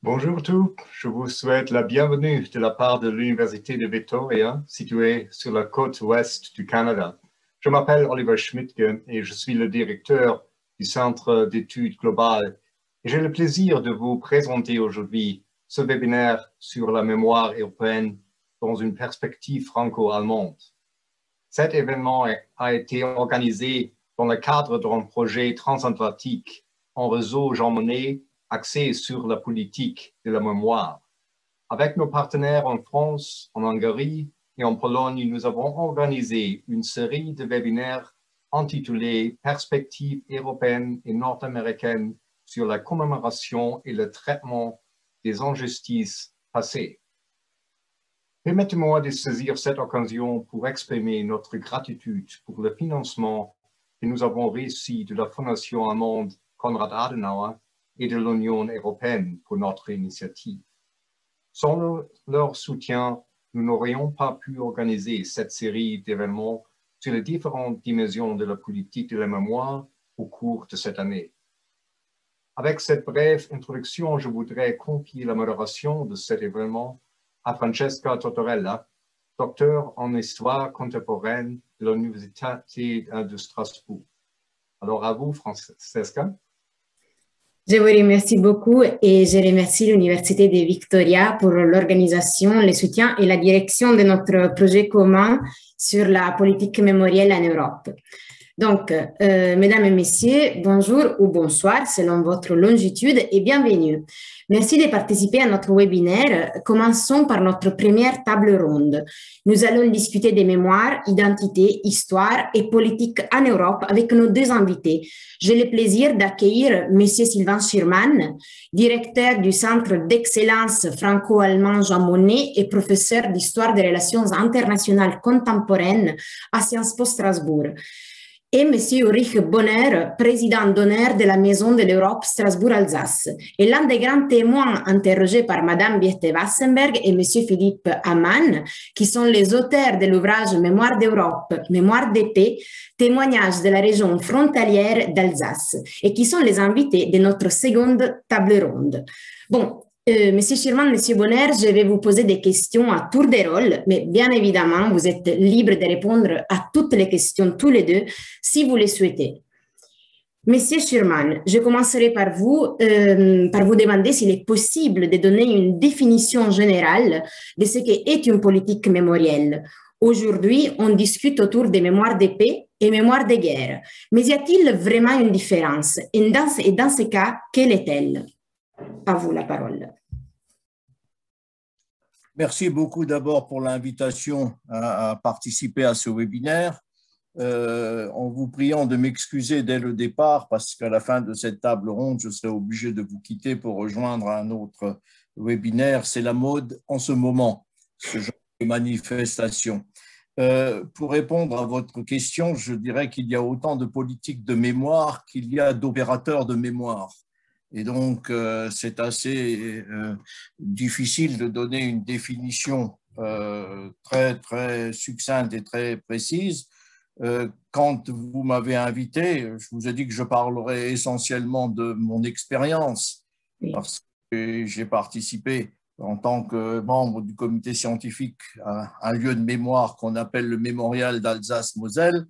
Bonjour tous, je vous souhaite la bienvenue de la part de l'Université de Victoria, située sur la côte ouest du Canada. Je m'appelle Oliver Schmidtke et je suis le directeur du Centre d'études globales. Et j'ai le plaisir de vous présenter aujourd'hui ce webinaire sur la mémoire européenne dans une perspective franco-allemande. Cet événement a été organisé dans le cadre d'un projet transatlantique en réseau Jean Monnet axé sur la politique de la mémoire. Avec nos partenaires en France, en Hongrie et en Pologne, nous avons organisé une série de webinaires intitulés Perspectives européennes et nord-américaines sur la commémoration et le traitement des injustices passées. Permettez-moi de saisir cette occasion pour exprimer notre gratitude pour le financement que nous avons reçu de la Fondation allemande Konrad Adenauer et de l'Union européenne pour notre initiative. Sans leur soutien, nous n'aurions pas pu organiser cette série d'événements sur les différentes dimensions de la politique de la mémoire au cours de cette année. Avec cette brève introduction, je voudrais confier la modération de cet événement à Francesca Tortorella, docteur en histoire contemporaine de l'Université de Strasbourg. Alors à vous, Francesca. Je vous remercie beaucoup et je remercie l'Université de Victoria pour l'organisation, le soutien et la direction de notre projet commun sur la politique mémorielle en Europe. Donc, mesdames et messieurs, bonjour ou bonsoir selon votre longitude et bienvenue. Merci de participer à notre webinaire. Commençons par notre première table ronde. Nous allons discuter des mémoires, identité, histoire et politique en Europe avec nos deux invités. J'ai le plaisir d'accueillir M. Sylvain Schirmann, directeur du Centre d'excellence franco-allemand Jean Monnet et professeur d'histoire des relations internationales contemporaines à Sciences Po Strasbourg, et M. Ulrich Bonner, président d'honneur de la Maison de l'Europe Strasbourg-Alsace, et l'un des grands témoins interrogés par Mme Birte Wassenberg et M. Philippe Hamann, qui sont les auteurs de l'ouvrage Mémoire d'Europe, Mémoire de paix, témoignages de la région frontalière d'Alsace, et qui sont les invités de notre seconde table ronde. Bon, Monsieur Schirmann, Monsieur Bonner, je vais vous poser des questions à tour de rôle, mais bien évidemment, vous êtes libre de répondre à toutes les questions tous les deux, si vous le souhaitez. Monsieur Schirmann, je commencerai par vous demander s'il est possible de donner une définition générale de ce qu'est une politique mémorielle. Aujourd'hui, on discute autour des mémoires de paix et mémoires de guerre. Mais y a-t-il vraiment une différence? Et dans ce cas, quelle est-elle? À vous la parole. Merci beaucoup d'abord pour l'invitation à participer à ce webinaire. En vous priant de m'excuser dès le départ parce qu'à la fin de cette table ronde, je serai obligé de vous quitter pour rejoindre un autre webinaire. C'est la mode en ce moment, ce genre de manifestation. Pour répondre à votre question, je dirais qu'il y a autant de politiques de mémoire qu'il y a d'opérateurs de mémoire. Et donc, c'est assez difficile de donner une définition très, très succincte et très précise. Quand vous m'avez invité, je vous ai dit que je parlerai essentiellement de mon expérience parce que j'ai participé en tant que membre du comité scientifique à un lieu de mémoire qu'on appelle le Mémorial d'Alsace-Moselle.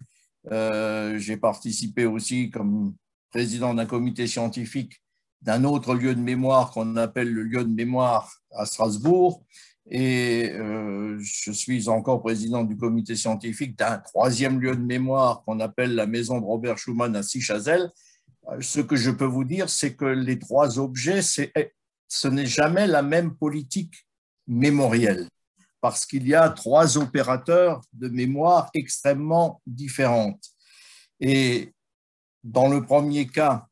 J'ai participé aussi comme président d'un comité scientifique d'un autre lieu de mémoire qu'on appelle le lieu de mémoire à Strasbourg. Et je suis encore président du comité scientifique d'un troisième lieu de mémoire qu'on appelle la maison de Robert Schuman à Sichazel. Ce que je peux vous dire, c'est que les trois objets, ce n'est jamais la même politique mémorielle, parce qu'il y a trois opérateurs de mémoire extrêmement différentes. Et dans le premier cas,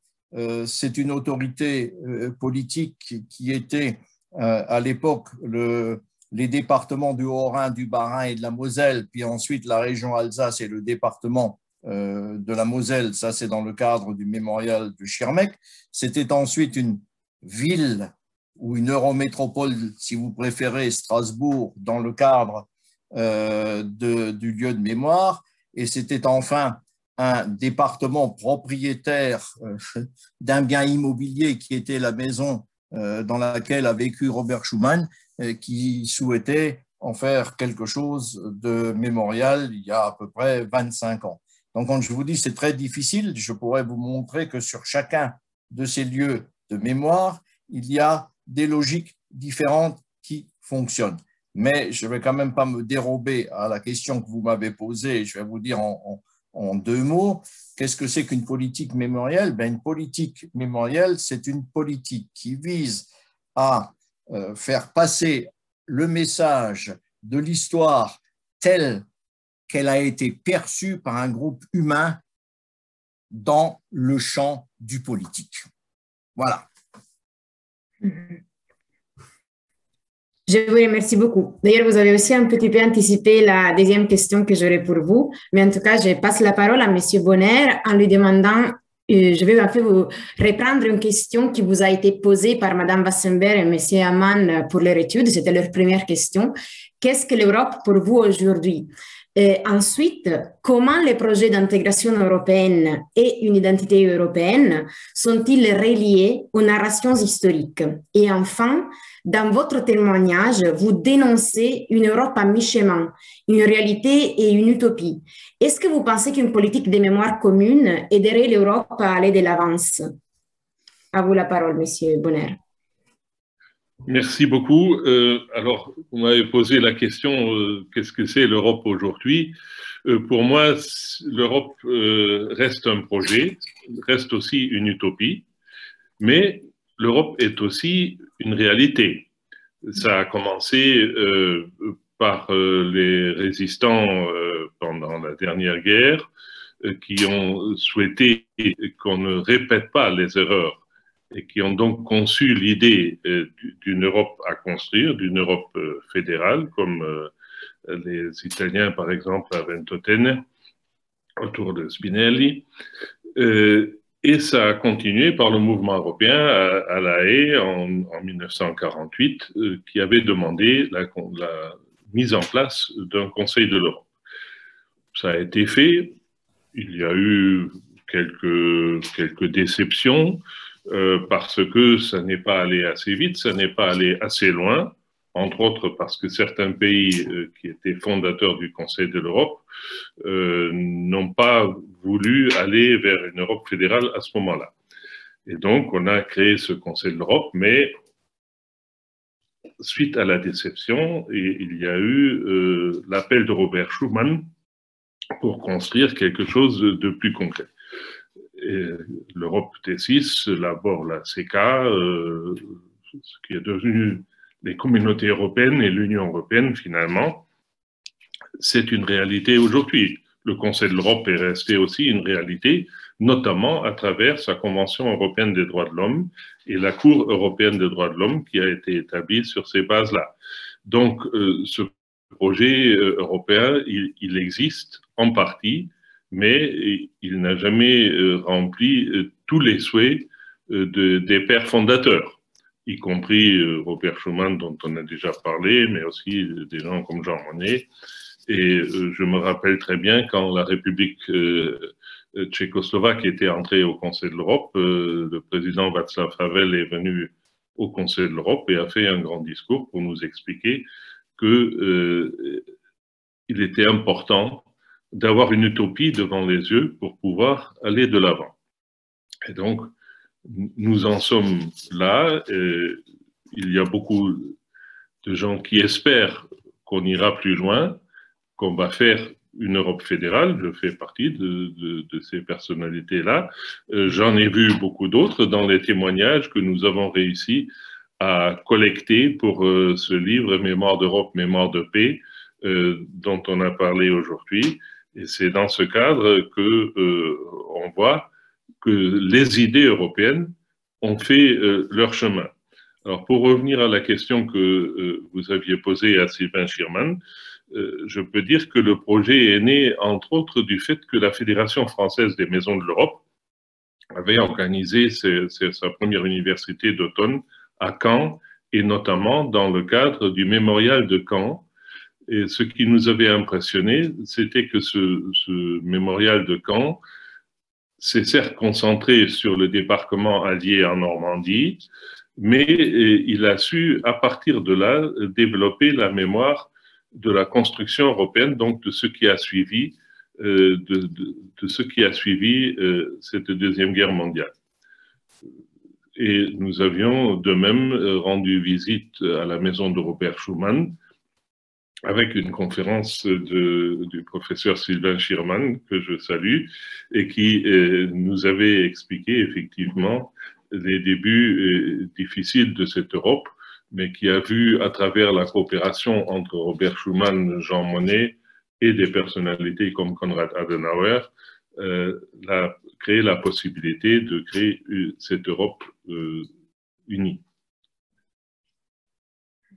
c'est une autorité politique qui était à l'époque les départements du Haut-Rhin, du Bas-Rhin et de la Moselle, puis ensuite la région Alsace et le département de la Moselle, ça c'est dans le cadre du mémorial de Schirmeck. C'était ensuite une ville ou une eurométropole, si vous préférez, Strasbourg, dans le cadre du lieu de mémoire, et c'était enfin un département propriétaire d'un bien immobilier qui était la maison dans laquelle a vécu Robert Schuman, qui souhaitait en faire quelque chose de mémorial il y a à peu près 25 ans. Donc, quand je vous dis c'est très difficile, je pourrais vous montrer que sur chacun de ces lieux de mémoire, il y a des logiques différentes qui fonctionnent. Mais je ne vais quand même pas me dérober à la question que vous m'avez posée. Je vais vous dire en deux mots, qu'est-ce que c'est qu'une politique mémorielle? Une politique mémorielle, c'est une politique qui vise à faire passer le message de l'histoire telle qu'elle a été perçue par un groupe humain dans le champ du politique. Voilà. Je vous remercie beaucoup. D'ailleurs, vous avez aussi un petit peu anticipé la deuxième question que j'aurais pour vous. Mais en tout cas, je passe la parole à M. Bonner en lui demandant, je vais un peu vous reprendre une question qui vous a été posée par Mme Wassenberg et M. Amann pour leur étude. C'était leur première question. Qu'est-ce que l'Europe pour vous aujourd'hui? Et ensuite, comment les projets d'intégration européenne et une identité européenne sont-ils reliés aux narrations historiques? Et enfin, dans votre témoignage, vous dénoncez une Europe à mi-chemin, une réalité et une utopie. Est-ce que vous pensez qu'une politique de mémoire commune aiderait l'Europe à aller de l'avance? À vous la parole, Monsieur Bonner. Merci beaucoup. Alors, vous m'avez posé la question, qu'est-ce que c'est l'Europe aujourd'hui? Pour moi, l'Europe reste un projet, reste aussi une utopie, mais l'Europe est aussi une réalité. Ça a commencé par les résistants pendant la dernière guerre qui ont souhaité qu'on ne répète pas les erreurs et qui ont donc conçu l'idée d'une Europe à construire, d'une Europe fédérale, comme les Italiens, par exemple, à Ventotene, autour de Spinelli. Et ça a continué par le mouvement européen à La Haye en 1948, qui avait demandé la mise en place d'un Conseil de l'Europe. Ça a été fait. Il y a eu quelques déceptions, parce que ça n'est pas allé assez vite, ça n'est pas allé assez loin, entre autres parce que certains pays qui étaient fondateurs du Conseil de l'Europe n'ont pas voulu aller vers une Europe fédérale à ce moment-là. Et donc, on a créé ce Conseil de l'Europe, mais suite à la déception, il y a eu l'appel de Robert Schuman pour construire quelque chose de plus concret. L'Europe T6, d'abord la CECA, ce qui est devenu les communautés européennes et l'Union européenne finalement, c'est une réalité aujourd'hui. Le Conseil de l'Europe est resté aussi une réalité, notamment à travers sa Convention européenne des droits de l'homme et la Cour européenne des droits de l'homme qui a été établie sur ces bases-là. Donc, ce projet européen, il existe en partie, mais il n'a jamais rempli tous les souhaits des pères fondateurs, y compris Robert Schuman, dont on a déjà parlé, mais aussi des gens comme Jean Monnet. Et je me rappelle très bien quand la République tchécoslovaque était entrée au Conseil de l'Europe, le président Václav Havel est venu au Conseil de l'Europe et a fait un grand discours pour nous expliquer qu'il était important d'avoir une utopie devant les yeux pour pouvoir aller de l'avant. Et donc, nous en sommes là. Il y a beaucoup de gens qui espèrent qu'on ira plus loin, qu'on va faire une Europe fédérale. Je fais partie de ces personnalités-là. J'en ai vu beaucoup d'autres dans les témoignages que nous avons réussi à collecter pour ce livre « Mémoire d'Europe, mémoire de paix » dont on a parlé aujourd'hui. Et c'est dans ce cadre qu'on voit que les idées européennes ont fait leur chemin. Alors, pour revenir à la question que vous aviez posée à Sylvain Schirman, je peux dire que le projet est né, entre autres, du fait que la Fédération française des maisons de l'Europe avait organisé sa première université d'automne à Caen, et notamment dans le cadre du mémorial de Caen. Et ce qui nous avait impressionné, c'était que ce mémorial de Caen s'est certes concentré sur le débarquement allié en Normandie, mais il a su, à partir de là, développer la mémoire de la construction européenne, donc de ce qui a suivi, cette Deuxième Guerre mondiale. Et nous avions de même rendu visite à la maison de Robert Schuman avec une conférence du professeur Sylvain Schirman, que je salue, et qui nous avait expliqué effectivement les débuts difficiles de cette Europe, mais qui a vu à travers la coopération entre Robert Schuman, Jean Monnet et des personnalités comme Konrad Adenauer, créer la possibilité de créer cette Europe unie.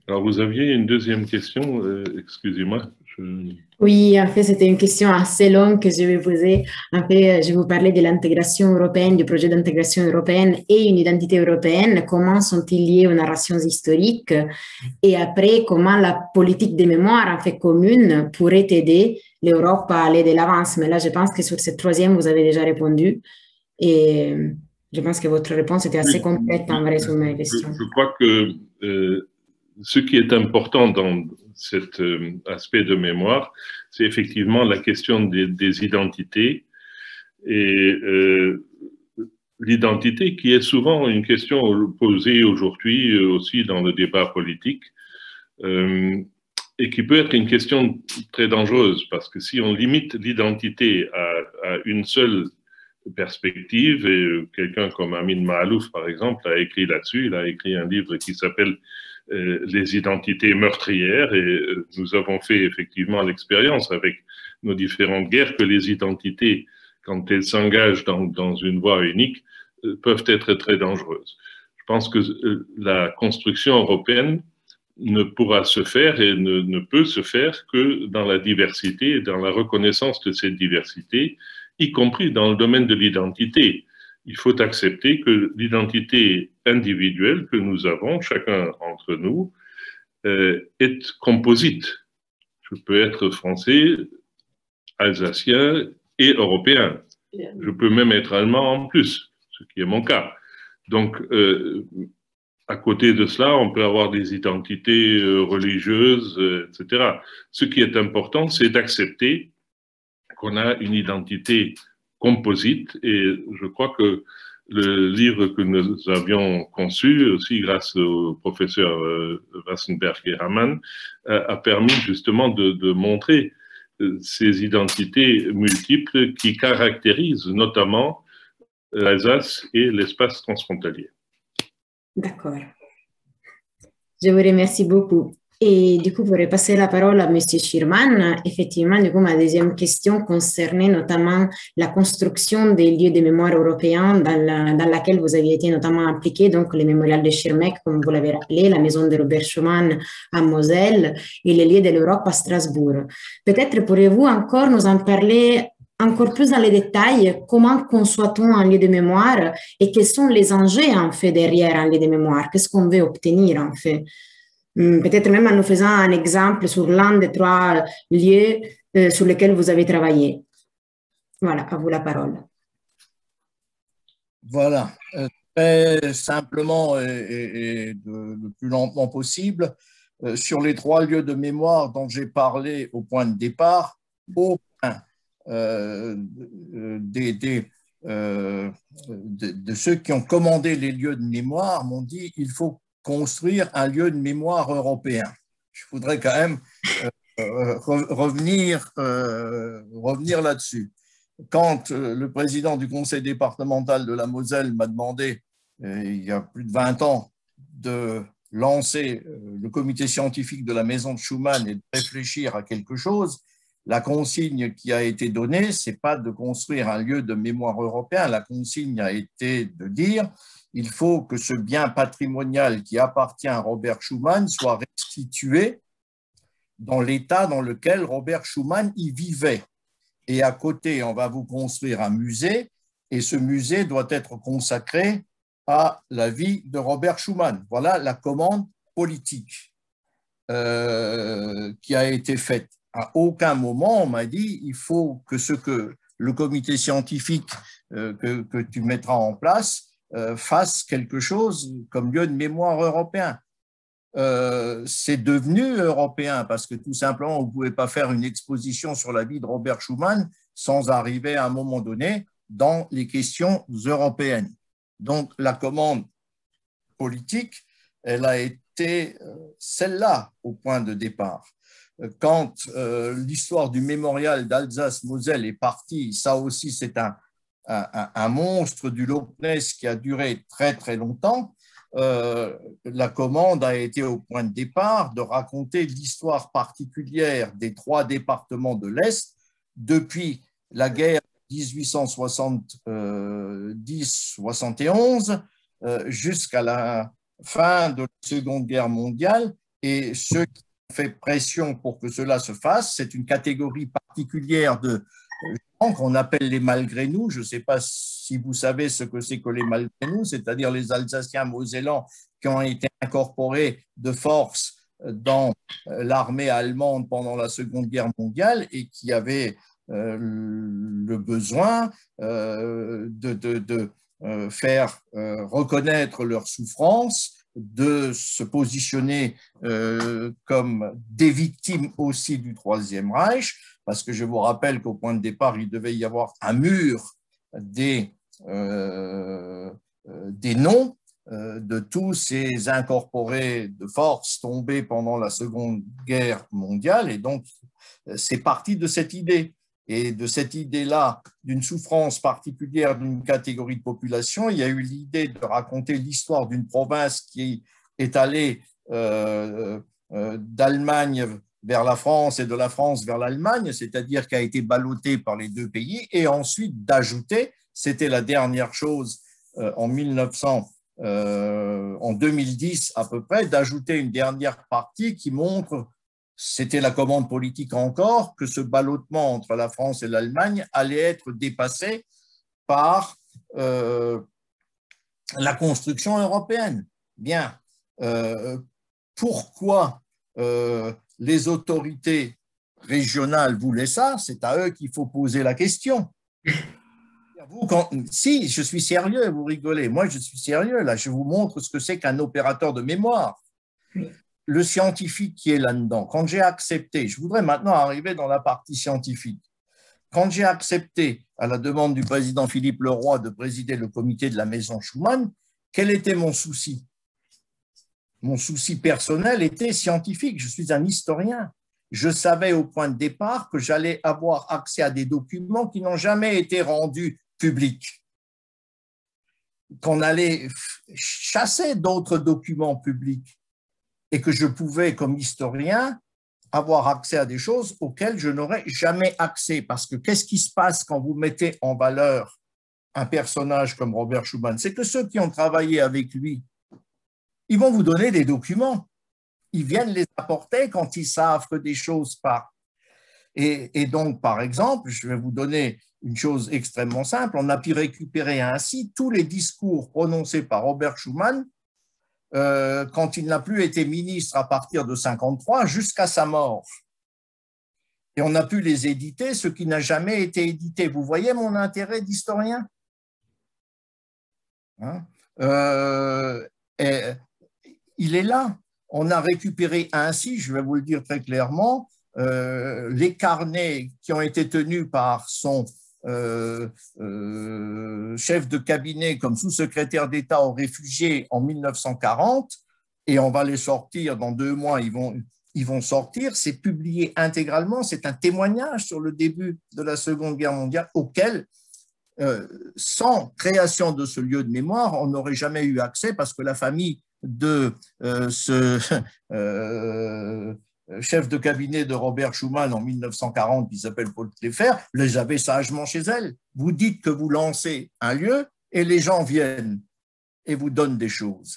Alors, vous aviez une deuxième question, excusez-moi. Oui, en fait, c'était une question assez longue que je vais poser. En fait, je vous parlais de l'intégration européenne, du projet d'intégration européenne et une identité européenne. Comment sont-ils liés aux narrations historiques? Et après, comment la politique des mémoires, en fait, commune, pourrait aider l'Europe à aller de l'avance? Mais là, je pense que sur cette troisième, vous avez déjà répondu. Et je pense que votre réponse était assez complète, en vrai, sur mes questions. Je crois que ce qui est important dans cet aspect de mémoire, c'est effectivement la question des identités et l'identité qui est souvent une question posée aujourd'hui aussi dans le débat politique et qui peut être une question très dangereuse parce que si on limite l'identité à une seule perspective, et quelqu'un comme Amin Maalouf, par exemple, a écrit là-dessus, il a écrit un livre qui s'appelle les identités meurtrières, et nous avons fait effectivement l'expérience avec nos différentes guerres que les identités, quand elles s'engagent dans une voie unique, peuvent être très dangereuses. Je pense que la construction européenne ne pourra se faire et ne peut se faire que dans la diversité et dans la reconnaissance de cette diversité, y compris dans le domaine de l'identité. Il faut accepter que l'identité individuelle que nous avons, chacun d'entre nous, est composite. Je peux être français, alsacien et européen. Je peux même être allemand en plus, ce qui est mon cas. Donc, à côté de cela, on peut avoir des identités religieuses, etc. Ce qui est important, c'est d'accepter qu'on a une identité composite, et je crois que le livre que nous avions conçu, aussi grâce au professeur Wassenberg et Raman, a permis justement de montrer ces identités multiples qui caractérisent notamment l'Alsace et l'espace transfrontalier. D'accord. Je vous remercie beaucoup. Et du coup, pour repasser la parole à M. Schirman, effectivement, du coup, ma deuxième question concernait notamment la construction des lieux de mémoire européens dans laquelle vous aviez été notamment impliqué, donc le mémorial de Schirmeck, comme vous l'avez rappelé, la maison de Robert Schuman à Moselle et les lieux de l'Europe à Strasbourg. Peut-être pourriez-vous encore nous en parler encore plus dans les détails, comment conçoit-on un lieu de mémoire et quels sont les enjeux en fait derrière un lieu de mémoire? Qu'est-ce qu'on veut obtenir en fait? Peut-être même en nous faisant un exemple sur l'un des trois lieux sur lesquels vous avez travaillé. Voilà, à vous la parole. Voilà, très simplement et le plus lentement possible, sur les trois lieux de mémoire dont j'ai parlé au point de départ, aucun de ceux qui ont commandé les lieux de mémoire m'ont dit il faut construire un lieu de mémoire européen. Je voudrais quand même revenir là-dessus. Quand le président du conseil départemental de la Moselle m'a demandé, il y a plus de 20 ans, de lancer le comité scientifique de la maison de Schuman et de réfléchir à quelque chose, la consigne qui a été donnée, ce n'est pas de construire un lieu de mémoire européen, la consigne a été de dire il faut que ce bien patrimonial qui appartient à Robert Schuman soit restitué dans l'état dans lequel Robert Schuman y vivait. Et à côté, on va vous construire un musée, et ce musée doit être consacré à la vie de Robert Schuman. Voilà la commande politique qui a été faite. À aucun moment, on m'a dit il faut que ce que le comité scientifique que tu mettras en place fasse quelque chose comme lieu de mémoire européen. C'est devenu européen parce que tout simplement, vous ne pouvez pas faire une exposition sur la vie de Robert Schuman sans arriver à un moment donné dans les questions européennes. Donc, la commande politique, elle a été celle-là au point de départ. Quand l'histoire du mémorial d'Alsace-Moselle est partie, ça aussi c'est un monstre du Loch Ness qui a duré très très longtemps. La commande a été au point de départ de raconter l'histoire particulière des 3 départements de l'Est depuis la guerre 1870-71 jusqu'à la fin de la Seconde Guerre mondiale. Et ceux qui ont fait pression pour que cela se fasse, c'est une catégorie particulière de gens qu'on appelle les malgré nous. Je ne sais pas si vous savez ce que c'est que les malgré nous, c'est-à-dire les Alsaciens mosellans qui ont été incorporés de force dans l'armée allemande pendant la Seconde Guerre mondiale et qui avaient le besoin de faire reconnaître leur souffrance, de se positionner comme des victimes aussi du Troisième Reich, parce que je vous rappelle qu'au point de départ, il devait y avoir un mur des noms de tous ces incorporés de force tombés pendant la Seconde Guerre mondiale, et donc c'est parti de cette idée. Et de cette idée-là, d'une souffrance particulière d'une catégorie de population, il y a eu l'idée de raconter l'histoire d'une province qui est allée d'Allemagne vers la France et de la France vers l'Allemagne, c'est-à-dire qui a été ballottée par les 2 pays, et ensuite d'ajouter, c'était la dernière chose en 2010 à peu près, d'ajouter une dernière partie qui montre, c'était la commande politique encore, que ce ballottement entre la France et l'Allemagne allait être dépassé par la construction européenne. Bien, pourquoi les autorités régionales voulaient ça? C'est à eux qu'il faut poser la question. Si, je suis sérieux, vous rigolez. Moi, je suis sérieux. Là, je vous montre ce que c'est qu'un opérateur de mémoire. Le scientifique qui est là-dedans. Quand j'ai accepté, je voudrais maintenant arriver dans la partie scientifique. Quand j'ai accepté, à la demande du président Philippe Leroy, de présider le comité de la Maison Schuman, quel était mon souci? Mon souci personnel était scientifique. Je suis un historien. Je savais au point de départ que j'allais avoir accès à des documents qui n'ont jamais été rendus publics. Qu'on allait chasser d'autres documents publics et que je pouvais, comme historien, avoir accès à des choses auxquelles je n'aurais jamais accès. Parce que qu'est-ce qui se passe quand vous mettez en valeur un personnage comme Robert Schuman? C'est que ceux qui ont travaillé avec lui, ils vont vous donner des documents. Ils viennent les apporter quand ils savent que des choses partent. Et donc, par exemple, je vais vous donner une chose extrêmement simple. On a pu récupérer ainsi tous les discours prononcés par Robert Schuman quand il n'a plus été ministre à partir de 1953 jusqu'à sa mort. Et on a pu les éditer, ce qui n'a jamais été édité. Vous voyez mon intérêt d'historien? Hein? Il est là. On a récupéré ainsi, je vais vous le dire très clairement, les carnets qui ont été tenus par son chef de cabinet comme sous-secrétaire d'État aux réfugiés en 1940, et on va les sortir dans 2 mois, ils vont sortir, c'est publié intégralement, c'est un témoignage sur le début de la Seconde Guerre mondiale auquel, sans création de ce lieu de mémoire, on n'aurait jamais eu accès parce que la famille de ce chef de cabinet de Robert Schuman en 1940, qui s'appelle Paul Pfeffer, les avait sagement chez elle. Vous dites que vous lancez un lieu et les gens viennent et vous donnent des choses.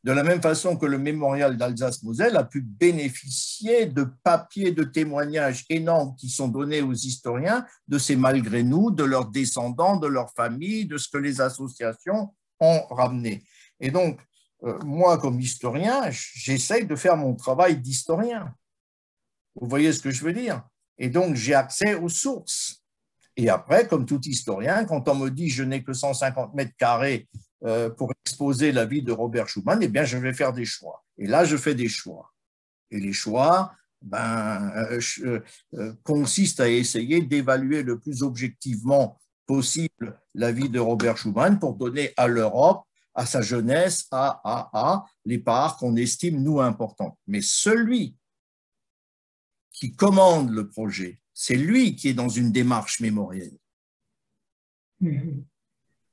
De la même façon que le mémorial d'Alsace-Moselle a pu bénéficier de papiers de témoignages énormes qui sont donnés aux historiens de ces malgré nous, de leurs descendants, de leurs familles, de ce que les associations ont ramené. Et donc, moi, comme historien, j'essaye de faire mon travail d'historien. Vous voyez ce que je veux dire? Et donc, j'ai accès aux sources. Et après, comme tout historien, quand on me dit « je n'ai que 150 mètres carrés pour exposer la vie de Robert Schuman, eh bien, je vais faire des choix. Et là, je fais des choix. Et les choix consistent à essayer d'évaluer le plus objectivement possible la vie de Robert Schuman pour donner à l'Europe, à sa jeunesse, les parts qu'on estime, nous, importantes. Mais celui qui commande le projet, c'est lui qui est dans une démarche mémorielle.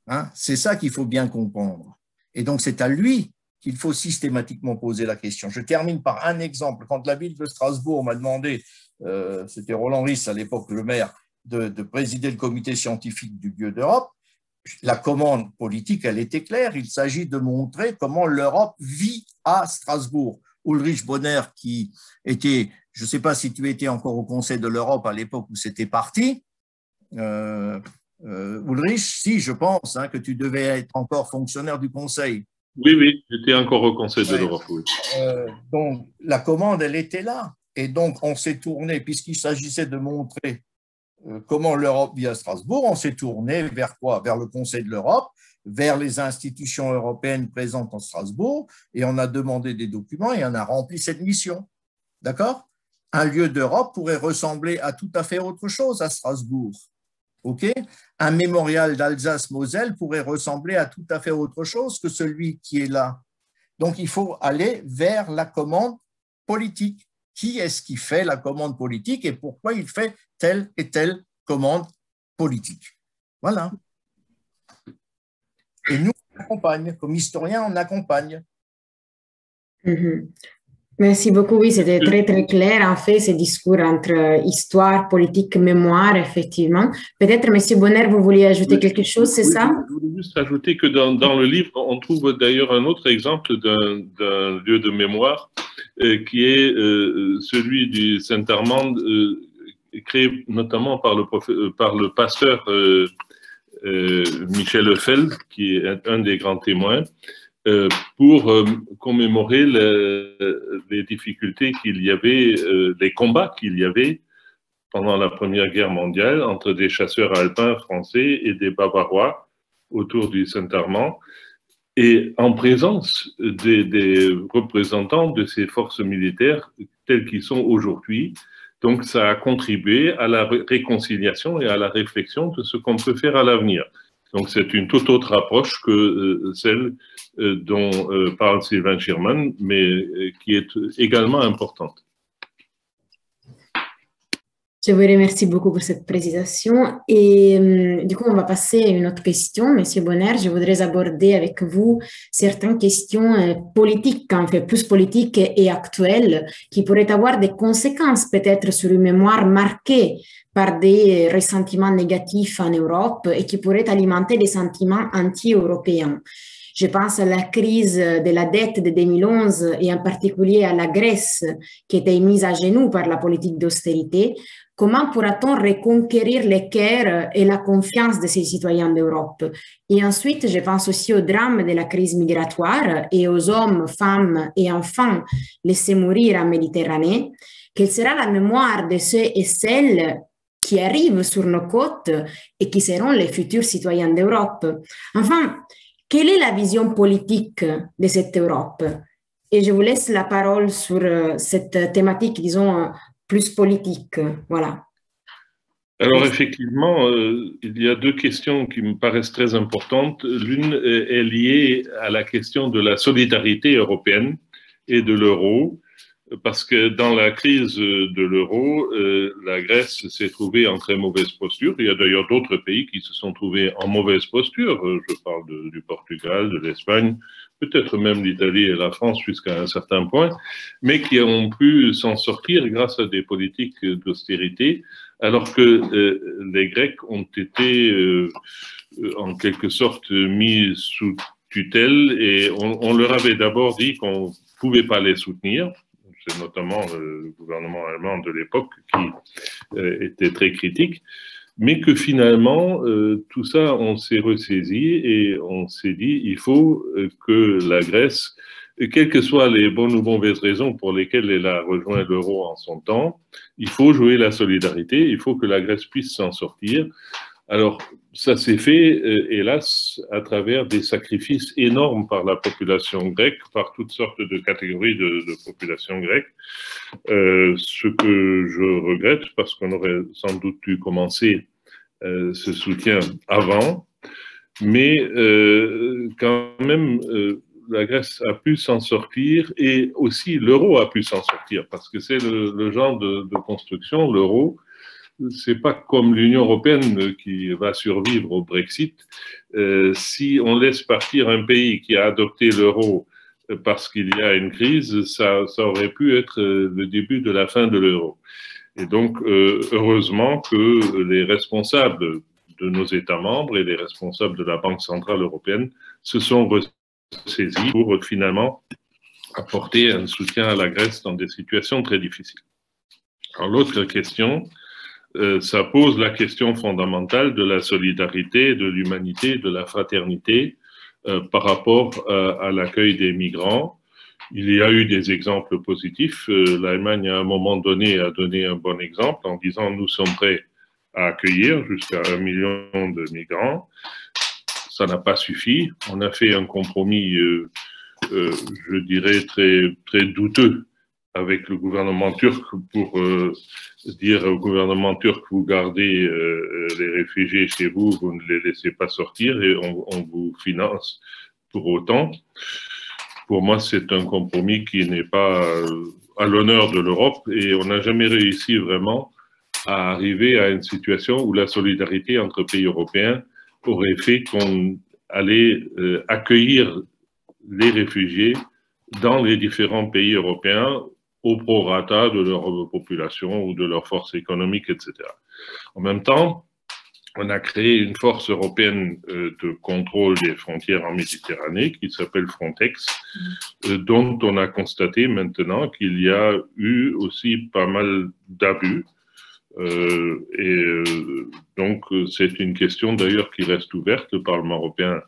Hein? C'est ça qu'il faut bien comprendre. Et donc, c'est à lui qu'il faut systématiquement poser la question. Je termine par un exemple. Quand la ville de Strasbourg m'a demandé, c'était Roland Ries à l'époque le maire, de présider le comité scientifique du lieu d'Europe, la commande politique, elle était claire. Il s'agit de montrer comment l'Europe vit à Strasbourg. Ulrich Bonner, qui était, je ne sais pas si tu étais encore au Conseil de l'Europe à l'époque où c'était parti, Ulrich, si, je pense que tu devais être encore fonctionnaire du Conseil. Oui, oui, j'étais encore au Conseil de l'Europe. Oui. Donc, la commande, elle était là. Et donc, on s'est tourné, puisqu'il s'agissait de montrer comment l'Europe vit à Strasbourg, on s'est tourné vers quoi? Vers le Conseil de l'Europe, vers les institutions européennes présentes en Strasbourg, et on a demandé des documents et on a rempli cette mission. D'accord? Un lieu d'Europe pourrait ressembler à tout à fait autre chose à Strasbourg. Okay? Un mémorial d'Alsace-Moselle pourrait ressembler à tout à fait autre chose que celui qui est là. Donc, il faut aller vers la commande politique. Qui est-ce qui fait la commande politique et pourquoi il fait telle et telle commande politique? Voilà. Et nous, on accompagne. Comme historiens, on accompagne. Merci beaucoup. Oui, c'était très, très clair, en fait, ce discours entre histoire, politique, mémoire, effectivement. Peut-être, M. Bonner, vous vouliez ajouter quelque chose, c'est ça? Je voulais juste ajouter que dans le livre, on trouve d'ailleurs un autre exemple d'un lieu de mémoire qui est celui du Saint-Armand, créé notamment par le pasteur Michel Lefeld, qui est un des grands témoins, pour commémorer les difficultés qu'il y avait, les combats qu'il y avait pendant la Première Guerre mondiale entre des chasseurs alpins français et des Bavarois autour du Saint-Armand, et en présence des représentants de ces forces militaires telles qu'ils sont aujourd'hui. Donc, ça a contribué à la réconciliation et à la réflexion de ce qu'on peut faire à l'avenir. Donc, c'est une toute autre approche que celle dont parle Sylvain Schirman, mais qui est également importante. Je vous remercie beaucoup pour cette précisation. Et du coup, on va passer à une autre question. Monsieur Bonner, je voudrais aborder avec vous certaines questions politiques, en fait, plus politiques et actuelles, qui pourraient avoir des conséquences peut-être sur une mémoire marquée par des ressentiments négatifs en Europe et qui pourraient alimenter des sentiments anti-européens. Je pense à la crise de la dette de 2011 et en particulier à la Grèce qui était mise à genoux par la politique d'austérité. Comment pourra-t-on reconquérir les cœurs et la confiance de ces citoyens d'Europe? Et ensuite, je pense aussi au drame de la crise migratoire et aux hommes, femmes et enfants laissés mourir en Méditerranée. Quelle sera la mémoire de ceux et celles qui arrivent sur nos côtes et qui seront les futurs citoyens d'Europe? Enfin, quelle est la vision politique de cette Europe? Et je vous laisse la parole sur cette thématique, disons, plus politique. Voilà. Alors, effectivement, il y a deux questions qui me paraissent très importantes. L'une est liée à la question de la solidarité européenne et de l'euro, parce que dans la crise de l'euro, la Grèce s'est trouvée en très mauvaise posture. Il y a d'ailleurs d'autres pays qui se sont trouvés en mauvaise posture. Je parle du Portugal, de l'Espagne, peut-être même l'Italie et la France jusqu'à un certain point, mais qui ont pu s'en sortir grâce à des politiques d'austérité, alors que les Grecs ont été en quelque sorte mis sous tutelle et on leur avait d'abord dit qu'on ne pouvait pas les soutenir. C'est notamment le gouvernement allemand de l'époque qui était très critique, mais que finalement, tout ça, on s'est ressaisi et on s'est dit, il faut que la Grèce, quelles que soient les bonnes ou mauvaises raisons pour lesquelles elle a rejoint l'euro en son temps, il faut jouer la solidarité, il faut que la Grèce puisse s'en sortir Alors, ça s'est fait, hélas, à travers des sacrifices énormes par la population grecque, par toutes sortes de catégories de population grecque, ce que je regrette, parce qu'on aurait sans doute dû commencer ce soutien avant, mais quand même, la Grèce a pu s'en sortir et aussi l'euro a pu s'en sortir, parce que c'est le genre de construction, l'euro, c'est pas comme l'Union européenne qui va survivre au Brexit. Si on laisse partir un pays qui a adopté l'euro parce qu'il y a une crise, ça aurait pu être le début de la fin de l'euro. Et donc, heureusement que les responsables de nos États membres et les responsables de la Banque centrale européenne se sont ressaisis pour finalement apporter un soutien à la Grèce dans des situations très difficiles. Alors, l'autre question, ça pose la question fondamentale de la solidarité, de l'humanité, de la fraternité par rapport à l'accueil des migrants. Il y a eu des exemples positifs. L'Allemagne, à un moment donné, a donné un bon exemple en disant « nous sommes prêts à accueillir jusqu'à 1 million de migrants ». Ça n'a pas suffi. On a fait un compromis, je dirais, très, très douteux avec le gouvernement turc pour dire au gouvernement turc, vous gardez les réfugiés chez vous, vous ne les laissez pas sortir et on vous finance pour autant. Pour moi, c'est un compromis qui n'est pas à l'honneur de l'Europe et on n'a jamais réussi vraiment à arriver à une situation où la solidarité entre pays européens aurait fait qu'on allait accueillir les réfugiés dans les différents pays européens au prorata de leur population ou de leur force économique, etc. En même temps, on a créé une force européenne de contrôle des frontières en Méditerranée qui s'appelle Frontex, dont on a constaté maintenant qu'il y a eu aussi pas mal d'abus. Donc, c'est une question d'ailleurs qui reste ouverte. Le Parlement européen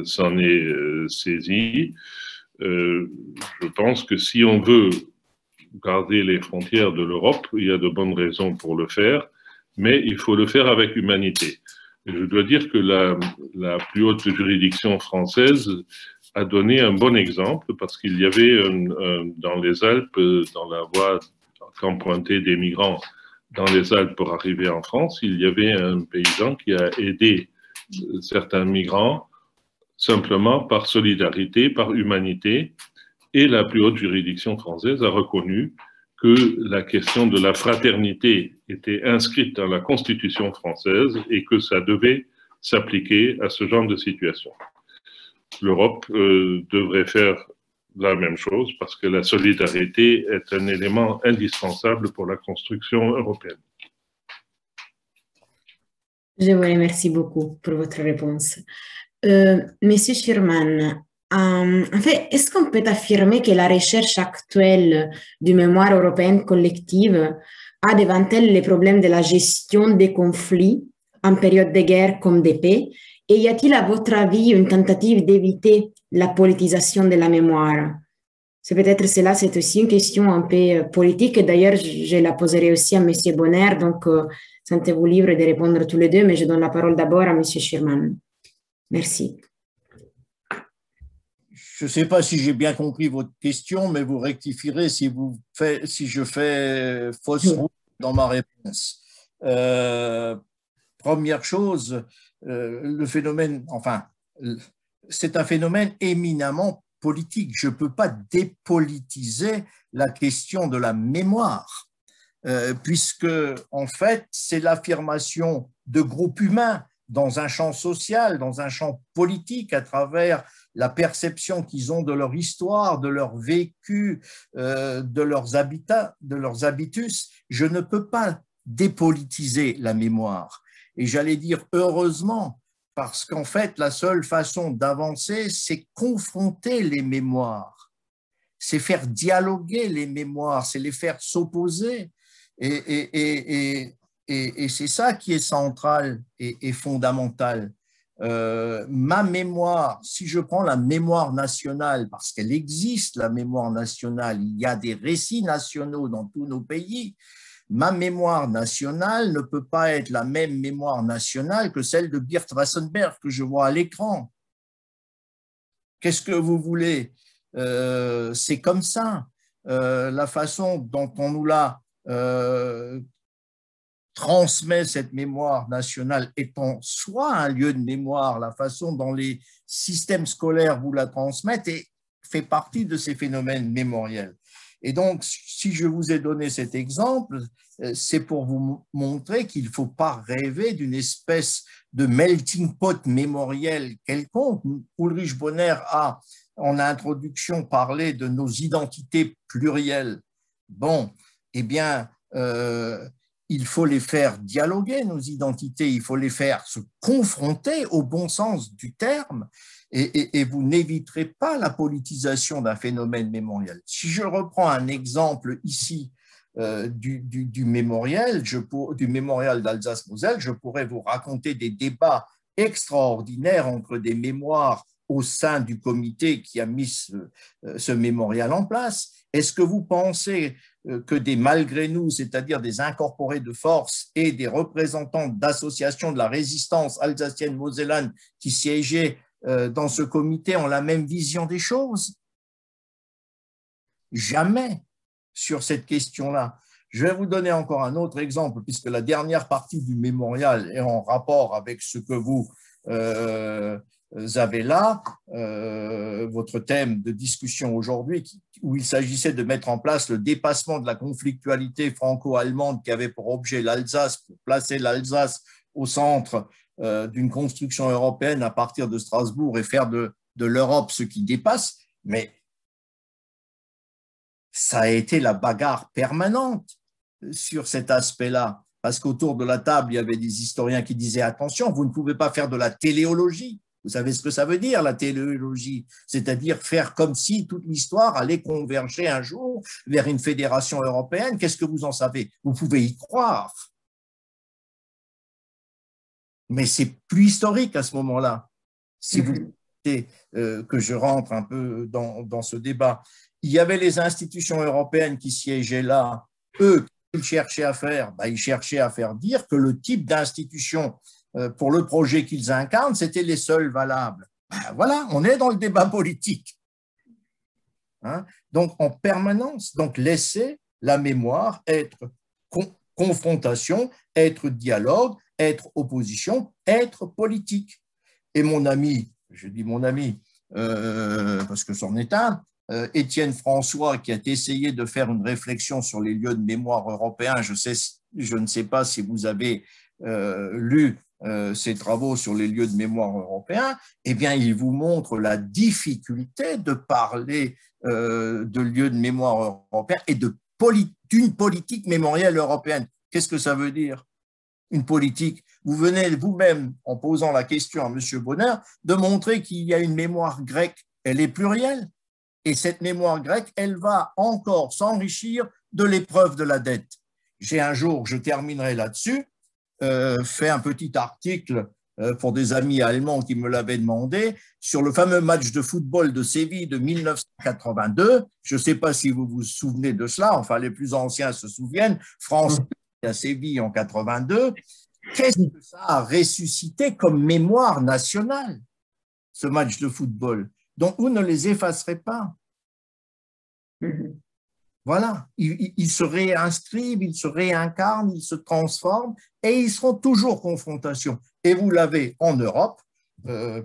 s'en est saisi. Je pense que si on veut garder les frontières de l'Europe, il y a de bonnes raisons pour le faire, mais il faut le faire avec humanité. Et je dois dire que la plus haute juridiction française a donné un bon exemple parce qu'il y avait dans les Alpes, dans la voie qu'empruntaient des migrants dans les Alpes pour arriver en France, il y avait un paysan qui a aidé certains migrants simplement par solidarité, par humanité. Et la plus haute juridiction française a reconnu que la question de la fraternité était inscrite dans la Constitution française et que ça devait s'appliquer à ce genre de situation. L'Europe devrait faire la même chose parce que la solidarité est un élément indispensable pour la construction européenne. Je vous remercie beaucoup pour votre réponse. Monsieur Schirman, en fait, est-ce qu'on peut affirmer que la recherche actuelle du mémoire européenne collective a devant elle les problèmes de la gestion des conflits en période de guerre comme de paix? Et y a-t-il, à votre avis, une tentative d'éviter la politisation de la mémoire? C'est peut-être cela, c'est aussi une question un peu politique. D'ailleurs, je la poserai aussi à Monsieur Bonner, donc sentez-vous libre de répondre tous les deux, mais je donne la parole d'abord à Monsieur Schirman. Merci. Je ne sais pas si j'ai bien compris votre question, mais vous rectifierez si je fais fausse route dans ma réponse. Première chose, le phénomène, enfin, c'est un phénomène éminemment politique. Je ne peux pas dépolitiser la question de la mémoire, puisque, en fait, c'est l'affirmation de groupes humains dans un champ social, dans un champ politique, à travers la perception qu'ils ont de leur histoire, de leur vécu, de leurs habitats, de leurs habitus. Je ne peux pas dépolitiser la mémoire. Et j'allais dire heureusement, parce qu'en fait, la seule façon d'avancer, c'est confronter les mémoires, c'est faire dialoguer les mémoires, c'est les faire s'opposer. Et c'est ça qui est central et fondamental. Ma mémoire, si je prends la mémoire nationale, parce qu'elle existe, la mémoire nationale, il y a des récits nationaux dans tous nos pays, ma mémoire nationale ne peut pas être la même mémoire nationale que celle de Geert Wassenberg que je vois à l'écran. Qu'est-ce que vous voulez? C'est comme ça. La façon dont on nous l'a transmet cette mémoire nationale est en soi un lieu de mémoire. La façon dont les systèmes scolaires vous la transmettent fait partie de ces phénomènes mémoriels. Et donc, si je vous ai donné cet exemple, c'est pour vous montrer qu'il ne faut pas rêver d'une espèce de melting pot mémoriel quelconque. Ulrich Bonner a, en introduction, parlé de nos identités plurielles. Bon, eh bien, il faut les faire dialoguer, nos identités, il faut les faire se confronter au bon sens du terme, et vous n'éviterez pas la politisation d'un phénomène mémoriel. Si je reprends un exemple ici du mémorial d'Alsace-Moselle, je pourrais vous raconter des débats extraordinaires entre des mémoires au sein du comité qui a mis ce mémorial en place. Est-ce que vous pensez que des malgré nous, c'est-à-dire des incorporés de force et des représentants d'associations de la résistance alsacienne-mosellane qui siégeaient dans ce comité ont la même vision des choses? Jamais sur cette question-là. Je vais vous donner encore un autre exemple, puisque la dernière partie du mémorial est en rapport avec ce que vous avez là, votre thème de discussion aujourd'hui, où il s'agissait de mettre en place le dépassement de la conflictualité franco-allemande qui avait pour objet l'Alsace, pour placer l'Alsace au centre d'une construction européenne à partir de Strasbourg et faire de l'Europe ce qui dépasse. Mais ça a été la bagarre permanente sur cet aspect-là, parce qu'autour de la table, il y avait des historiens qui disaient « Attention, vous ne pouvez pas faire de la téléologie ». Vous savez ce que ça veut dire, la téléologie? C'est-à-dire faire comme si toute l'histoire allait converger un jour vers une fédération européenne. Qu'est-ce que vous en savez? Vous pouvez y croire. Mais c'est plus historique à ce moment-là. Si vous voulez que je rentre un peu dans ce débat, il y avait les institutions européennes qui siégeaient là. Eux, qu'ils cherchaient à faire, ils cherchaient à faire dire que le type d'institution pour le projet qu'ils incarnent, c'était les seuls valables. Voilà, on est dans le débat politique. Hein? Donc, en permanence, donc laisser la mémoire être confrontation, être dialogue, être opposition, être politique. Et mon ami, je dis mon ami, parce que c'en est un, Étienne François, qui a essayé de faire une réflexion sur les lieux de mémoire européens, je ne sais pas si vous avez lu ses travaux sur les lieux de mémoire européens, eh bien, il vous montre la difficulté de parler de lieux de mémoire européens et d'une politique mémorielle européenne. Qu'est-ce que ça veut dire, une politique? Vous venez vous-même, en posant la question à M. Bonner, de montrer qu'il y a une mémoire grecque, elle est plurielle, et cette mémoire grecque, elle va encore s'enrichir de l'épreuve de la dette. J'ai un jour, je terminerai là-dessus, fait un petit article pour des amis allemands qui me l'avaient demandé sur le fameux match de football de Séville de 1982. Je ne sais pas si vous vous souvenez de cela, enfin les plus anciens se souviennent, France à Séville en 82. Qu'est-ce que ça a ressuscité comme mémoire nationale, ce match de football? Donc vous ne les effacerez pas. Voilà, ils se réinscrivent, ils se réincarnent, ils se transforment et ils seront toujours confrontation. Et vous l'avez en Europe,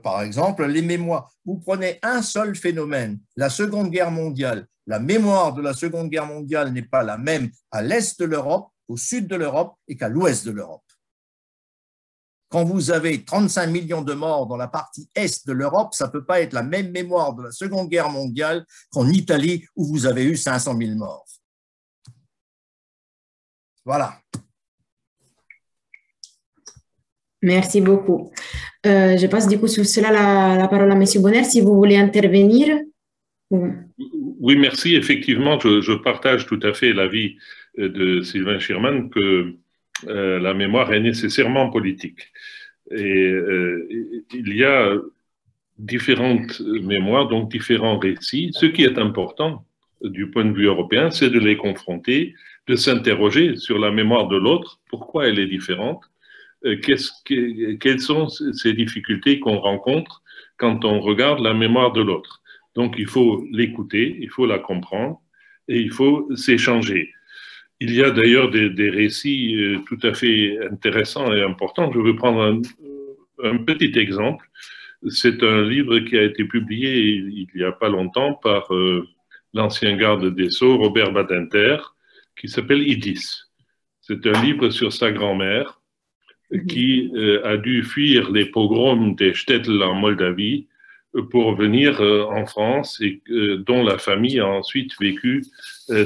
par exemple, les mémoires. Vous prenez un seul phénomène, la Seconde Guerre mondiale. La mémoire de la Seconde Guerre mondiale n'est pas la même à l'est de l'Europe, au sud de l'Europe et qu'à l'ouest de l'Europe. Quand vous avez 35 millions de morts dans la partie est de l'Europe, ça ne peut pas être la même mémoire de la Seconde Guerre mondiale qu'en Italie, où vous avez eu 500 000 morts. Voilà. Merci beaucoup. Je passe du coup sur cela la parole à M. Bonner, si vous voulez intervenir. Oui, merci. Effectivement, je partage tout à fait l'avis de Sylvain Schirman que la mémoire est nécessairement politique. Et il y a différentes mémoires, donc différents récits. Ce qui est important du point de vue européen, c'est de les confronter de s'interroger sur la mémoire de l'autre, pourquoi elle est différente, quelles sont ces difficultés qu'on rencontre quand on regarde la mémoire de l'autre. Donc, il faut l'écouter, il faut la comprendre et il faut s'échanger. Il y a d'ailleurs des récits tout à fait intéressants et importants. Je veux prendre un petit exemple. C'est un livre qui a été publié il n'y a pas longtemps par l'ancien garde des Sceaux, Robert Badinter, qui s'appelle Idis. C'est un livre sur sa grand-mère qui a dû fuir les pogroms des Shtetl en Moldavie pour venir en France et dont la famille a ensuite vécu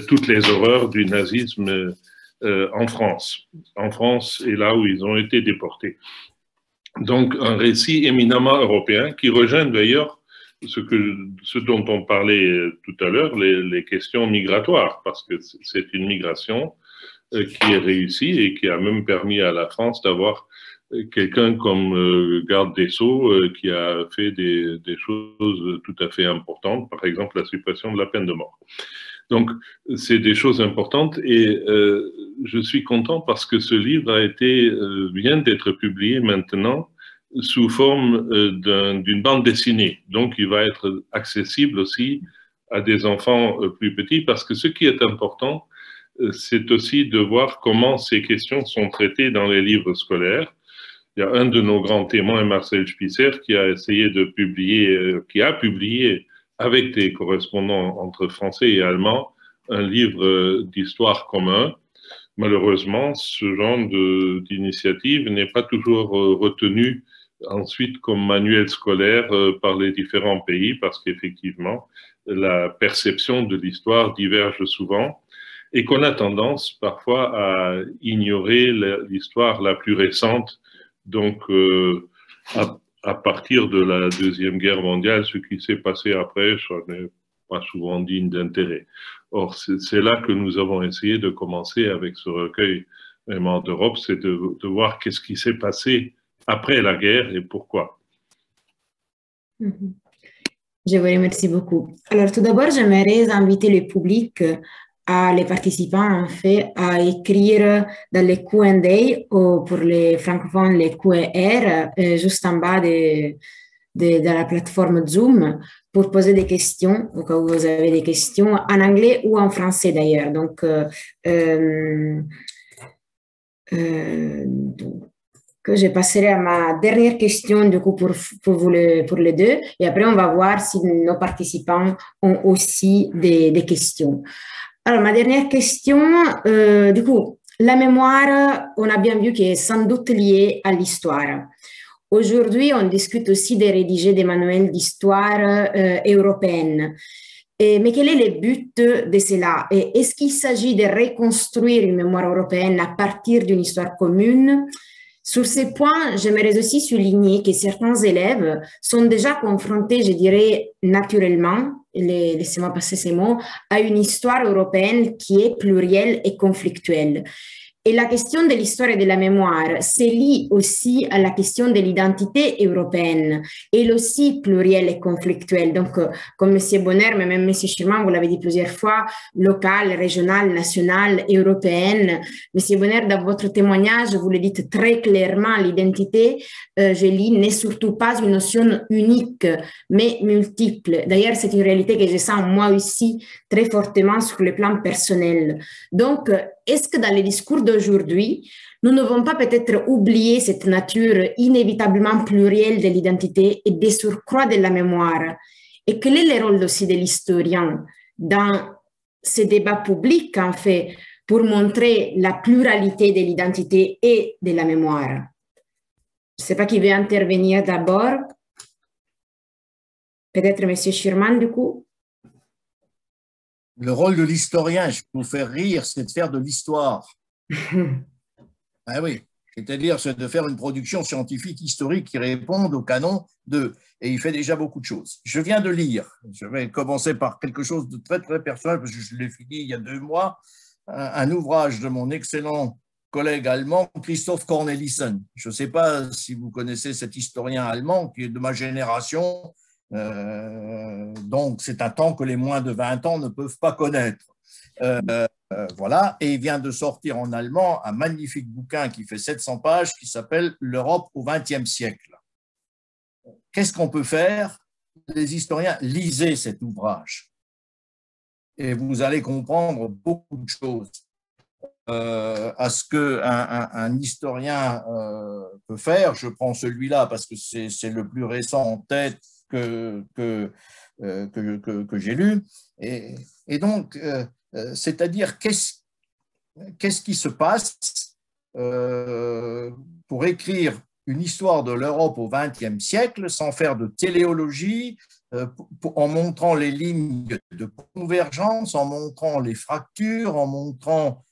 toutes les horreurs du nazisme en France. En France et là où ils ont été déportés. Donc un récit éminemment européen qui rejoint d'ailleurs ce dont on parlait tout à l'heure, les questions migratoires, parce que c'est une migration qui est réussie et qui a même permis à la France d'avoir quelqu'un comme garde des Sceaux qui a fait des choses tout à fait importantes, par exemple la suppression de la peine de mort. Donc, c'est des choses importantes et je suis content parce que ce livre vient d'être publié maintenant sous forme d'une bande dessinée. Donc, il va être accessible aussi à des enfants plus petits parce que ce qui est important, c'est aussi de voir comment ces questions sont traitées dans les livres scolaires. Il y a un de nos grands témoins, Marcel Spitzer, qui a essayé de publier, qui a publié avec des correspondants entre français et allemand, un livre d'histoire commun. Malheureusement, ce genre d'initiative n'est pas toujours retenu ensuite comme manuel scolaire par les différents pays parce qu'effectivement, la perception de l'histoire diverge souvent et qu'on a tendance parfois à ignorer l'histoire la plus récente. Donc, à partir de la Deuxième Guerre mondiale, ce qui s'est passé après, ça n'est pas souvent digne d'intérêt. Or, c'est là que nous avons essayé de commencer avec ce recueil Mémoire d'Europe, c'est de voir qu'est-ce qui s'est passé après la guerre et pourquoi. Je vous remercie beaucoup. Alors, tout d'abord, j'aimerais inviter le public, les participants, en fait, à écrire dans les Q&A ou pour les francophones, les QR, juste en bas de la plateforme Zoom pour poser des questions, au cas où vous avez des questions, en anglais ou en français d'ailleurs. Donc, que je passerai à ma dernière question du coup pour les deux et après on va voir si nos participants ont aussi des questions. Alors ma dernière question, du coup la mémoire, on a bien vu qu'elle est sans doute liée à l'histoire. Aujourd'hui, on discute aussi de rédiger des manuels d'histoire européenne. Mais quel est le but de cela? Est-ce qu'il s'agit de reconstruire une mémoire européenne à partir d'une histoire commune? Sur ces points, j'aimerais aussi souligner que certains élèves sont déjà confrontés, je dirais naturellement, laissez-moi passer ces mots, à une histoire européenne qui est plurielle et conflictuelle. Et la question de l'histoire et de la mémoire se lie aussi à la question de l'identité européenne, elle aussi plurielle et conflictuelle. Donc, comme M. Bonner, mais même M. Schirman, vous l'avez dit plusieurs fois, locale, régionale, nationale, européenne. M. Bonner, dans votre témoignage, vous le dites très clairement, l'identité, je lis, n'est surtout pas une notion unique, mais multiple. D'ailleurs, c'est une réalité que je sens moi aussi très fortement sur le plan personnel. Donc, est-ce que dans les discours d'aujourd'hui, nous ne devons pas peut-être oublier cette nature inévitablement plurielle de l'identité et des surcroîts de la mémoire? Et quel est le rôle aussi de l'historien dans ces débats publics, en fait, pour montrer la pluralité de l'identité et de la mémoire? Je ne sais pas qui veut intervenir d'abord. Peut-être M. Schirman, du coup. Le rôle de l'historien, je peux vous faire rire, c'est de faire de l'histoire. Ah oui, c'est-à-dire c'est de faire une production scientifique historique qui réponde au canon de... Et il fait déjà beaucoup de choses. Je viens de lire, je vais commencer par quelque chose de très très personnel, parce que je l'ai fini il y a 2 mois, un ouvrage de mon excellent collègue allemand, Christoph Cornelissen. Je ne sais pas si vous connaissez cet historien allemand qui est de ma génération, donc c'est un temps que les moins de 20 ans ne peuvent pas connaître. Voilà, et il vient de sortir en allemand un magnifique bouquin qui fait 700 pages qui s'appelle « L'Europe au XXe siècle ». Qu'est-ce qu'on peut faire? Les historiens, lisez cet ouvrage et vous allez comprendre beaucoup de choses à ce qu'un historien peut faire. Je prends celui-là parce que c'est le plus récent en tête que j'ai lu. Et donc, c'est-à-dire qu'est-ce qui se passe pour écrire une histoire de l'Europe au XXe siècle sans faire de téléologie, en montrant les lignes de convergence, en montrant les fractures, en montrant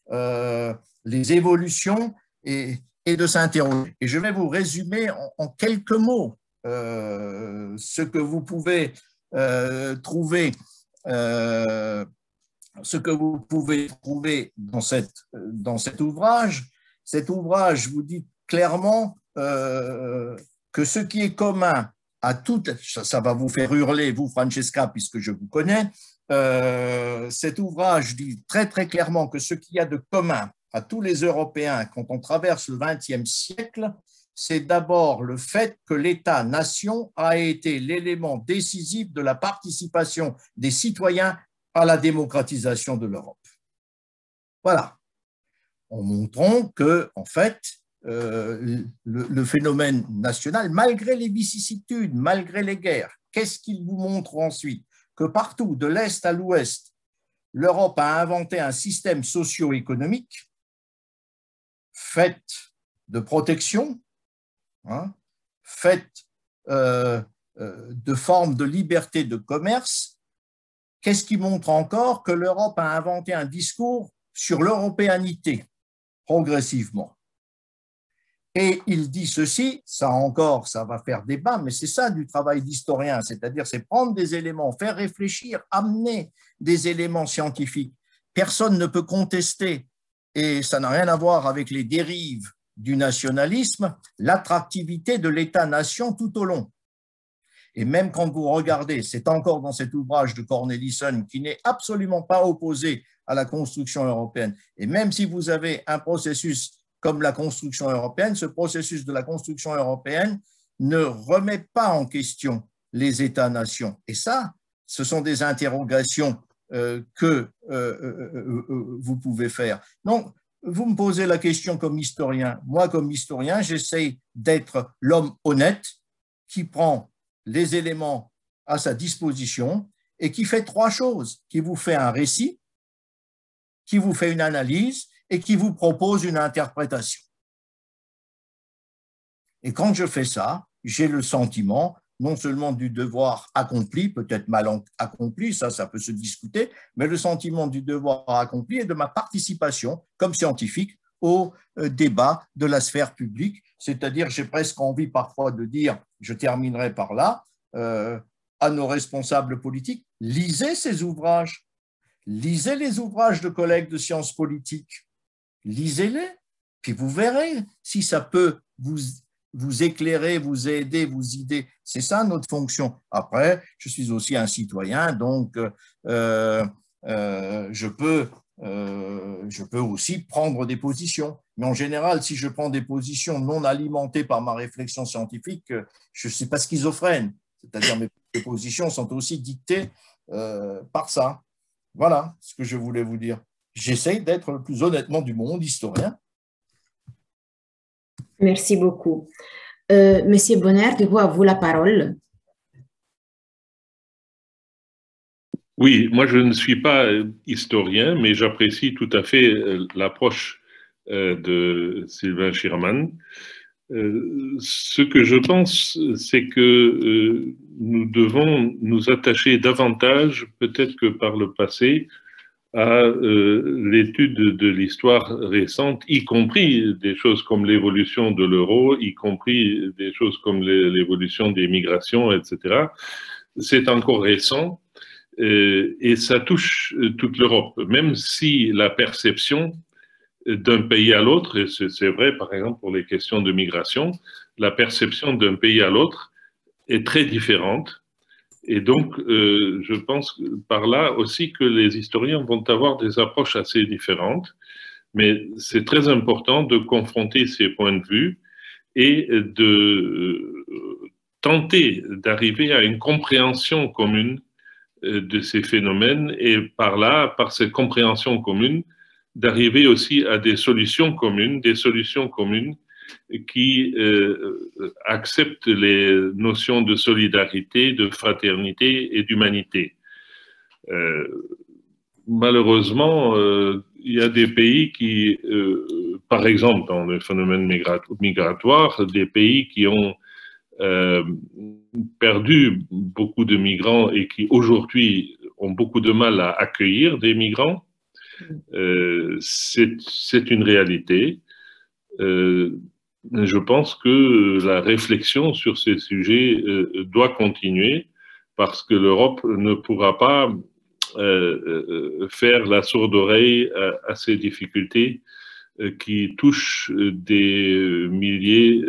les évolutions et de s'interroger. Et je vais vous résumer en quelques mots ce que vous pouvez trouver dans cet ouvrage. Cet ouvrage vous dit clairement que ce qui est commun à toutes, ça va vous faire hurler, vous Francesca, puisque je vous connais, cet ouvrage dit très très clairement que ce qu'il y a de commun à tous les Européens quand on traverse le XXe siècle, c'est d'abord le fait que l'État-nation a été l'élément décisif de la participation des citoyens à la démocratisation de l'Europe. Voilà. En montrant que, en fait, le phénomène national, malgré les vicissitudes, malgré les guerres, qu'est-ce qu'il vous montre ensuite? Que partout, de l'Est à l'Ouest, l'Europe a inventé un système socio-économique fait de protection, fait de formes de liberté de commerce. Qu'est-ce qui montre encore? Que l'Europe a inventé un discours sur l'européanité, progressivement. Et il dit ceci, ça encore, ça va faire débat, mais c'est ça du travail d'historien, c'est-à-dire c'est prendre des éléments, faire réfléchir, amener des éléments scientifiques. Personne ne peut contester, et ça n'a rien à voir avec les dérives du nationalisme, l'attractivité de l'État-nation tout au long. Et même quand vous regardez, c'est encore dans cet ouvrage de Cornelissen qui n'est absolument pas opposé à la construction européenne, et même si vous avez un processus comme la construction européenne, ce processus de la construction européenne ne remet pas en question les États-nations. Et ça, ce sont des interrogations que vous pouvez faire. Donc, vous me posez la question comme historien. Moi, comme historien, j'essaye d'être l'homme honnête qui prend les éléments à sa disposition et qui fait trois choses, qui vous fait un récit, qui vous fait une analyse et qui vous propose une interprétation. Et quand je fais ça, j'ai le sentiment non seulement du devoir accompli, peut-être mal accompli, ça peut se discuter, mais le sentiment du devoir accompli et de ma participation comme scientifique au débat de la sphère publique. C'est-à-dire, j'ai presque envie parfois de dire, je terminerai par là, à nos responsables politiques, lisez ces ouvrages, lisez les ouvrages de collègues de sciences politiques, lisez-les, puis vous verrez si ça peut vous éclairer, vous aider, vous aider. C'est ça notre fonction. Après, je suis aussi un citoyen, donc je peux aussi prendre des positions. Mais en général, si je prends des positions non alimentées par ma réflexion scientifique, je ne suis pas schizophrène. C'est-à-dire mes positions sont aussi dictées par ça. Voilà ce que je voulais vous dire. J'essaie d'être le plus honnêtement du monde, historien. Merci beaucoup. Monsieur Bonner, du coup, à vous la parole. Oui, moi je ne suis pas historien, mais j'apprécie tout à fait l'approche de Sylvain Schirman. Ce que je pense, c'est que nous devons nous attacher davantage, peut-être que par le passé, à l'étude de l'histoire récente, y compris des choses comme l'évolution de l'euro, y compris des choses comme l'évolution des migrations, etc. C'est encore récent et ça touche toute l'Europe, même si la perception d'un pays à l'autre, et c'est vrai par exemple pour les questions de migration, la perception d'un pays à l'autre est très différente. Et donc, je pense par là aussi que les historiens vont avoir des approches assez différentes, mais c'est très important de confronter ces points de vue et de tenter d'arriver à une compréhension commune de ces phénomènes et par là, par cette compréhension commune, d'arriver aussi à des solutions communes qui acceptent les notions de solidarité, de fraternité et d'humanité. Malheureusement, il y a des pays qui, par exemple, dans le phénomène migratoire, des pays qui ont perdu beaucoup de migrants et qui aujourd'hui ont beaucoup de mal à accueillir des migrants. C'est une réalité. Je pense que la réflexion sur ces sujets doit continuer parce que l'Europe ne pourra pas faire la sourde oreille à ces difficultés qui touchent des milliers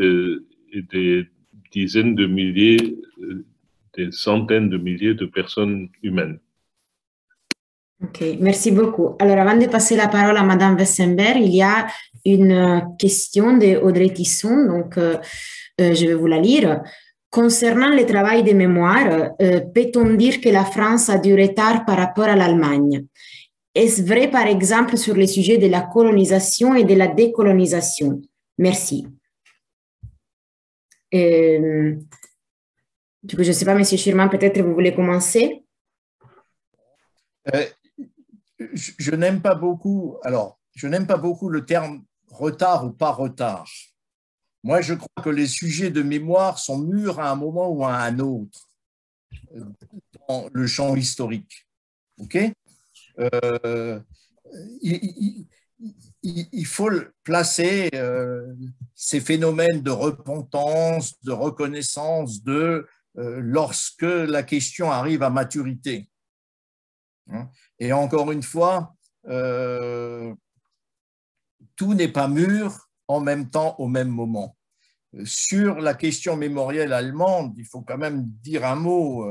et des dizaines de milliers, des centaines de milliers de personnes humaines. Ok, merci beaucoup. Alors, avant de passer la parole à Madame Westenberg, il y a une question de Audrey Tisson, donc je vais vous la lire. Concernant le travail de mémoire, peut-on dire que la France a du retard par rapport à l'Allemagne? Est-ce vrai, par exemple, sur les sujets de la colonisation et de la décolonisation? Merci. Du coup, je ne sais pas, Monsieur Schirman, peut-être vous voulez commencer? Je n'aime pas beaucoup, je n'aime pas beaucoup le terme retard ou pas retard. Moi, je crois que les sujets de mémoire sont mûrs à un moment ou à un autre dans le champ historique. OK? Il faut placer ces phénomènes de repentance, de reconnaissance, lorsque la question arrive à maturité. Et encore une fois, tout n'est pas mûr en même temps, au même moment. Sur la question mémorielle allemande, il faut quand même dire un mot.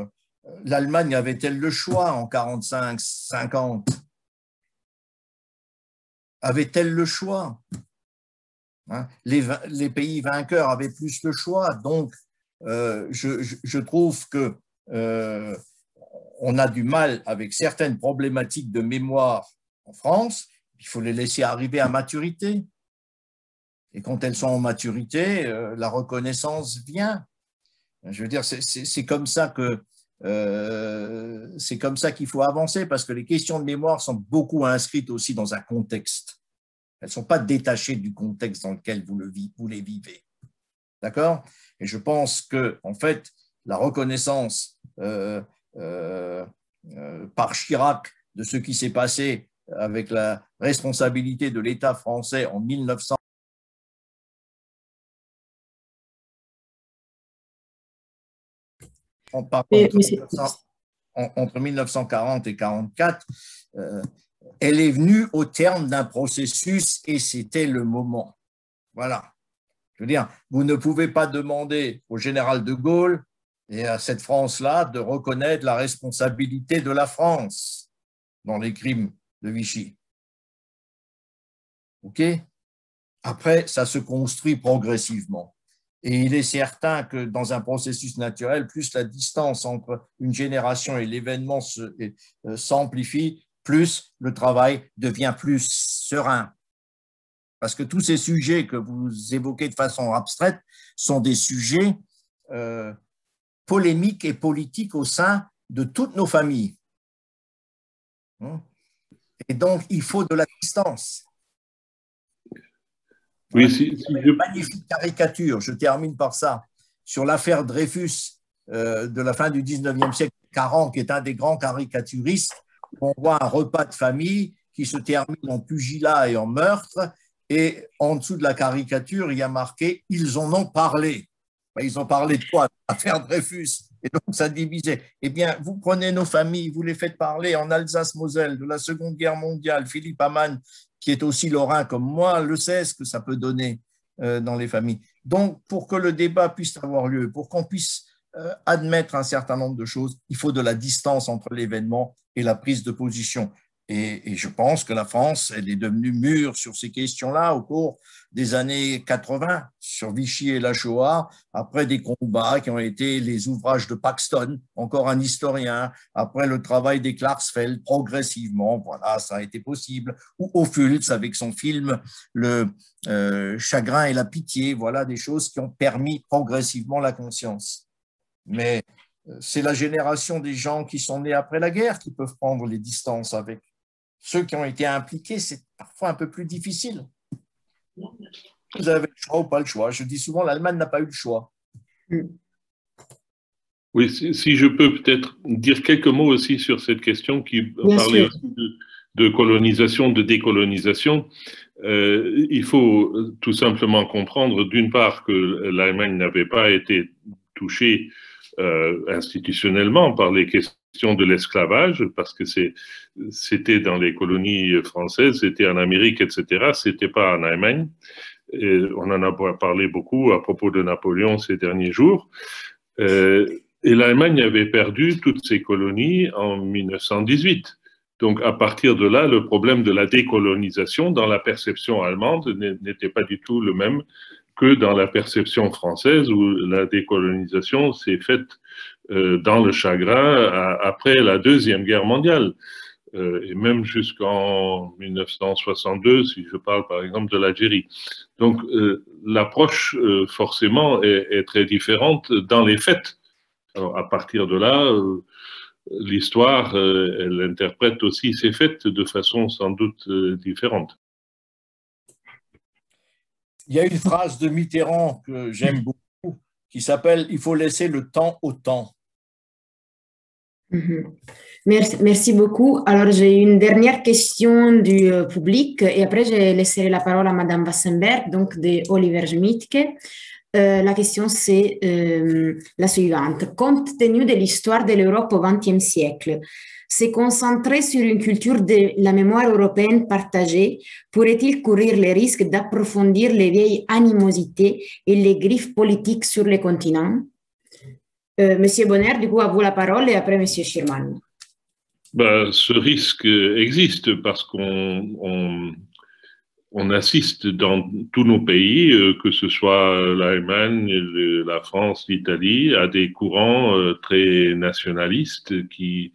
L'Allemagne avait-elle le choix en 45-50? Avait-elle le choix? Les pays vainqueurs avaient plus le choix. Donc, je trouve que on a du mal avec certaines problématiques de mémoire en France. Il faut les laisser arriver à maturité. Et quand elles sont en maturité, la reconnaissance vient. Je veux dire, c'est comme ça qu'il faut avancer, parce que les questions de mémoire sont beaucoup inscrites aussi dans un contexte. Elles ne sont pas détachées du contexte dans lequel vous les vivez. D'accord? Et je pense que, en fait, la reconnaissance par Chirac de ce qui s'est passé avec la responsabilité de l'État français en 1900, entre 1940 et 1944, elle est venue au terme d'un processus et c'était le moment. Voilà. Je veux dire, vous ne pouvez pas demander au général de Gaulle et à cette France-là de reconnaître la responsabilité de la France dans les crimes de Vichy. OK? Après, ça se construit progressivement. Et il est certain que dans un processus naturel, plus la distance entre une génération et l'événement s'amplifie, plus le travail devient plus serein. Parce que tous ces sujets que vous évoquez de façon abstraite sont des sujets polémiques et politiques au sein de toutes nos familles. Et donc, il faut de la distance. Oui, une magnifique caricature, je termine par ça, sur l'affaire Dreyfus de la fin du 19e siècle, Caran, qui est un des grands caricaturistes. On voit un repas de famille qui se termine en pugilat et en meurtre, et en dessous de la caricature, il y a marqué « Ils en ont parlé ». Ils ont parlé de quoi? L'affaire Dreyfus. Et donc, ça divisait. Eh bien, vous prenez nos familles, vous les faites parler en Alsace-Moselle de la Seconde Guerre mondiale. Philippe Hamann, qui est aussi lorrain comme moi, le sait ce que ça peut donner dans les familles. Donc, pour que le débat puisse avoir lieu, pour qu'on puisse admettre un certain nombre de choses. Il faut de la distance entre l'événement et la prise de position. Et je pense que la France, elle est devenue mûre sur ces questions-là au cours des années 80, sur Vichy et la Shoah, après des combats qui ont été les ouvrages de Paxton, encore un historien, après le travail des Klarsfeld, progressivement, voilà, ça a été possible, ou Ophuls avec son film Le Chagrin et la pitié, voilà des choses qui ont permis progressivement la conscience. Mais c'est la génération des gens qui sont nés après la guerre qui peuvent prendre les distances avec. Ceux qui ont été impliqués, c'est parfois un peu plus difficile. Vous avez le choix ou pas le choix. Je dis souvent, l'Allemagne n'a pas eu le choix. Oui, si je peux peut-être dire quelques mots aussi sur cette question qui parlait aussi de colonisation, de décolonisation. Il faut tout simplement comprendre, d'une part, que l'Allemagne n'avait pas été touchée institutionnellement par les questions de l'esclavage, parce que c'était dans les colonies françaises, c'était en Amérique, etc. C'était pas en Allemagne. Et on en a parlé beaucoup à propos de Napoléon ces derniers jours. Et l'Allemagne avait perdu toutes ses colonies en 1918. Donc, à partir de là, le problème de la décolonisation dans la perception allemande n'était pas du tout le même que dans la perception française, où la décolonisation s'est faite dans le chagrin après la Deuxième Guerre mondiale, et même jusqu'en 1962, si je parle par exemple de l'Algérie. Donc, l'approche, forcément, est très différente dans les faits. Alors, à partir de là, l'histoire, elle interprète aussi ces faits de façon sans doute différente. Il y a une phrase de Mitterrand que j'aime beaucoup qui s'appelle « Il faut laisser le temps au temps ». Merci beaucoup. Alors, j'ai une dernière question du public et après, je laisserai la parole à Madame Wassenberg, donc de Oliver Schmidtke. La question, c'est la suivante. Compte tenu de l'histoire de l'Europe au XXe siècle, se concentrer sur une culture de la mémoire européenne partagée pourrait-il courir le risque d'approfondir les vieilles animosités et les griffes politiques sur les continents? Monsieur Bonner, du coup, à vous la parole et après Monsieur Schirman. Ce risque existe parce qu'on assiste dans tous nos pays, que ce soit l'Allemagne, la France, l'Italie, à des courants très nationalistes qui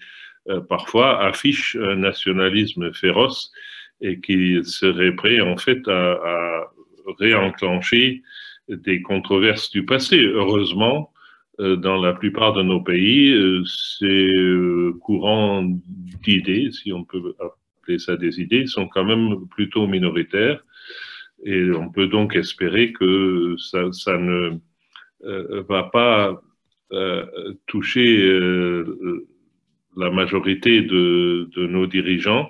parfois affichent un nationalisme féroce et qui seraient prêts en fait à réenclencher des controverses du passé. Heureusement, dans la plupart de nos pays, ces courants d'idées, si on peut appeler ça des idées, sont quand même plutôt minoritaires. Et on peut donc espérer que ça ne va pas toucher la majorité de nos dirigeants.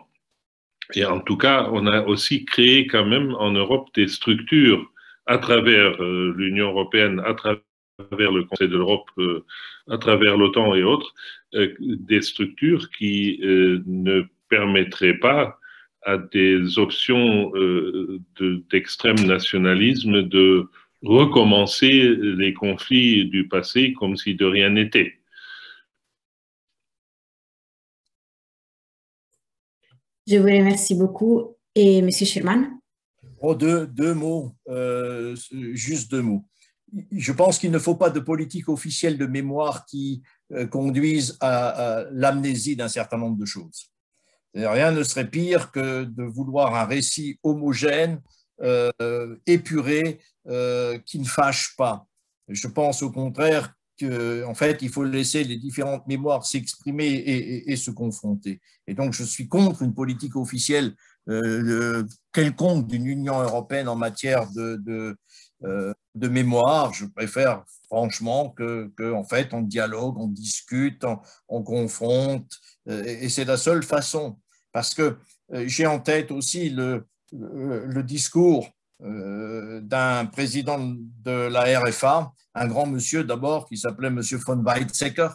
Et en tout cas, on a aussi créé quand même en Europe des structures à travers l'Union européenne, à travers le Conseil de l'Europe, à travers l'OTAN et autres, des structures qui ne permettraient pas à des options d'extrême nationalisme de recommencer les conflits du passé comme si de rien n'était. Je vous remercie beaucoup. Et Monsieur Schirman? Deux mots, juste deux mots. Je pense qu'il ne faut pas de politique officielle de mémoire qui conduise à l'amnésie d'un certain nombre de choses. Rien ne serait pire que de vouloir un récit homogène, épuré, qui ne fâche pas. Je pense au contraire qu'en fait, il faut laisser les différentes mémoires s'exprimer et se confronter. Et donc, je suis contre une politique officielle quelconque d'une Union européenne en matière de mémoire. Je préfère franchement que en fait, on dialogue, on discute, on confronte, et c'est la seule façon. Parce que j'ai en tête aussi le discours d'un président de la RFA, un grand monsieur d'abord qui s'appelait monsieur von Weizsäcker,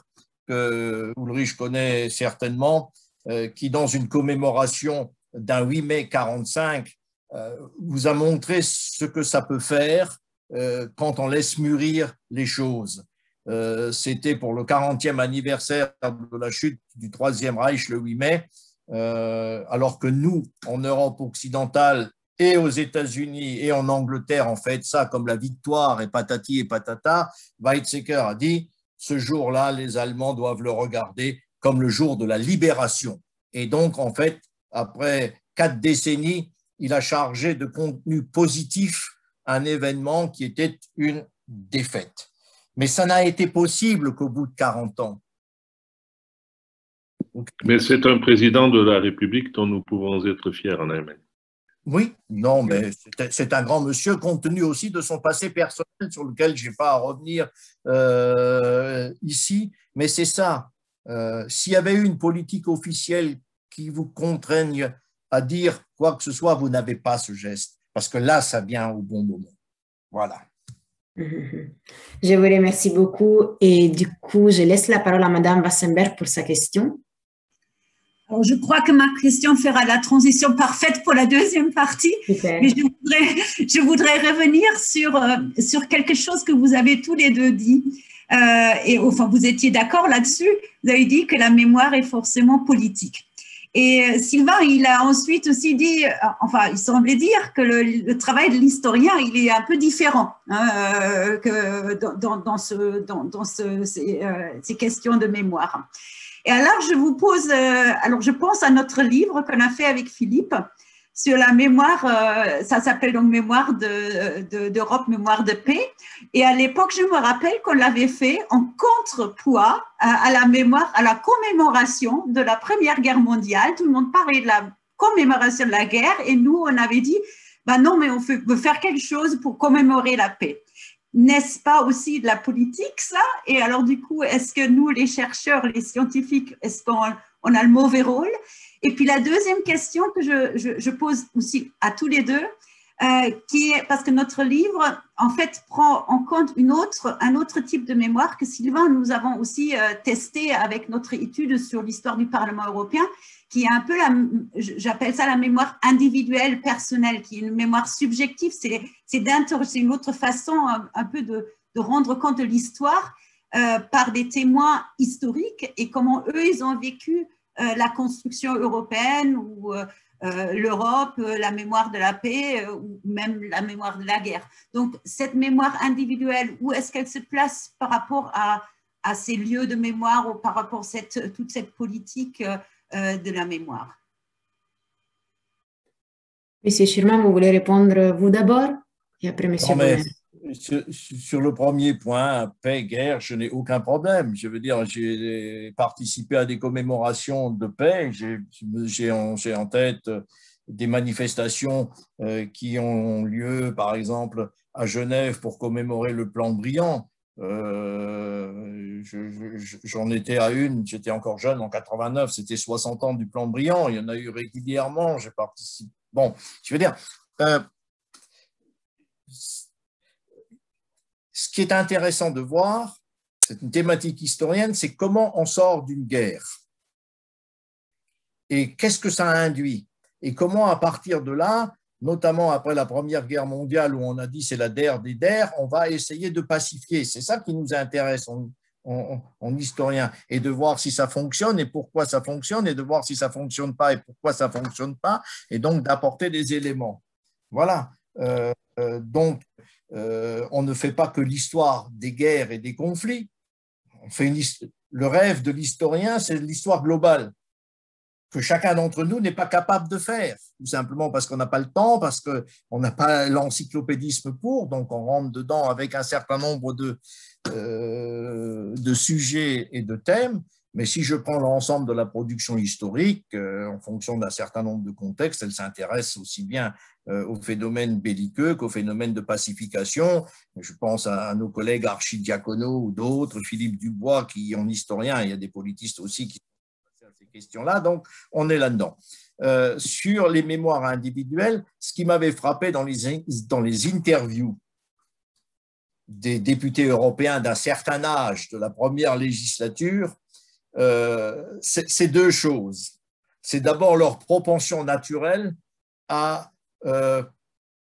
que Ulrich connaît certainement, qui dans une commémoration d'un 8 mai 45 vous a montré ce que ça peut faire quand on laisse mûrir les choses. c'était pour le 40e anniversaire de la chute du Troisième Reich le 8 mai, alors que nous, en Europe occidentale et aux États-Unis et en Angleterre, on fait ça comme la victoire et patati et patata, Weizsäcker a dit, ce jour-là, les Allemands doivent le regarder comme le jour de la libération. Et donc, en fait, après 4 décennies, il a chargé de contenu positif un événement qui était une défaite. Mais ça n'a été possible qu'au bout de 40 ans. Mais c'est un président de la République dont nous pouvons être fiers en Allemagne. Oui, non, mais c'est un grand monsieur, compte tenu aussi de son passé personnel sur lequel je n'ai pas à revenir ici. Mais c'est ça. S'il y avait eu une politique officielle qui vous contraigne à dire quoi que ce soit, vous n'avez pas ce geste. Parce que là, ça vient au bon moment. Voilà. Je vous remercie beaucoup. Et du coup, je laisse la parole à Madame Wassenberg pour sa question. Alors, je crois que ma question fera la transition parfaite pour la deuxième partie. Super. Mais je voudrais revenir sur quelque chose que vous avez tous les deux dit. Et enfin, vous étiez d'accord là-dessus. Vous avez dit que la mémoire est forcément politique. Et Sylvain, il a ensuite aussi dit, enfin, il semblait dire que le travail de l'historien, il est un peu différent que dans ces questions de mémoire. Et alors, je vous pose, alors je pense à notre livre qu'on a fait avec Philippe sur la mémoire, ça s'appelle donc Mémoire d'Europe, Mémoire de paix. Et à l'époque, je me rappelle qu'on l'avait fait en contrepoids à la mémoire, à la commémoration de la Première Guerre mondiale. Tout le monde parlait de la commémoration de la guerre et nous, on avait dit, ben non, mais on veut faire quelque chose pour commémorer la paix. N'est-ce pas aussi de la politique, ça? Et alors, du coup, est-ce que nous, les chercheurs, les scientifiques, est-ce qu'on a le mauvais rôle? Et puis, la deuxième question que je pose aussi à tous les deux, qui est parce que notre livre, en fait, prend en compte un autre type de mémoire que Sylvain, nous avons aussi testé avec notre étude sur l'histoire du Parlement européen, qui est un peu, j'appelle ça la mémoire individuelle, personnelle, qui est une mémoire subjective. C'est une autre façon un peu de rendre compte de l'histoire par des témoins historiques et comment eux, ils ont vécu la construction européenne ou l'Europe, la mémoire de la paix ou même la mémoire de la guerre. Donc, cette mémoire individuelle, où est-ce qu'elle se place par rapport à ces lieux de mémoire ou par rapport à toute cette politique de la mémoire? Monsieur Schurman, vous voulez répondre vous d'abord et après Monsieur Bonner. Sur le premier point, paix, guerre, je n'ai aucun problème. Je veux dire, j'ai participé à des commémorations de paix. J'ai en tête des manifestations qui ont lieu, par exemple, à Genève pour commémorer le plan Briand. J'en étais à une, j'étais encore jeune en 89, c'était 60 ans du plan Briand. Il y en a eu régulièrement, j'ai participé. Bon, je veux dire, ce qui est intéressant de voir, c'est une thématique historienne, c'est comment on sort d'une guerre et qu'est-ce que ça induit et comment à partir de là, notamment après la Première Guerre mondiale où on a dit c'est la der des der, on va essayer de pacifier. C'est ça qui nous intéresse en historien, et de voir si ça fonctionne et pourquoi ça fonctionne, et de voir si ça ne fonctionne pas et pourquoi ça ne fonctionne pas, et donc d'apporter des éléments. Voilà. Donc, on ne fait pas que l'histoire des guerres et des conflits. On fait le rêve de l'historien, c'est l'histoire globale, que chacun d'entre nous n'est pas capable de faire, tout simplement parce qu'on n'a pas le temps, parce qu'on n'a pas l'encyclopédisme pour, donc on rentre dedans avec un certain nombre de sujets et de thèmes. Mais si je prends l'ensemble de la production historique, en fonction d'un certain nombre de contextes, elle s'intéresse aussi bien aux phénomènes belliqueux qu'aux phénomènes de pacification. Je pense à nos collègues Archidiacono ou d'autres, Philippe Dubois, qui en historien, il y a des politistes aussi qui sont à ces questions-là, donc on est là-dedans. Sur les mémoires individuelles, ce qui m'avait frappé dans les interviews des députés européens d'un certain âge de la première législature, c'est deux choses. C'est d'abord leur propension naturelle à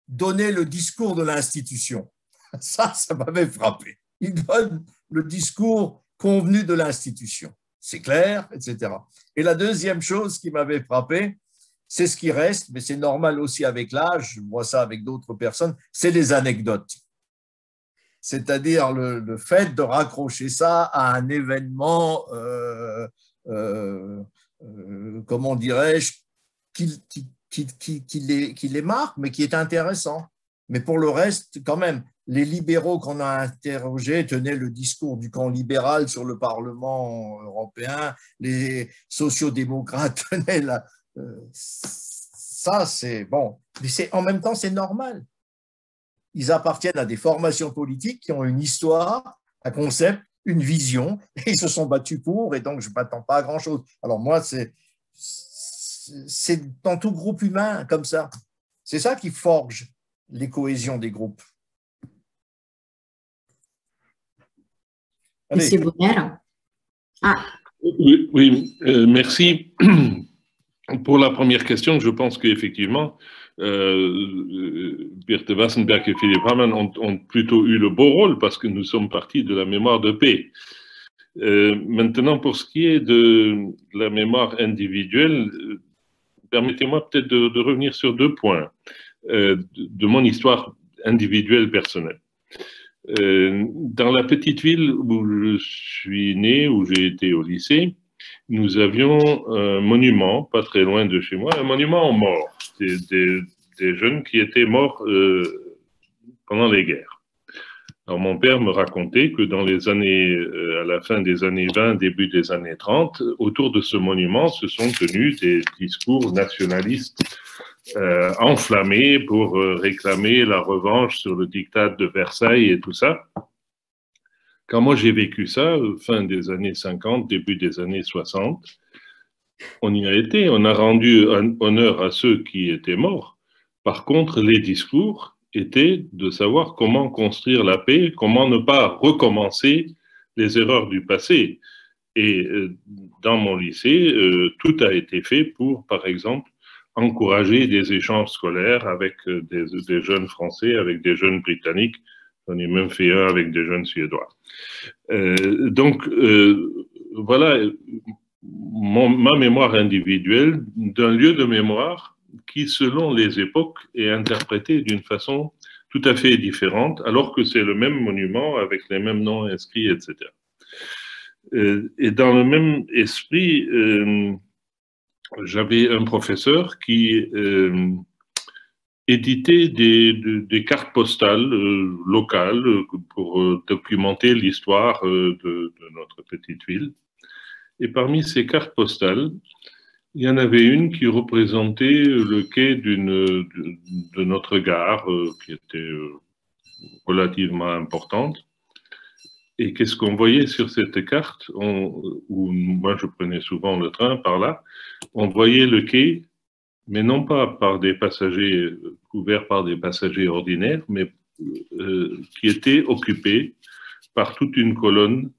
donner le discours de l'institution. Ça m'avait frappé. Ils donnent le discours convenu de l'institution. C'est clair, etc. Et la deuxième chose qui m'avait frappé, c'est ce qui reste, mais c'est normal aussi avec l'âge, je vois ça avec d'autres personnes, c'est les anecdotes. C'est-à-dire le fait de raccrocher ça à un événement, comment dirais-je, qui les marque, mais qui est intéressant. Mais pour le reste, quand même, les libéraux qu'on a interrogés tenaient le discours du camp libéral sur le Parlement européen, les sociodémocrates tenaient la… ça, c'est bon. Mais en même temps, c'est normal. Ils appartiennent à des formations politiques qui ont une histoire, un concept, une vision, et ils se sont battus pour, et donc je ne m'attends pas à grand-chose. Alors moi, c'est dans tout groupe humain comme ça. C'est ça qui forge les cohésions des groupes. Monsieur Bonner. Ah. Oui, merci. Pour la première question, je pense qu'effectivement, Birte Wassenberg et Philippe Hamann ont plutôt eu le beau rôle parce que nous sommes partis de la mémoire de paix. Maintenant, pour ce qui est de la mémoire individuelle, permettez-moi peut-être de revenir sur 2 points de mon histoire individuelle personnelle. Dans la petite ville où je suis né, où j'ai été au lycée, nous avions un monument, pas très loin de chez moi, un monument aux morts, des jeunes qui étaient morts pendant les guerres. Alors mon père me racontait que dans les années, à la fin des années 20, début des années 30, autour de ce monument se sont tenus des discours nationalistes enflammés pour réclamer la revanche sur le diktat de Versailles et tout ça. Quand moi j'ai vécu ça, fin des années 50, début des années 60, on y a été, on a rendu honneur à ceux qui étaient morts. Par contre, les discours étaient de savoir comment construire la paix, comment ne pas recommencer les erreurs du passé. Et dans mon lycée, tout a été fait pour, par exemple, encourager des échanges scolaires avec des jeunes Français, avec des jeunes Britanniques. J'en ai même fait un avec des jeunes Suédois. Donc, voilà ma mémoire individuelle d'un lieu de mémoire qui, selon les époques, est interprété d'une façon tout à fait différente, alors que c'est le même monument avec les mêmes noms inscrits, etc. Et dans le même esprit, j'avais un professeur qui éditait des cartes postales locales pour documenter l'histoire de notre petite ville. Et parmi ces cartes postales, il y en avait une qui représentait le quai de notre gare, qui était relativement importante. Et qu'est-ce qu'on voyait sur cette carte, où moi je prenais souvent le train par là, on voyait le quai, mais non pas par des passagers couverts par des passagers ordinaires, mais qui était occupé par toute une colonne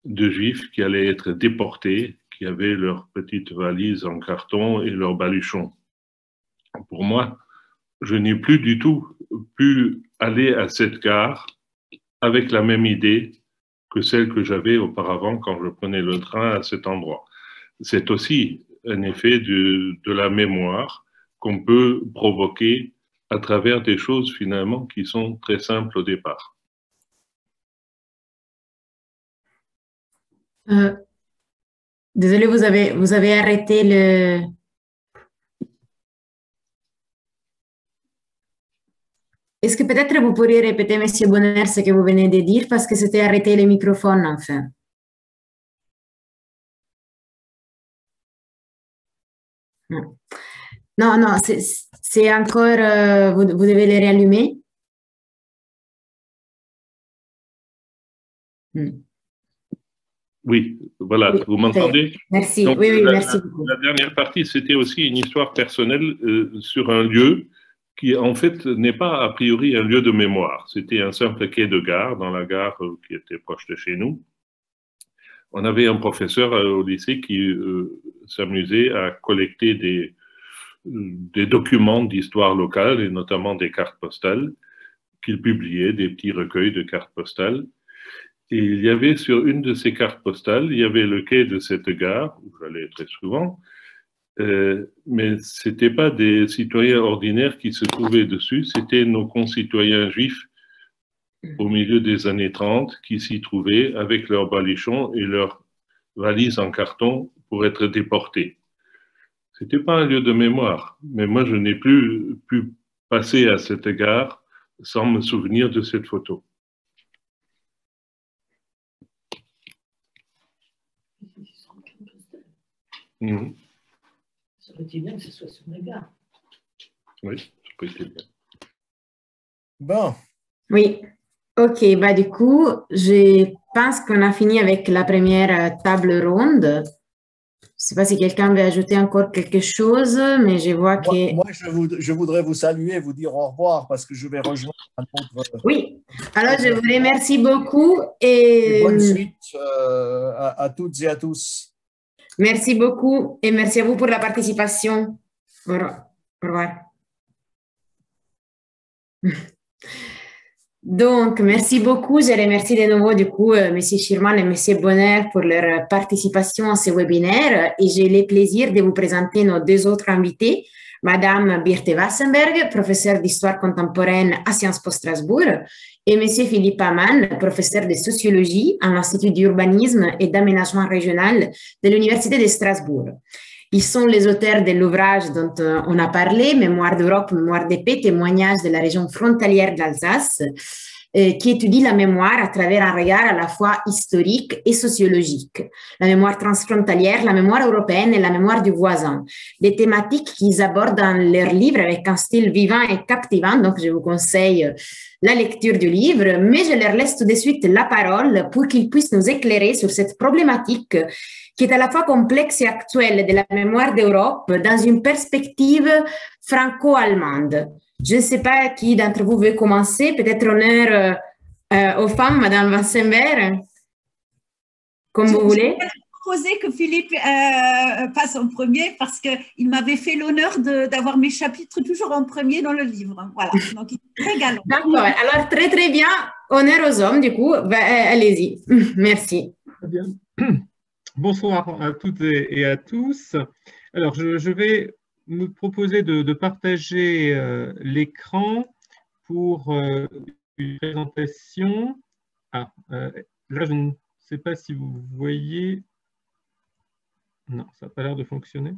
de juifs qui allaient être déportés, qui avaient leurs petites valises en carton et leurs baluchons. Pour moi, je n'ai plus du tout pu aller à cette gare avec la même idée que celle que j'avais auparavant quand je prenais le train à cet endroit. C'est aussi un effet de la mémoire qu'on peut provoquer à travers des choses finalement qui sont très simples au départ. Désolé, vous avez arrêté le… Est-ce que peut-être vous pourriez répéter, Monsieur Bonner, ce que vous venez de dire, parce que c'était arrêter les microphones, enfin. Non, c'est encore… vous devez les réallumer. Oui, voilà, oui, vous m'entendez? Merci, donc, oui, merci beaucoup. La dernière partie, c'était aussi une histoire personnelle sur un lieu qui, en fait, n'est pas a priori un lieu de mémoire. C'était un simple quai de gare, dans la gare qui était proche de chez nous. On avait un professeur au lycée qui s'amusait à collecter des documents d'histoire locale, et notamment des cartes postales, qu'il publiait, des petits recueils de cartes postales. Et il y avait sur une de ces cartes postales, il y avait le quai de cette gare, où j'allais très souvent, mais ce n'étaient pas des citoyens ordinaires qui se trouvaient dessus, c'était nos concitoyens juifs au milieu des années 30 qui s'y trouvaient avec leurs balichons et leurs valises en carton pour être déportés. Ce n'était pas un lieu de mémoire, mais moi je n'ai plus pu passer à cette gare sans me souvenir de cette photo. Mmh. Ça aurait été bien que ce soit sur la gare. Oui, ça aurait été bien. Bon. Oui, ok, bah du coup, je pense qu'on a fini avec la première table ronde. Je ne sais pas si quelqu'un veut ajouter encore quelque chose, mais je vois que… Moi, je voudrais vous saluer, vous dire au revoir parce que je vais rejoindre un autre… Oui, alors je vous remercie beaucoup et… Bonne suite à toutes et à tous. Merci beaucoup et merci à vous pour la participation. Au revoir. Donc, merci beaucoup. Je remercie de nouveau du coup M. Schirman et M. Bonner pour leur participation à ce webinaire et j'ai le plaisir de vous présenter nos deux autres invités, Madame Birte Wassenberg, professeure d'histoire contemporaine à Sciences Po Strasbourg, et M. Philippe Amann, professeur de sociologie à l'Institut d'urbanisme et d'aménagement régional de l'Université de Strasbourg. Ils sont les auteurs de l'ouvrage dont on a parlé, Mémoire d'Europe, Mémoire de paix, témoignage de la région frontalière d'Alsace, qui étudie la mémoire à travers un regard à la fois historique et sociologique. La mémoire transfrontalière, la mémoire européenne et la mémoire du voisin. Des thématiques qu'ils abordent dans leur livre avec un style vivant et captivant, donc je vous conseille la lecture du livre, mais je leur laisse tout de suite la parole pour qu'ils puissent nous éclairer sur cette problématique qui est à la fois complexe et actuelle de la mémoire d'Europe dans une perspective franco-allemande. Je ne sais pas qui d'entre vous veut commencer, peut-être honneur aux femmes, Madame Wassenberg, comme vous voulez. Je vais proposer que Philippe passe en premier parce qu'il m'avait fait l'honneur d'avoir mes chapitres toujours en premier dans le livre. Voilà, donc il est très galant. D'accord, alors très très bien, honneur aux hommes du coup, allez-y, merci. Très bien. Bonsoir à toutes et à tous. Alors, je vais me proposer de partager l'écran pour une présentation. Là, je ne sais pas si vous voyez. Non, ça n'a pas l'air de fonctionner.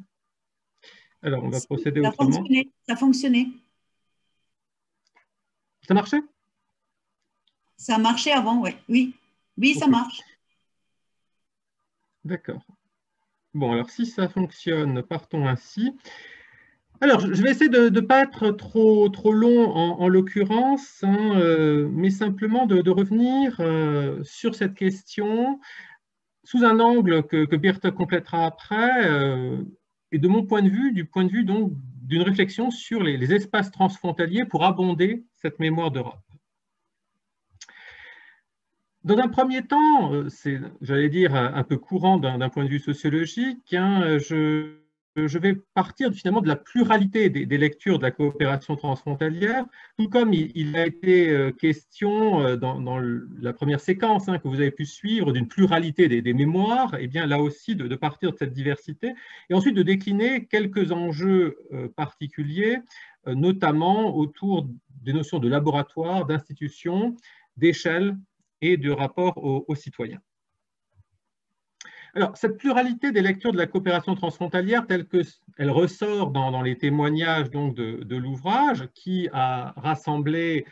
Alors, on va procéder autrement. Ça a fonctionné. Ça marchait? Ça a marché avant, ouais. Oui. Oui, ça marche. D'accord. Bon, alors si ça fonctionne, partons ainsi. Alors, je vais essayer de ne pas être trop long en l'occurrence, hein, mais simplement de revenir sur cette question sous un angle que Birte complétera après, et de mon point de vue, du point de vue donc d'une réflexion sur les espaces transfrontaliers pour abonder cette mémoire d'Europe. Dans un premier temps, c'est, j'allais dire, un peu courant d'un point de vue sociologique, hein, je vais partir finalement de la pluralité des lectures de la coopération transfrontalière, tout comme il a été question dans la première séquence que vous avez pu suivre d'une pluralité des mémoires, et bien là aussi de partir de cette diversité, et ensuite de décliner quelques enjeux particuliers, notamment autour des notions de laboratoire, d'institution, d'échelle, et de rapport aux citoyens. Alors, cette pluralité des lectures de la coopération transfrontalière telle qu'elle ressort dans les témoignages donc, de l'ouvrage, qui a rassemblé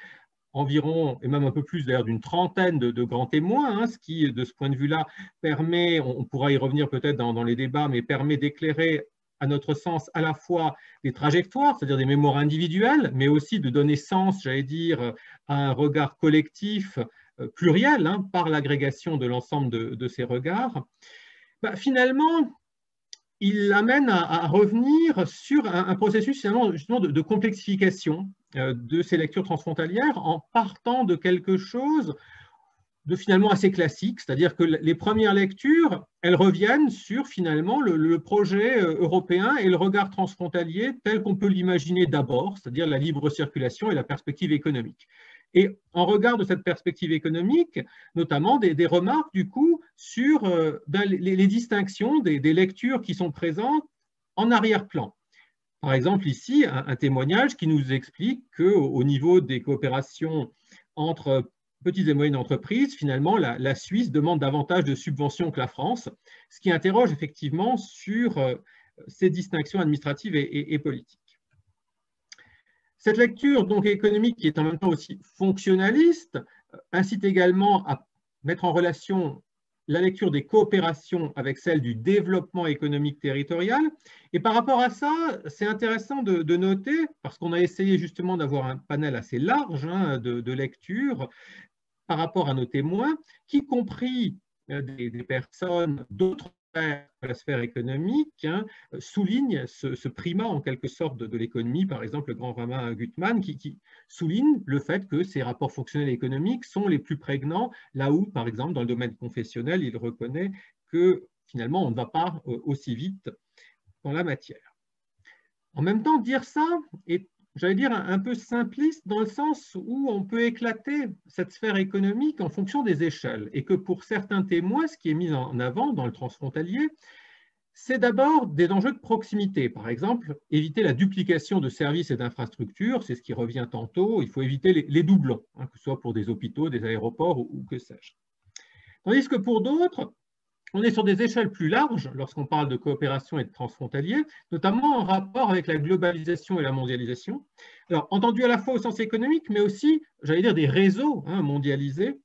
environ, et même un peu plus d'ailleurs, d'une trentaine de grands témoins, ce qui, de ce point de vue-là, permet, on pourra y revenir peut-être dans les débats, mais permet d'éclairer à notre sens à la fois des trajectoires, c'est-à-dire des mémoires individuelles, mais aussi de donner sens, j'allais dire, à un regard collectif pluriel, par l'agrégation de l'ensemble de ces regards. Finalement, il amène à revenir sur un processus finalement, justement de complexification de ces lectures transfrontalières en partant de quelque chose de finalement assez classique, c'est-à-dire que les premières lectures, elles reviennent sur finalement le projet européen et le regard transfrontalier tel qu'on peut l'imaginer d'abord, c'est-à-dire la libre circulation et la perspective économique. Et en regard de cette perspective économique, notamment des remarques du coup sur les distinctions des lectures qui sont présentes en arrière-plan. Par exemple, ici, un témoignage qui nous explique qu'au niveau des coopérations entre petites et moyennes entreprises, finalement, la Suisse demande davantage de subventions que la France, ce qui interroge effectivement sur ces distinctions administratives et politiques. Cette lecture donc économique, qui est en même temps aussi fonctionnaliste, incite également à mettre en relation la lecture des coopérations avec celle du développement économique territorial. Et par rapport à ça, c'est intéressant de noter, parce qu'on a essayé justement d'avoir un panel assez large de lecture par rapport à nos témoins, y compris des personnes d'autres sphères de la sphère économique, soulignent ce primat en quelque sorte de l'économie, par exemple le grand Romain Gutmann, qui souligne le fait que ces rapports fonctionnels et économiques sont les plus prégnants, là où, par exemple, dans le domaine confessionnel, il reconnaît que finalement, on ne va pas aussi vite dans la matière. En même temps, dire ça est, j'allais dire, un peu simpliste dans le sens où on peut éclater cette sphère économique en fonction des échelles et que pour certains témoins, ce qui est mis en avant dans le transfrontalier, c'est d'abord des enjeux de proximité. Par exemple, éviter la duplication de services et d'infrastructures, c'est ce qui revient tantôt, il faut éviter les doublons, que ce soit pour des hôpitaux, des aéroports ou que sais-je. Tandis que pour d'autres, on est sur des échelles plus larges lorsqu'on parle de coopération et de transfrontalier, notamment en rapport avec la globalisation et la mondialisation. Alors, entendu à la fois au sens économique, mais aussi, j'allais dire, des réseaux mondialisés.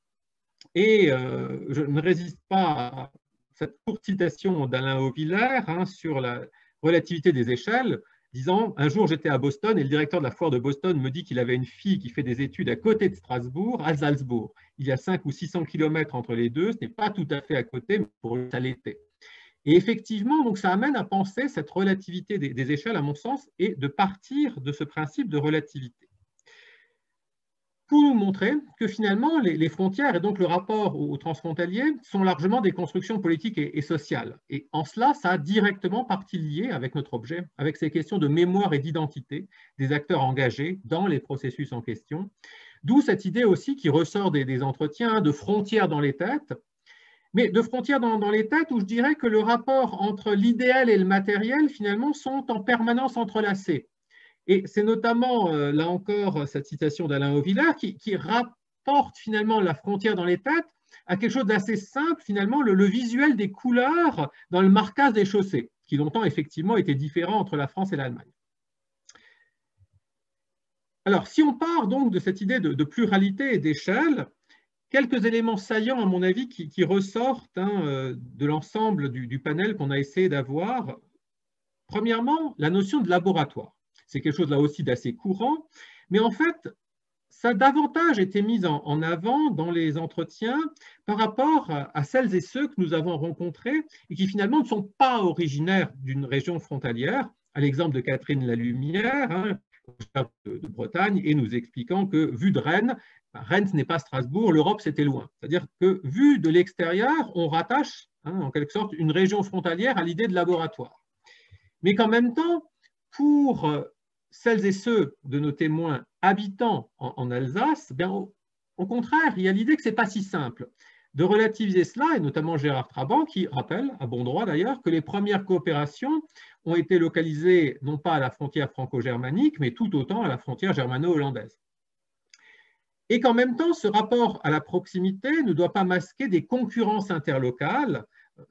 Et je ne résiste pas à cette courte citation d'Alain Auvillers sur la relativité des échelles, disant « Un jour, j'étais à Boston et le directeur de la foire de Boston me dit qu'il avait une fille qui fait des études à côté de Strasbourg, à Salzbourg. Il y a 500 ou 600 kilomètres entre les deux, ce n'est pas tout à fait à côté, mais pour eux, ça l'était. » Et effectivement, donc, ça amène à penser cette relativité des échelles, à mon sens, et de partir de ce principe de relativité. Pour nous montrer que finalement, les frontières et donc le rapport au transfrontalier sont largement des constructions politiques et sociales. Et en cela, ça a directement partie liée avec notre objet, avec ces questions de mémoire et d'identité des acteurs engagés dans les processus en question. D'où cette idée aussi qui ressort des entretiens de frontières dans les têtes, mais de frontières dans les têtes où je dirais que le rapport entre l'idéal et le matériel, finalement, sont en permanence entrelacés. Et c'est notamment, là encore, cette citation d'Alain Auvillers qui rapporte finalement la frontière dans les têtes à quelque chose d'assez simple, finalement, le visuel des couleurs dans le marquage des chaussées, qui longtemps, effectivement, était différent entre la France et l'Allemagne. Alors, si on part donc de cette idée de pluralité et d'échelle, quelques éléments saillants, à mon avis, qui ressortent de l'ensemble du panel qu'on a essayé d'avoir. Premièrement, la notion de laboratoire. C'est quelque chose là aussi d'assez courant, mais en fait, ça a davantage été mis en avant dans les entretiens par rapport à celles et ceux que nous avons rencontrés et qui finalement ne sont pas originaires d'une région frontalière, à l'exemple de Catherine Lalumière, de Bretagne, et nous expliquant que, vu de Rennes, Rennes ce n'est pas Strasbourg, l'Europe c'était loin. C'est-à-dire que, vu de l'extérieur, on rattache en quelque sorte une région frontalière à l'idée de laboratoire. Mais qu'en même temps, pour celles et ceux de nos témoins habitant en Alsace, bien, au contraire, il y a l'idée que ce n'est pas si simple de relativiser cela, et notamment Gérard Trabant, qui rappelle, à bon droit d'ailleurs, que les premières coopérations ont été localisées non pas à la frontière franco-germanique, mais tout autant à la frontière germano-hollandaise. Et qu'en même temps, ce rapport à la proximité ne doit pas masquer des concurrences interlocales,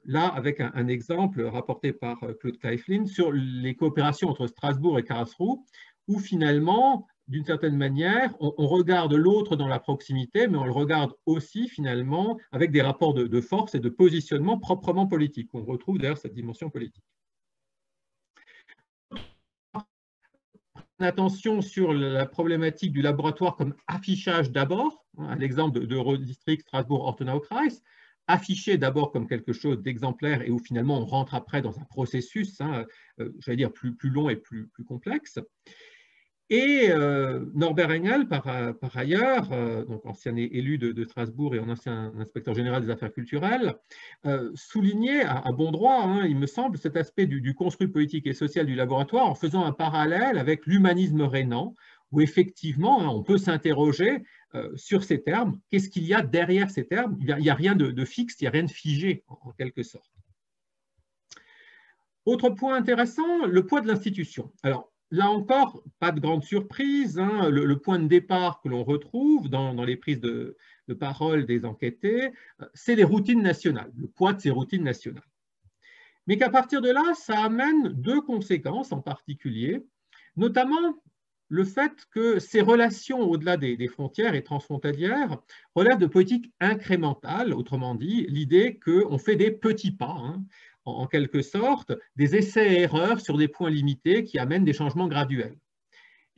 là avec un exemple rapporté par Claude Kaiflin sur les coopérations entre Strasbourg et Karlsruhe, où finalement, d'une certaine manière, on regarde l'autre dans la proximité, mais on le regarde aussi finalement avec des rapports de force et de positionnement proprement politiques. On retrouve d'ailleurs cette dimension politique. Attention sur la problématique du laboratoire comme affichage d'abord, à l'exemple de Eurodistrict Strasbourg-Ortenau-Kreis, affiché d'abord comme quelque chose d'exemplaire et où finalement on rentre après dans un processus, j'allais dire plus long et plus complexe. Et Norbert Engel, par ailleurs, donc ancien élu de Strasbourg et ancien inspecteur général des affaires culturelles, soulignait à bon droit, il me semble, cet aspect du construit politique et social du laboratoire en faisant un parallèle avec l'humanisme rhénan, où effectivement on peut s'interroger sur ces termes. Qu'est-ce qu'il y a derrière ces termes? Il n'y a rien de fixe, il n'y a rien de figé, en quelque sorte. Autre point intéressant, le poids de l'institution. Alors, là encore, pas de grande surprise, hein, le point de départ que l'on retrouve dans les prises de parole des enquêtés, c'est les routines nationales, le poids de ces routines nationales. Mais qu'à partir de là, ça amène deux conséquences en particulier, notamment le fait que ces relations au-delà des frontières et transfrontalières relèvent de politiques incrémentales, autrement dit, l'idée qu'on fait des petits pas, hein, en quelque sorte, des essais et erreurs sur des points limités qui amènent des changements graduels.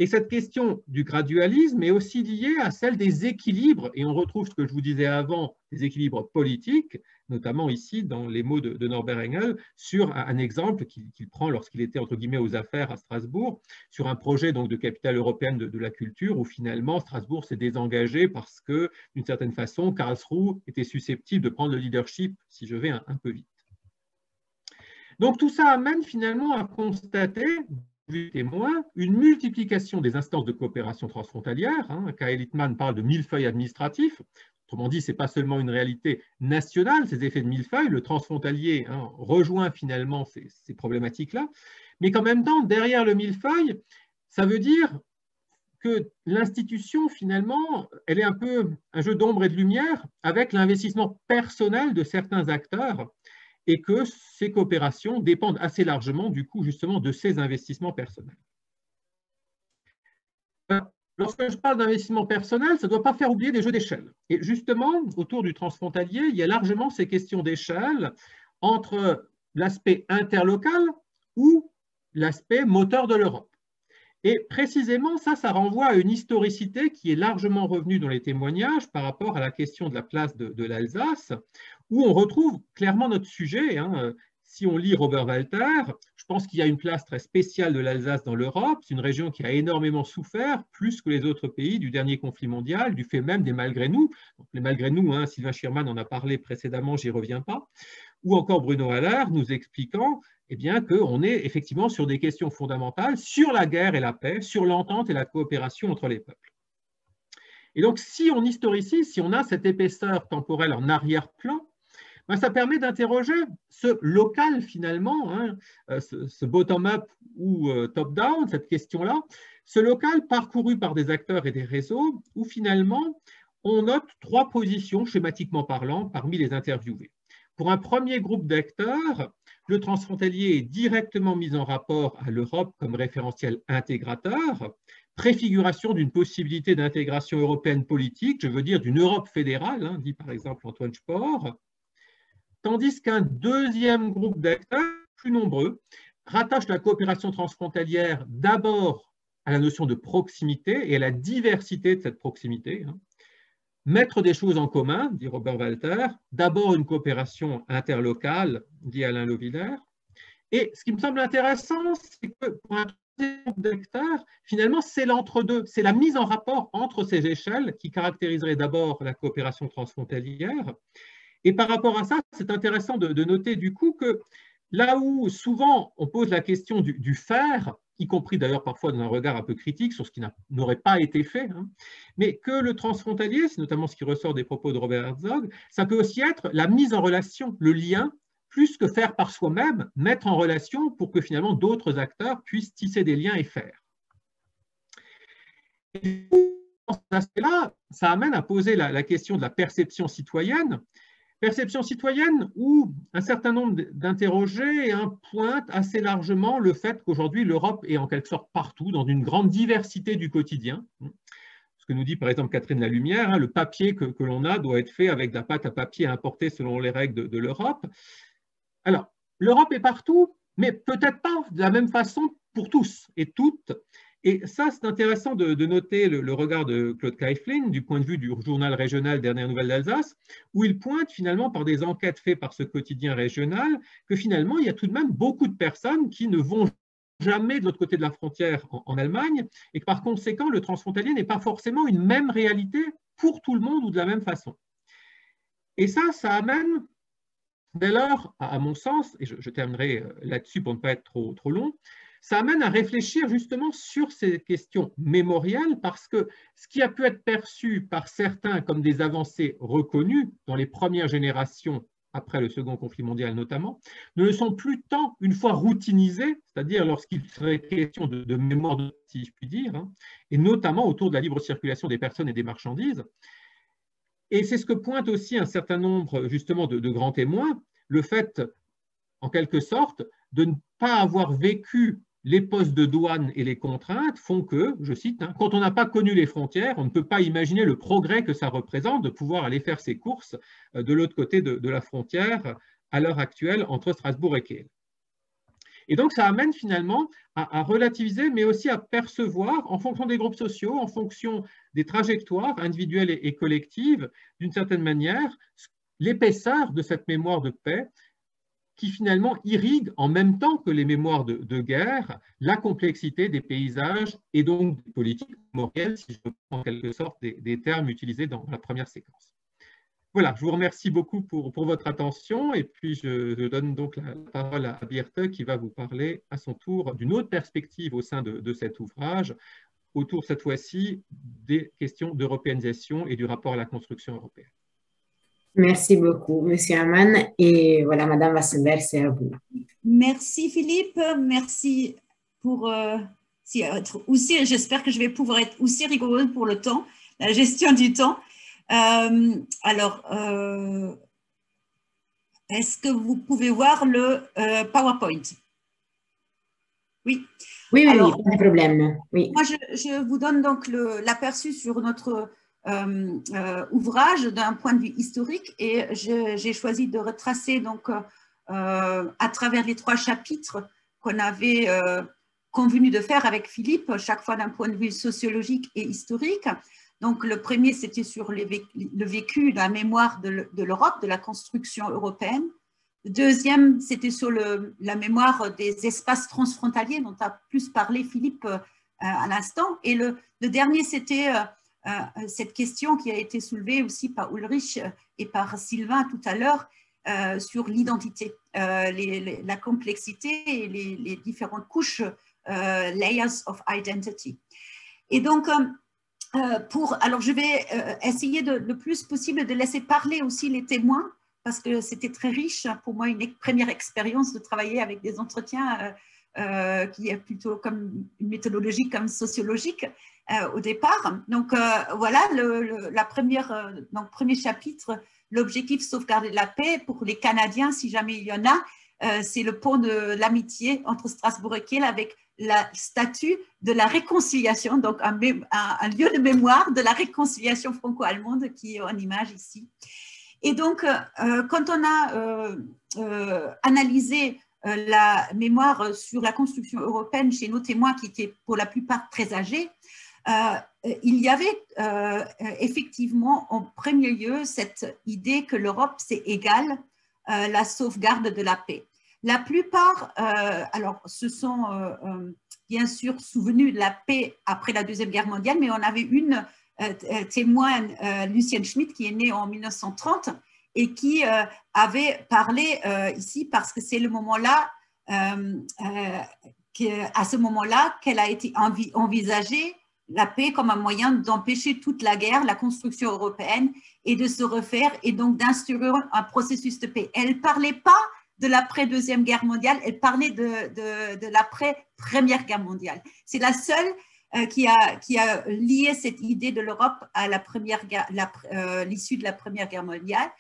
Et cette question du gradualisme est aussi liée à celle des équilibres, et on retrouve ce que je vous disais avant, des équilibres politiques, notamment ici dans les mots de Norbert Engel, sur un exemple qu'il prend lorsqu'il était entre guillemets aux affaires à Strasbourg, sur un projet donc de capitale européenne de la culture, où finalement Strasbourg s'est désengagé parce que, d'une certaine façon, Karlsruhe était susceptible de prendre le leadership, si je vais un peu vite. Donc tout ça amène finalement à constater, vu témoin, une multiplication des instances de coopération transfrontalière. Hein. Kai Littmann parle de millefeuille administratif. Autrement dit, ce n'est pas seulement une réalité nationale, ces effets de millefeuille. Le transfrontalier rejoint finalement ces problématiques-là. Mais qu'en même temps, derrière le millefeuille, ça veut dire que l'institution, finalement, elle est un peu un jeu d'ombre et de lumière avec l'investissement personnel de certains acteurs, et que ces coopérations dépendent assez largement, du coup, justement, de ces investissements personnels. Lorsque je parle d'investissement personnel, ça ne doit pas faire oublier des jeux d'échelle. Et justement, autour du transfrontalier, il y a largement ces questions d'échelle entre l'aspect interlocal ou l'aspect moteur de l'Europe. Et précisément, ça renvoie à une historicité qui est largement revenue dans les témoignages par rapport à la question de la place de l'Alsace, où on retrouve clairement notre sujet. Hein. Si on lit Robert Walter, je pense qu'il y a une place très spéciale de l'Alsace dans l'Europe. C'est une région qui a énormément souffert, plus que les autres pays, du dernier conflit mondial, du fait même des malgré nous. Donc, les malgré nous, hein, Sylvain Schirman en a parlé précédemment, j'y reviens pas. Ou encore Bruno Haller nous expliquant eh bien, qu'on est effectivement sur des questions fondamentales, sur la guerre et la paix, sur l'entente et la coopération entre les peuples. Et donc, si on historicise, si on a cette épaisseur temporelle en arrière-plan, ben, ça permet d'interroger ce local finalement, hein, ce bottom-up ou top-down, cette question-là, ce local parcouru par des acteurs et des réseaux, où finalement, on note trois positions, schématiquement parlant, parmi les interviewés. Pour un premier groupe d'acteurs, le transfrontalier est directement mis en rapport à l'Europe comme référentiel intégrateur, préfiguration d'une possibilité d'intégration européenne politique, je veux dire d'une Europe fédérale, hein, dit par exemple Antoine Spohr, tandis qu'un deuxième groupe d'acteurs, plus nombreux, rattache la coopération transfrontalière d'abord à la notion de proximité et à la diversité de cette proximité. Hein. Mettre des choses en commun, dit Robert Walter, d'abord une coopération interlocale, dit Alain Loviller. Et ce qui me semble intéressant, c'est que pour un deuxième groupe d'acteurs, finalement, c'est l'entre-deux, c'est la mise en rapport entre ces échelles qui caractériserait d'abord la coopération transfrontalière. Et par rapport à ça, c'est intéressant de noter du coup que là où souvent on pose la question du faire, y compris d'ailleurs parfois dans un regard un peu critique sur ce qui n'aurait pas été fait, hein, mais que le transfrontalier, c'est notamment ce qui ressort des propos de Robert Herzog, ça peut aussi être la mise en relation, le lien, plus que faire par soi-même, mettre en relation pour que finalement d'autres acteurs puissent tisser des liens et faire. Et dans cet aspect-là, ça amène à poser la question de la perception citoyenne, où un certain nombre d'interrogés pointent assez largement le fait qu'aujourd'hui l'Europe est en quelque sorte partout, dans une grande diversité du quotidien. Ce que nous dit par exemple Catherine Lalumière, hein, le papier que l'on a doit être fait avec de la pâte à papier importée selon les règles de l'Europe. Alors, l'Europe est partout, mais peut-être pas de la même façon pour tous et toutes. Et ça, c'est intéressant de noter le regard de Claude Kaiflin du point de vue du journal régional Dernières Nouvelles d'Alsace, où il pointe finalement par des enquêtes faites par ce quotidien régional que finalement, il y a tout de même beaucoup de personnes qui ne vont jamais de l'autre côté de la frontière en Allemagne, et que par conséquent, le transfrontalier n'est pas forcément une même réalité pour tout le monde ou de la même façon. Et ça amène dès lors, à mon sens, et je terminerai là-dessus pour ne pas être trop long, ça amène à réfléchir justement sur ces questions mémorielles, parce que ce qui a pu être perçu par certains comme des avancées reconnues dans les premières générations, après le second conflit mondial notamment, ne le sont plus tant une fois routinisées, c'est-à-dire lorsqu'il serait question de mémoire, si je puis dire, hein, et notamment autour de la libre circulation des personnes et des marchandises. Et c'est ce que pointe aussi un certain nombre justement de grands témoins, le fait, en quelque sorte, de ne pas avoir vécu les postes de douane et les contraintes font que, je cite, hein, quand on n'a pas connu les frontières, on ne peut pas imaginer le progrès que ça représente de pouvoir aller faire ses courses de l'autre côté de la frontière à l'heure actuelle entre Strasbourg et Kiel. Et donc, ça amène finalement à relativiser, mais aussi à percevoir, en fonction des groupes sociaux, en fonction des trajectoires individuelles et collectives, d'une certaine manière, l'épaisseur de cette mémoire de paix qui finalement irrigue en même temps que les mémoires de guerre la complexité des paysages et donc des politiques mémorielles, si je prends en quelque sorte des termes utilisés dans la première séquence. Voilà, je vous remercie beaucoup pour votre attention et puis je donne donc la parole à Birte qui va vous parler à son tour d'une autre perspective au sein de cet ouvrage, autour cette fois-ci des questions d'européanisation et du rapport à la construction européenne. Merci beaucoup, Monsieur Aman. Et voilà, Madame Wassenberg, c'est à vous. Merci Philippe, merci pour aussi, j'espère que je vais pouvoir être aussi rigoureuse pour le temps, la gestion du temps. Est-ce que vous pouvez voir le PowerPoint? Oui. Oui, alors, oui, pas de problème. Oui. Moi, je vous donne donc l'aperçu sur notre ouvrage d'un point de vue historique et j'ai choisi de retracer donc à travers les 3 chapitres qu'on avait convenu de faire avec Philippe, chaque fois d'un point de vue sociologique et historique. Donc le premier, c'était sur le vécu, la mémoire de l'Europe, de la construction européenne. Le deuxième, c'était sur la mémoire des espaces transfrontaliers dont a plus parlé Philippe à l'instant. Et le dernier, c'était cette question qui a été soulevée aussi par Ulrich et par Sylvain tout à l'heure sur l'identité, la complexité et les différentes couches, layers of identity. Et donc, alors je vais essayer le plus possible de laisser parler aussi les témoins, parce que c'était très riche pour moi, une première expérience de travailler avec des entretiens qui est plutôt comme une méthodologie comme sociologique au départ. Donc voilà, premier chapitre, l'objectif sauvegarder la paix pour les Canadiens, si jamais il y en a, c'est le pont de l'amitié entre Strasbourg et Kiel avec la statue de la réconciliation, donc un lieu de mémoire de la réconciliation franco-allemande qui est en image ici. Et donc, quand on a analysé la mémoire sur la construction européenne chez nos témoins qui étaient pour la plupart très âgés, il y avait effectivement en premier lieu cette idée que l'Europe c'est égal la sauvegarde de la paix. La plupart, alors se sont bien sûr souvenus de la paix après la Deuxième Guerre mondiale, mais on avait une témoin, Lucienne Schmidt, qui est née en 1930 et qui avait parlé ici parce que c'est le moment-là, à ce moment-là, qu'elle a été envisagée la paix comme un moyen d'empêcher toute la guerre, la construction européenne et de se refaire et donc d'instaurer un processus de paix. Elle ne parlait pas de l'après-Deuxième Guerre mondiale, elle parlait de l'après-Première Guerre mondiale. C'est la seule qui a lié cette idée de l'Europe à l'issue de la Première Guerre mondiale.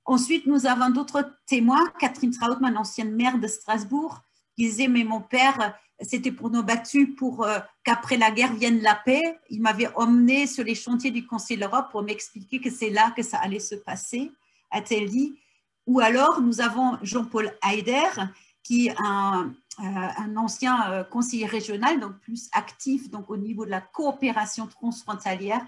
Ensuite, nous avons d'autres témoins. Catherine Trautmann, ancienne maire de Strasbourg, qui disait « Mais mon père, c'était pour nos battus pour qu'après la guerre vienne la paix. Il m'avait emmené sur les chantiers du Conseil de l'Europe pour m'expliquer que c'est là que ça allait se passer, a-t-elle dit. » Ou alors, nous avons Jean-Paul Heider, qui est un ancien conseiller régional, donc plus actif donc, au niveau de la coopération transfrontalière,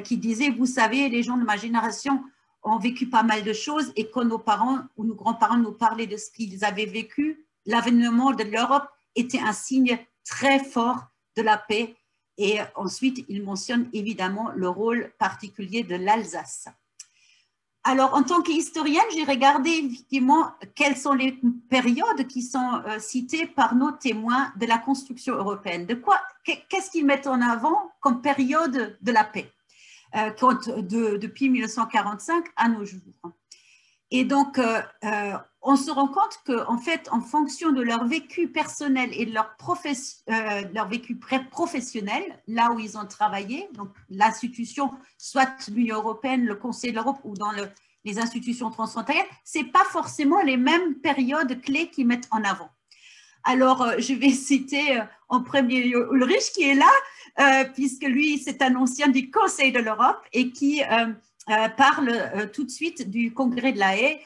qui disait « Vous savez, les gens de ma génération ont vécu pas mal de choses et quand nos parents ou nos grands-parents nous parlaient de ce qu'ils avaient vécu, l'avènement de l'Europe était un signe très fort de la paix. » Et ensuite, il mentionne évidemment le rôle particulier de l'Alsace. Alors, en tant qu'historienne, j'ai regardé effectivement quelles sont les périodes qui sont citées par nos témoins de la construction européenne. Qu'est-ce qu'ils mettent en avant comme période de la paix depuis 1945 à nos jours. Et donc, on se rend compte qu'en fait, en fonction de leur vécu personnel et de leur vécu professionnel, là où ils ont travaillé, donc l'institution, soit l'Union européenne, le Conseil de l'Europe ou dans les institutions transfrontalières, ce n'est pas forcément les mêmes périodes clés qu'ils mettent en avant. Alors, je vais citer en premier lieu Ulrich qui est là, puisque lui, c'est un ancien du Conseil de l'Europe et qui parle tout de suite du Congrès de La Haye.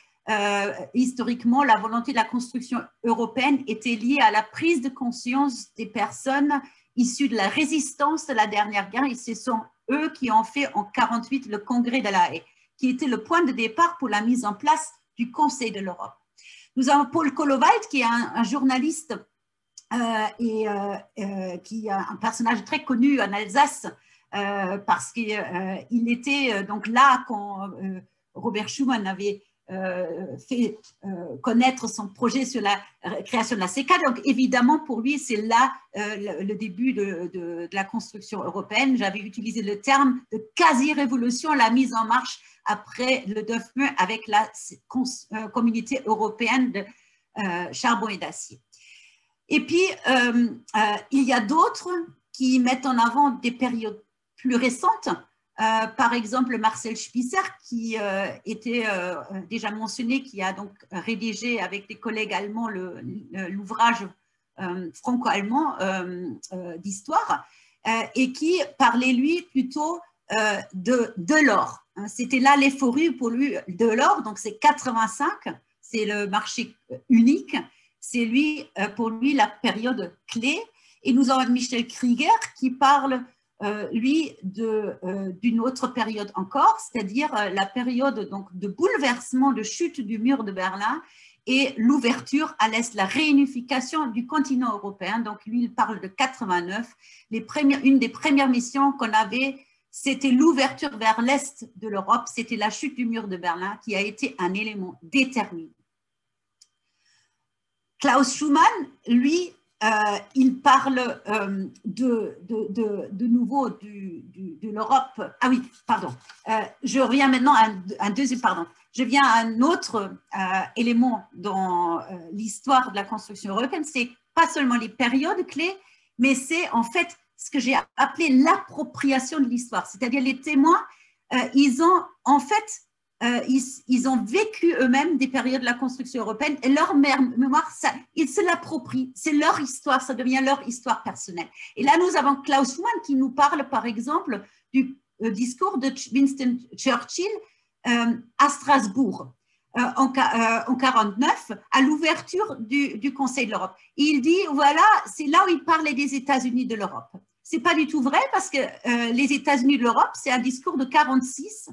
Historiquement, la volonté de la construction européenne était liée à la prise de conscience des personnes issues de la résistance de la dernière guerre, et ce sont eux qui ont fait en 1948 le Congrès de La Haye, qui était le point de départ pour la mise en place du Conseil de l'Europe. Nous avons Paul Kollowald, qui est un journaliste qui est un personnage très connu en Alsace, parce qu'il était donc là quand Robert Schuman avait fait connaître son projet sur la création de la CECA. Donc évidemment pour lui c'est là le début de la construction européenne. J'avais utilisé le terme de quasi-révolution, la mise en marche après le 9 mai avec la communauté européenne de charbon et d'acier. Et puis il y a d'autres qui mettent en avant des périodes plus récentes. Par exemple, Marcel Spitzer, qui était déjà mentionné, qui a donc rédigé avec des collègues allemands l'ouvrage franco-allemand d'histoire, et qui parlait, lui, plutôt de l'or. C'était là l'euphorie pour lui de l'or, donc c'est 85, c'est le marché unique, c'est pour lui la période clé. Et nous avons Michel Krieger qui parle lui, d'une autre période encore, c'est-à-dire la période donc, de bouleversement, de chute du mur de Berlin et l'ouverture à l'Est, la réunification du continent européen. Donc, lui, il parle de 89. Une des premières missions qu'on avait, c'était l'ouverture vers l'Est de l'Europe, c'était la chute du mur de Berlin qui a été un élément déterminant. Klaus Schuman, lui, il parle de nouveau de l'Europe. Ah oui, pardon. Je reviens maintenant à un deuxième, pardon. Je viens à un autre élément dans l'histoire de la construction européenne. C'est pas seulement les périodes clés, mais c'est en fait ce que j'ai appelé l'appropriation de l'histoire. C'est-à-dire les témoins, ils ont en fait ils ont vécu eux-mêmes des périodes de la construction européenne et leur mémoire, ils se l'approprient, c'est leur histoire, ça devient leur histoire personnelle. Et là, nous avons Klaus Schuman qui nous parle, par exemple, du discours de Winston Churchill à Strasbourg en 1949, à l'ouverture du Conseil de l'Europe. Il dit, voilà, c'est là où il parlait des États-Unis de l'Europe. Ce n'est pas du tout vrai parce que les États-Unis de l'Europe, c'est un discours de 1946,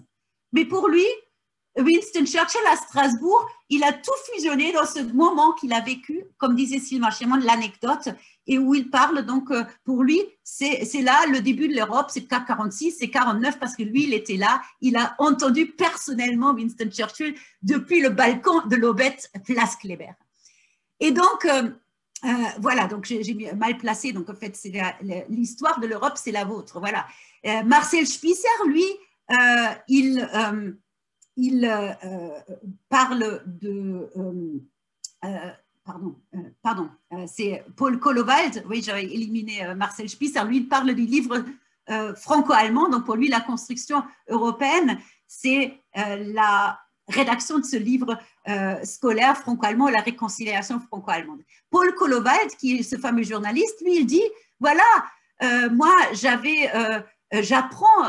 mais pour lui, Winston Churchill à Strasbourg, il a tout fusionné dans ce moment qu'il a vécu, comme disait Sylvain Chémon, l'anecdote, et où il parle donc, pour lui, c'est là le début de l'Europe, c'est pas 46, c'est 49, parce que lui, il était là, il a entendu personnellement Winston Churchill depuis le balcon de l'Aubette, place Kléber. Et donc, voilà, donc j'ai mal placé, donc en fait, c'est l'histoire de l'Europe, c'est la vôtre, voilà. Marcel Spitzer, lui, il parle de... c'est Paul Kollowald, oui, j'avais éliminé Marcel Spitzer, lui, il parle du livre franco-allemand, donc pour lui, la construction européenne, c'est la rédaction de ce livre scolaire franco-allemand, la réconciliation franco-allemande. Paul Kollowald, qui est ce fameux journaliste, lui, il dit, voilà, moi, j'apprends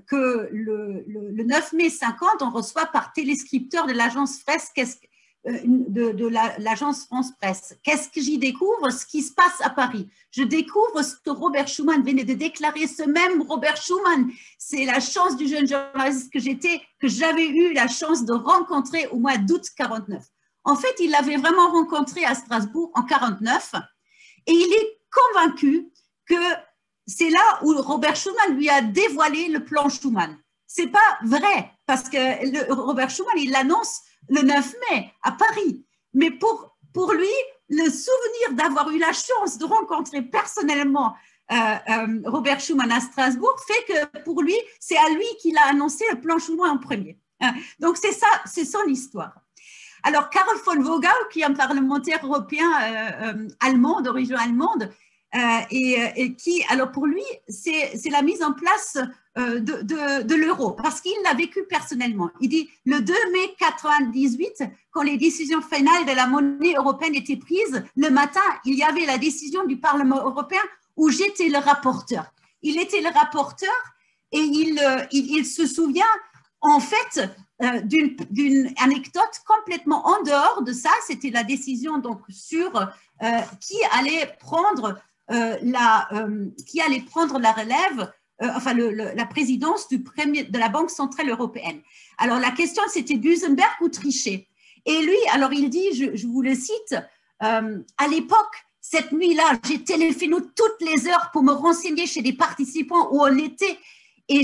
que le 9 mai 50, on reçoit par téléscripteur de l'agence Presse, de l'agence France Presse. Qu'est-ce que j'y découvre? Ce qui se passe à Paris. Je découvre ce que Robert Schuman venait de déclarer. Ce même Robert Schuman, c'est la chance du jeune journaliste que j'étais, que j'avais eu la chance de rencontrer au mois d'août 49. En fait, il l'avait vraiment rencontré à Strasbourg en 49 et il est convaincu que c'est là où Robert Schuman lui a dévoilé le plan Schuman. C'est pas vrai. parce que Robert Schuman, il l'annonce le 9 mai à Paris. Mais pour lui, le souvenir d'avoir eu la chance de rencontrer personnellement Robert Schuman à Strasbourg fait que pour lui, c'est à lui qu'il a annoncé le plan Schuman en premier. Donc c'est ça, c'est son histoire. Alors Karl von Wogau, qui est un parlementaire européen allemand, d'origine allemande, et qui, alors pour lui, c'est la mise en place de l'euro, parce qu'il l'a vécu personnellement. Il dit, le 2 mai 1998, quand les décisions finales de la monnaie européenne étaient prises, le matin, il y avait la décision du Parlement européen où j'étais le rapporteur. Il était le rapporteur et il se souvient en fait d'une anecdote complètement en dehors de ça. C'était la décision donc sur qui allait prendre la relève, enfin la présidence de la Banque centrale européenne. Alors la question c'était Duesenberg ou Trichet. Et lui, alors il dit, je vous le cite, à l'époque, cette nuit-là, j'ai téléphoné toutes les heures pour me renseigner chez des participants où on était. Et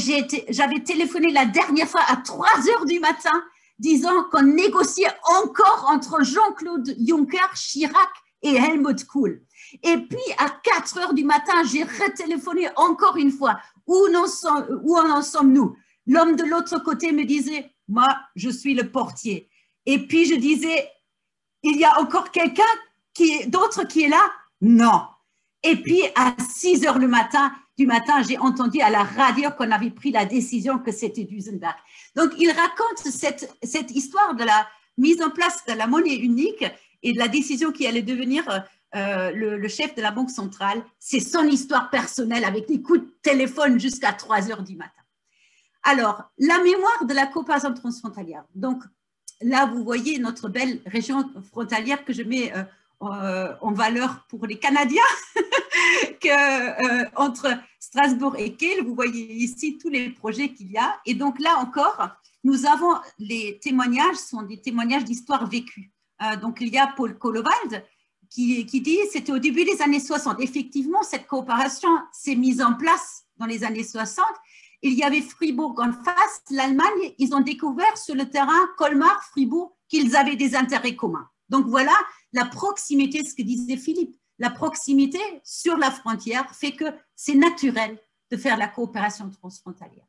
j'avais téléphoné la dernière fois à 3 heures du matin, disant qu'on négociait encore entre Jean-Claude Juncker, Chirac et Helmut Kohl. Et puis, à 4 heures du matin, j'ai retéléphoné encore une fois. Où en sommes-nous? L'homme de l'autre côté me disait, moi, je suis le portier. Et puis, je disais, il y a encore quelqu'un d'autre qui est là? Non. Et puis, à 6 heures du matin, j'ai entendu à la radio qu'on avait pris la décision que c'était Duesenberg. Donc, il raconte cette histoire de la mise en place de la monnaie unique et de la décision qui allait devenir le chef de la Banque centrale. C'est son histoire personnelle avec des coups de téléphone jusqu'à 3 heures du matin. Alors, la mémoire de la coopération transfrontalière. Donc, là, vous voyez notre belle région frontalière que je mets en valeur pour les Canadiens, entre Strasbourg et Kiel. Vous voyez ici tous les projets qu'il y a. Et donc là encore, nous avons les témoignages, sont des témoignages d'histoire vécue. Donc il y a Paul Kollewald qui dit c'était au début des années 60. Effectivement, cette coopération s'est mise en place dans les années 60. Il y avait Fribourg en face, l'Allemagne, ils ont découvert sur le terrain Colmar, Fribourg, qu'ils avaient des intérêts communs. Donc voilà, la proximité, ce que disait Philippe, la proximité sur la frontière fait que c'est naturel de faire la coopération transfrontalière.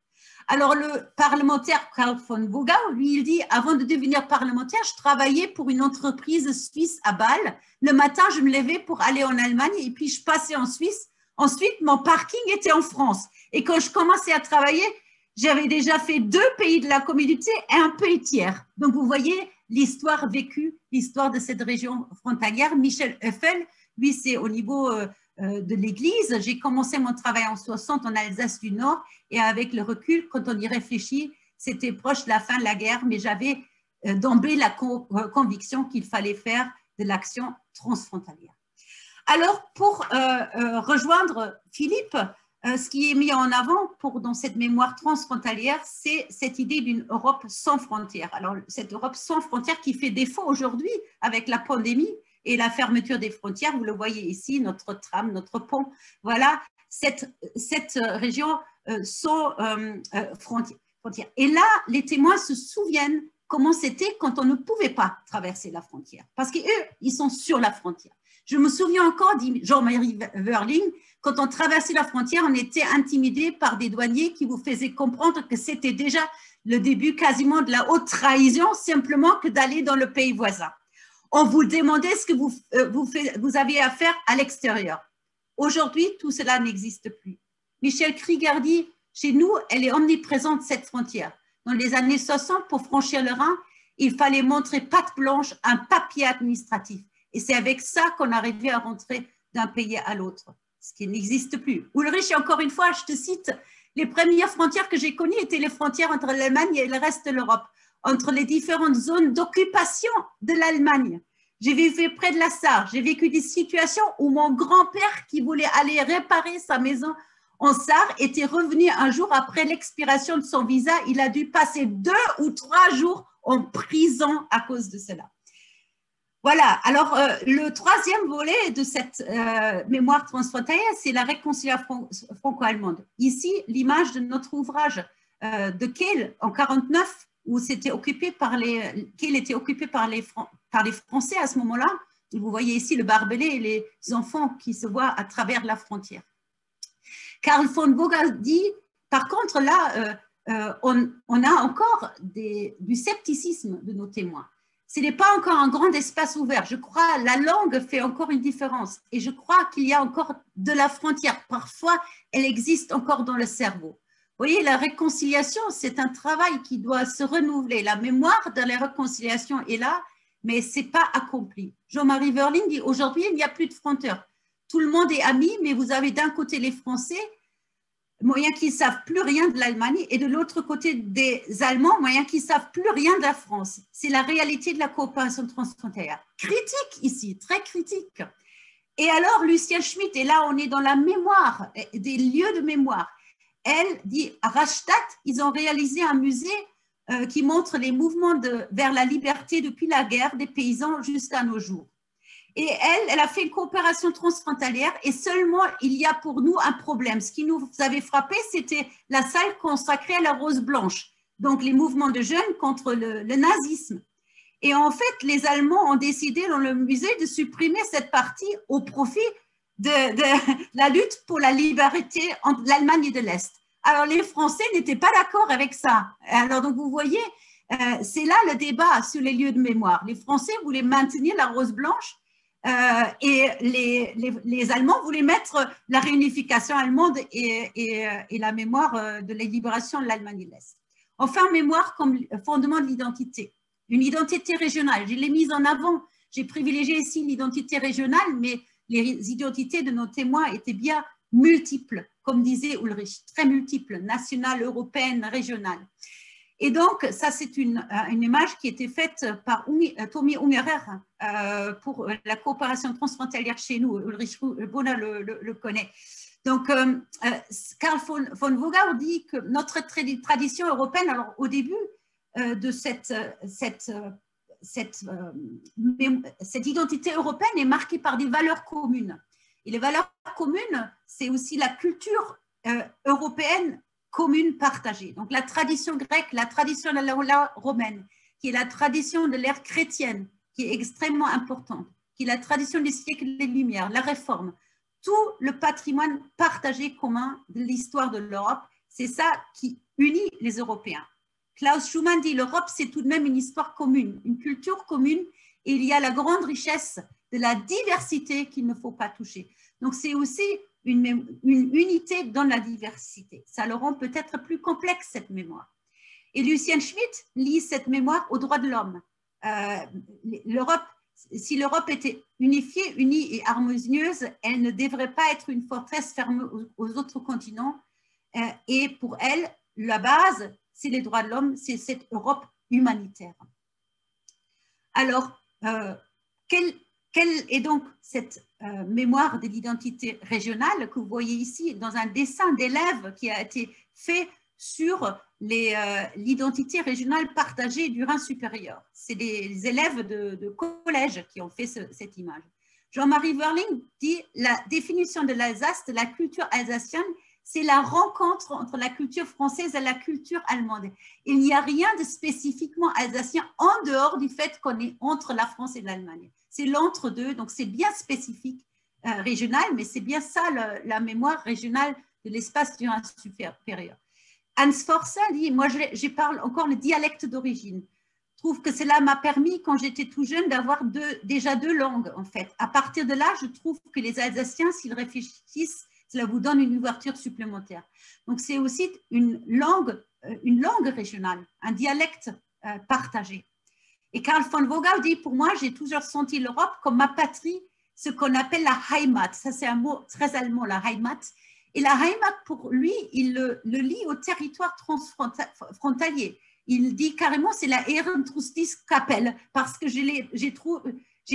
Alors le parlementaire Karl von Wogau, lui, il dit, avant de devenir parlementaire, je travaillais pour une entreprise suisse à Bâle. Le matin, je me levais pour aller en Allemagne et puis je passais en Suisse. Ensuite, mon parking était en France. Et quand je commençais à travailler, j'avais déjà fait 2 pays de la communauté et un pays tiers. Donc vous voyez l'histoire vécue, l'histoire de cette région frontalière. Michel Höffel, lui, c'est au niveau de l'Église. J'ai commencé mon travail en 60 en Alsace du Nord et avec le recul, quand on y réfléchit, c'était proche de la fin de la guerre, mais j'avais d'emblée la conviction qu'il fallait faire de l'action transfrontalière. Alors, pour rejoindre Philippe, ce qui est mis en avant dans cette mémoire transfrontalière, c'est cette idée d'une Europe sans frontières. Alors, cette Europe sans frontières qui fait défaut aujourd'hui avec la pandémie et la fermeture des frontières. Vous le voyez ici, notre tram, notre pont. Voilà, cette région sans frontières. Et là, les témoins se souviennent comment c'était quand on ne pouvait pas traverser la frontière. Parce qu'eux, ils sont sur la frontière. Je me souviens encore, dit Jean-Marie Wörling, quand on traversait la frontière, on était intimidé par des douaniers qui vous faisaient comprendre que c'était déjà le début quasiment de la haute trahison, simplement que d'aller dans le pays voisin. On vous demandait ce que vous aviez à faire à l'extérieur. Aujourd'hui, tout cela n'existe plus. Michel Krieger dit, chez nous, elle est omniprésente, cette frontière. Dans les années 60, pour franchir le Rhin, il fallait montrer patte blanche, un papier administratif. Et c'est avec ça qu'on arrivait à rentrer d'un pays à l'autre, ce qui n'existe plus. Ulrich, encore une fois, je te cite, les premières frontières que j'ai connues étaient les frontières entre l'Allemagne et le reste de l'Europe, entre les différentes zones d'occupation de l'Allemagne. J'ai vécu près de la Sarre, j'ai vécu des situations où mon grand-père qui voulait aller réparer sa maison en Sarre était revenu un jour après l'expiration de son visa. Il a dû passer 2 ou 3 jours en prison à cause de cela. Voilà, alors le troisième volet de cette mémoire transfrontalière, c'est la réconciliation franco-allemande. Ici, l'image de notre ouvrage de Kehl en 49, où c'était occupé par Kehl était occupé par les Français à ce moment-là. Vous voyez ici le barbelé et les enfants qui se voient à travers la frontière. Carl von Vogel dit, par contre, là, on a encore du scepticisme de nos témoins. Ce n'est pas encore un grand espace ouvert. Je crois la langue fait encore une différence. Et je crois qu'il y a encore de la frontière. Parfois, elle existe encore dans le cerveau. Vous voyez, la réconciliation, c'est un travail qui doit se renouveler. La mémoire de la réconciliation est là, mais ce n'est pas accompli. Jean-Marie Verling dit, aujourd'hui, il n'y a plus de frontières. Tout le monde est ami, mais vous avez d'un côté les Français, moyens qui ne savent plus rien de l'Allemagne, et de l'autre côté des Allemands, moyens qui ne savent plus rien de la France. C'est la réalité de la coopération transfrontalière. Critique ici, très critique. Et alors, Lucien Schmitt, et là on est dans la mémoire, des lieux de mémoire, elle dit, à Rastatt, ils ont réalisé un musée qui montre les mouvements vers la liberté depuis la guerre des paysans jusqu'à nos jours. Et elle a fait une coopération transfrontalière et seulement il y a pour nous un problème. Ce qui nous avait frappé, c'était la salle consacrée à la rose blanche, donc les mouvements de jeunes contre le nazisme. Et en fait, les Allemands ont décidé dans le musée de supprimer cette partie au profit de la lutte pour la liberté entre l'Allemagne et de l'Est. Alors, les Français n'étaient pas d'accord avec ça. Alors, donc, vous voyez, c'est là le débat sur les lieux de mémoire. Les Français voulaient maintenir la rose blanche et les Allemands voulaient mettre la réunification allemande et la mémoire de la libération de l'Allemagne de l'Est. Enfin, mémoire comme fondement de l'identité. Une identité régionale. Je l'ai mise en avant. J'ai privilégié ici l'identité régionale, mais les identités de nos témoins étaient bien multiples, comme disait Ulrich, très multiples, nationales, européennes, régionales. Et donc, ça, c'est une image qui a été faite par Tommy Ungerer pour la coopération transfrontalière chez nous. Ulrich Brunner le connaît. Donc, Carl von Vogel dit que notre tradition européenne, alors au début de cette identité européenne est marquée par des valeurs communes. Et les valeurs communes, c'est aussi la culture européenne commune partagée. Donc la tradition grecque, la tradition de la romaine, qui est la tradition de l'ère chrétienne, qui est extrêmement importante, qui est la tradition des siècles des Lumières, la Réforme, tout le patrimoine partagé commun de l'histoire de l'Europe, c'est ça qui unit les Européens. Klaus Schumann dit l'Europe, c'est tout de même une histoire commune, une culture commune, et il y a la grande richesse de la diversité qu'il ne faut pas toucher. Donc, c'est aussi une unité dans la diversité. Ça le rend peut-être plus complexe, cette mémoire. Et Lucien Schmitt lie cette mémoire aux droits de l'homme. Si l'Europe était unifiée, unie et harmonieuse, elle ne devrait pas être une forteresse fermée aux autres continents. Et pour elle, la base, c'est les droits de l'homme, c'est cette Europe humanitaire. Alors, quelle est donc cette mémoire de l'identité régionale que vous voyez ici dans un dessin d'élève qui a été fait sur l'identité régionale partagée du Rhin supérieur. C'est des élèves de collège qui ont fait cette image. Jean-Marie Verling dit la définition de l'Alsace, de la culture alsacienne, c'est la rencontre entre la culture française et la culture allemande. Il n'y a rien de spécifiquement alsacien en dehors du fait qu'on est entre la France et l'Allemagne. C'est l'entre-deux, donc c'est bien spécifique régional, mais c'est bien ça la mémoire régionale de l'espace du Rhin supérieur. Hans Forster dit, moi je parle encore le dialecte d'origine. Je trouve que cela m'a permis, quand j'étais tout jeune, d'avoir déjà deux langues en fait. À partir de là, je trouve que les Alsaciens, s'ils réfléchissent, cela vous donne une ouverture supplémentaire. Donc, c'est aussi une langue régionale, un dialecte partagé. Et Carl von Vogel dit, pour moi, j'ai toujours senti l'Europe comme ma patrie, ce qu'on appelle la Heimat. Ça, c'est un mot très allemand, la Heimat. Et la Heimat, pour lui, il le lie au territoire transfrontalier. Il dit carrément, c'est la Ehrentrustis-Kapelle, parce que j'ai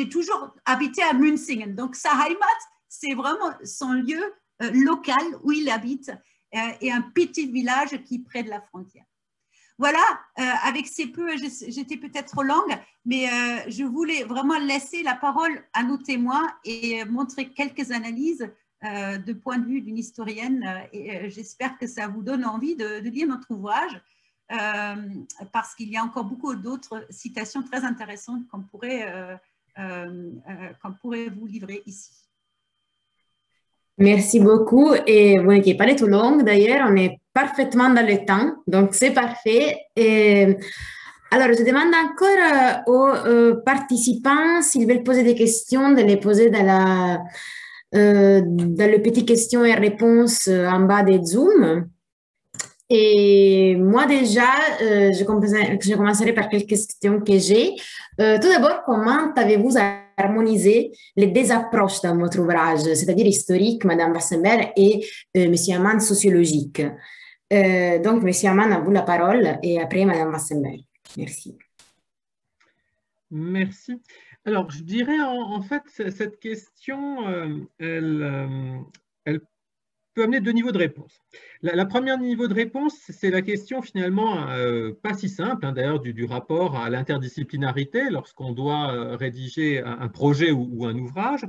toujours habité à Münzingen. Donc, sa Heimat, c'est vraiment son lieu local où il habite et un petit village qui est près de la frontière. Voilà, avec ces peu, j'étais peut-être trop longue, mais je voulais vraiment laisser la parole à nos témoins et montrer quelques analyses de point de vue d'une historienne, et j'espère que ça vous donne envie de lire notre ouvrage, parce qu'il y a encore beaucoup d'autres citations très intéressantes qu'on pourrait vous livrer ici. Merci beaucoup. Et vous n'étiez pas trop longue d'ailleurs, on est parfaitement dans le temps, donc c'est parfait. Et, alors, je demande encore aux participants s'ils veulent poser des questions, de les poser dans le petit questions et réponses en bas des Zoom. Et moi déjà, je commencerai par quelques questions que j'ai. Tout d'abord, comment avez-vous harmonisé les deux approches dans votre ouvrage, c'est-à-dire historique, Madame Wassenberg, et Monsieur Amann, sociologique? Donc, Monsieur Amann, à vous la parole, et après, Madame Wassenberg. Merci. Merci. Alors, je dirais en fait, cette question, elle peut amener deux niveaux de réponse. La première niveau de réponse, c'est la question finalement pas si simple, hein, d'ailleurs, du rapport à l'interdisciplinarité lorsqu'on doit rédiger un projet ou un ouvrage.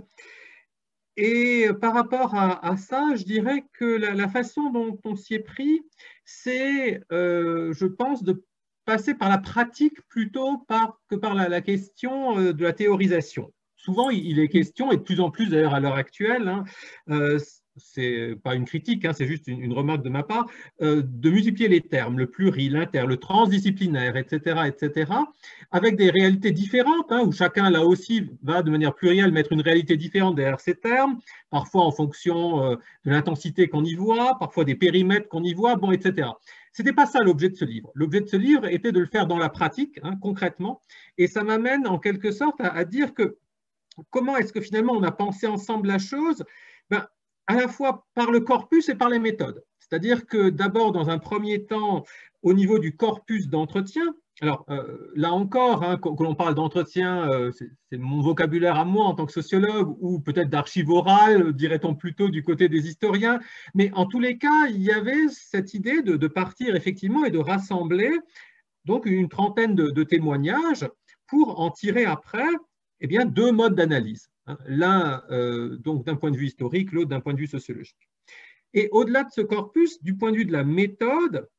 Et par rapport à ça, je dirais que la façon dont on s'y est pris, c'est, je pense, de passer par la pratique plutôt que par la question de la théorisation. Souvent, il est question, et de plus en plus d'ailleurs à l'heure actuelle, hein, c'est pas une critique, hein, c'est juste une remarque de ma part, de multiplier les termes, le pluri, l'inter, le transdisciplinaire, etc., etc., avec des réalités différentes, hein, où chacun, là aussi, va de manière plurielle mettre une réalité différente derrière ces termes, parfois en fonction de l'intensité qu'on y voit, parfois des périmètres qu'on y voit, bon, etc. Ce n'était pas ça l'objet de ce livre. L'objet de ce livre était de le faire dans la pratique, hein, concrètement, et ça m'amène en quelque sorte à dire que comment est-ce que finalement on a pensé ensemble la chose? Ben, à la fois par le corpus et par les méthodes. C'est-à-dire que d'abord, dans un premier temps, au niveau du corpus d'entretien, alors là encore, hein, que l'on parle d'entretien, c'est mon vocabulaire à moi en tant que sociologue, ou peut-être d'archive orale, dirait-on plutôt du côté des historiens, mais en tous les cas, il y avait cette idée de partir effectivement et de rassembler donc une trentaine de témoignages pour en tirer après eh bien, deux modes d'analyse. L'un donc d'un point de vue historique, l'autre d'un point de vue sociologique. Et au-delà de ce corpus, du point de vue de la méthode,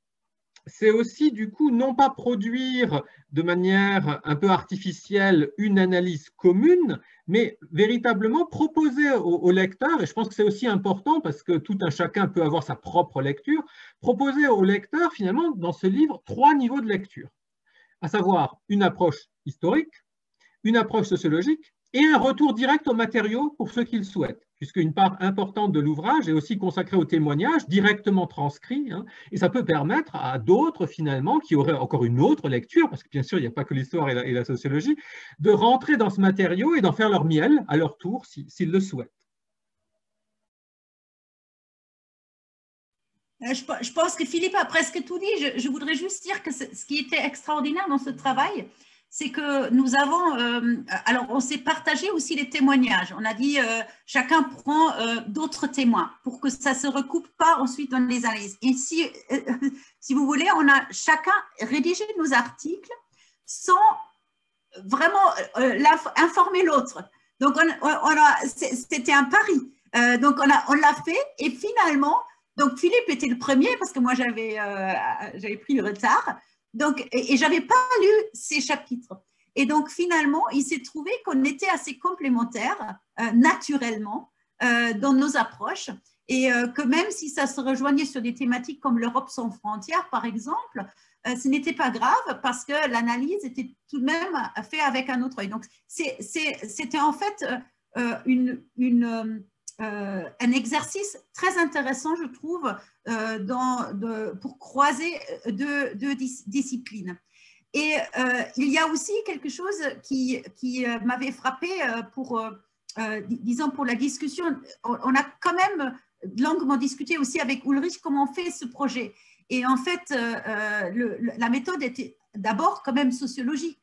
c'est aussi du coup non pas produire de manière un peu artificielle une analyse commune, mais véritablement proposer au lecteur, et je pense que c'est aussi important parce que tout un chacun peut avoir sa propre lecture, proposer au lecteur finalement dans ce livre trois niveaux de lecture, à savoir une approche historique, une approche sociologique et un retour direct aux matériaux pour ceux qui le souhaitent, puisqu'une part importante de l'ouvrage est aussi consacrée aux témoignages directement transcrits, hein, et ça peut permettre à d'autres, finalement, qui auraient encore une autre lecture, parce que bien sûr, il n'y a pas que l'histoire et la sociologie, de rentrer dans ce matériau et d'en faire leur miel à leur tour, s'ils le souhaitent. Je pense que Philippe a presque tout dit. Je voudrais juste dire que ce qui était extraordinaire dans ce travail, c'est que nous avons, alors on s'est partagé aussi les témoignages. On a dit chacun prend d'autres témoins pour que ça ne se recoupe pas ensuite dans les analyses. Et si vous voulez, on a chacun rédigé nos articles sans vraiment informer l'autre. Donc c'était un pari. Donc on l'a fait et finalement, donc Philippe était le premier parce que moi j'avais pris le retard. Donc, et je n'avais pas lu ces chapitres. Et donc, finalement, il s'est trouvé qu'on était assez complémentaires, naturellement, dans nos approches. Et que même si ça se rejoignait sur des thématiques comme l'Europe sans frontières, par exemple, ce n'était pas grave parce que l'analyse était tout de même faite avec un autre œil. Donc, c'était en fait un exercice très intéressant, je trouve, pour croiser deux disciplines. Et il y a aussi quelque chose qui m'avait frappé disons pour la discussion. On a quand même longuement discuté aussi avec Ulrich comment on fait ce projet. Et en fait, la méthode était d'abord quand même sociologique.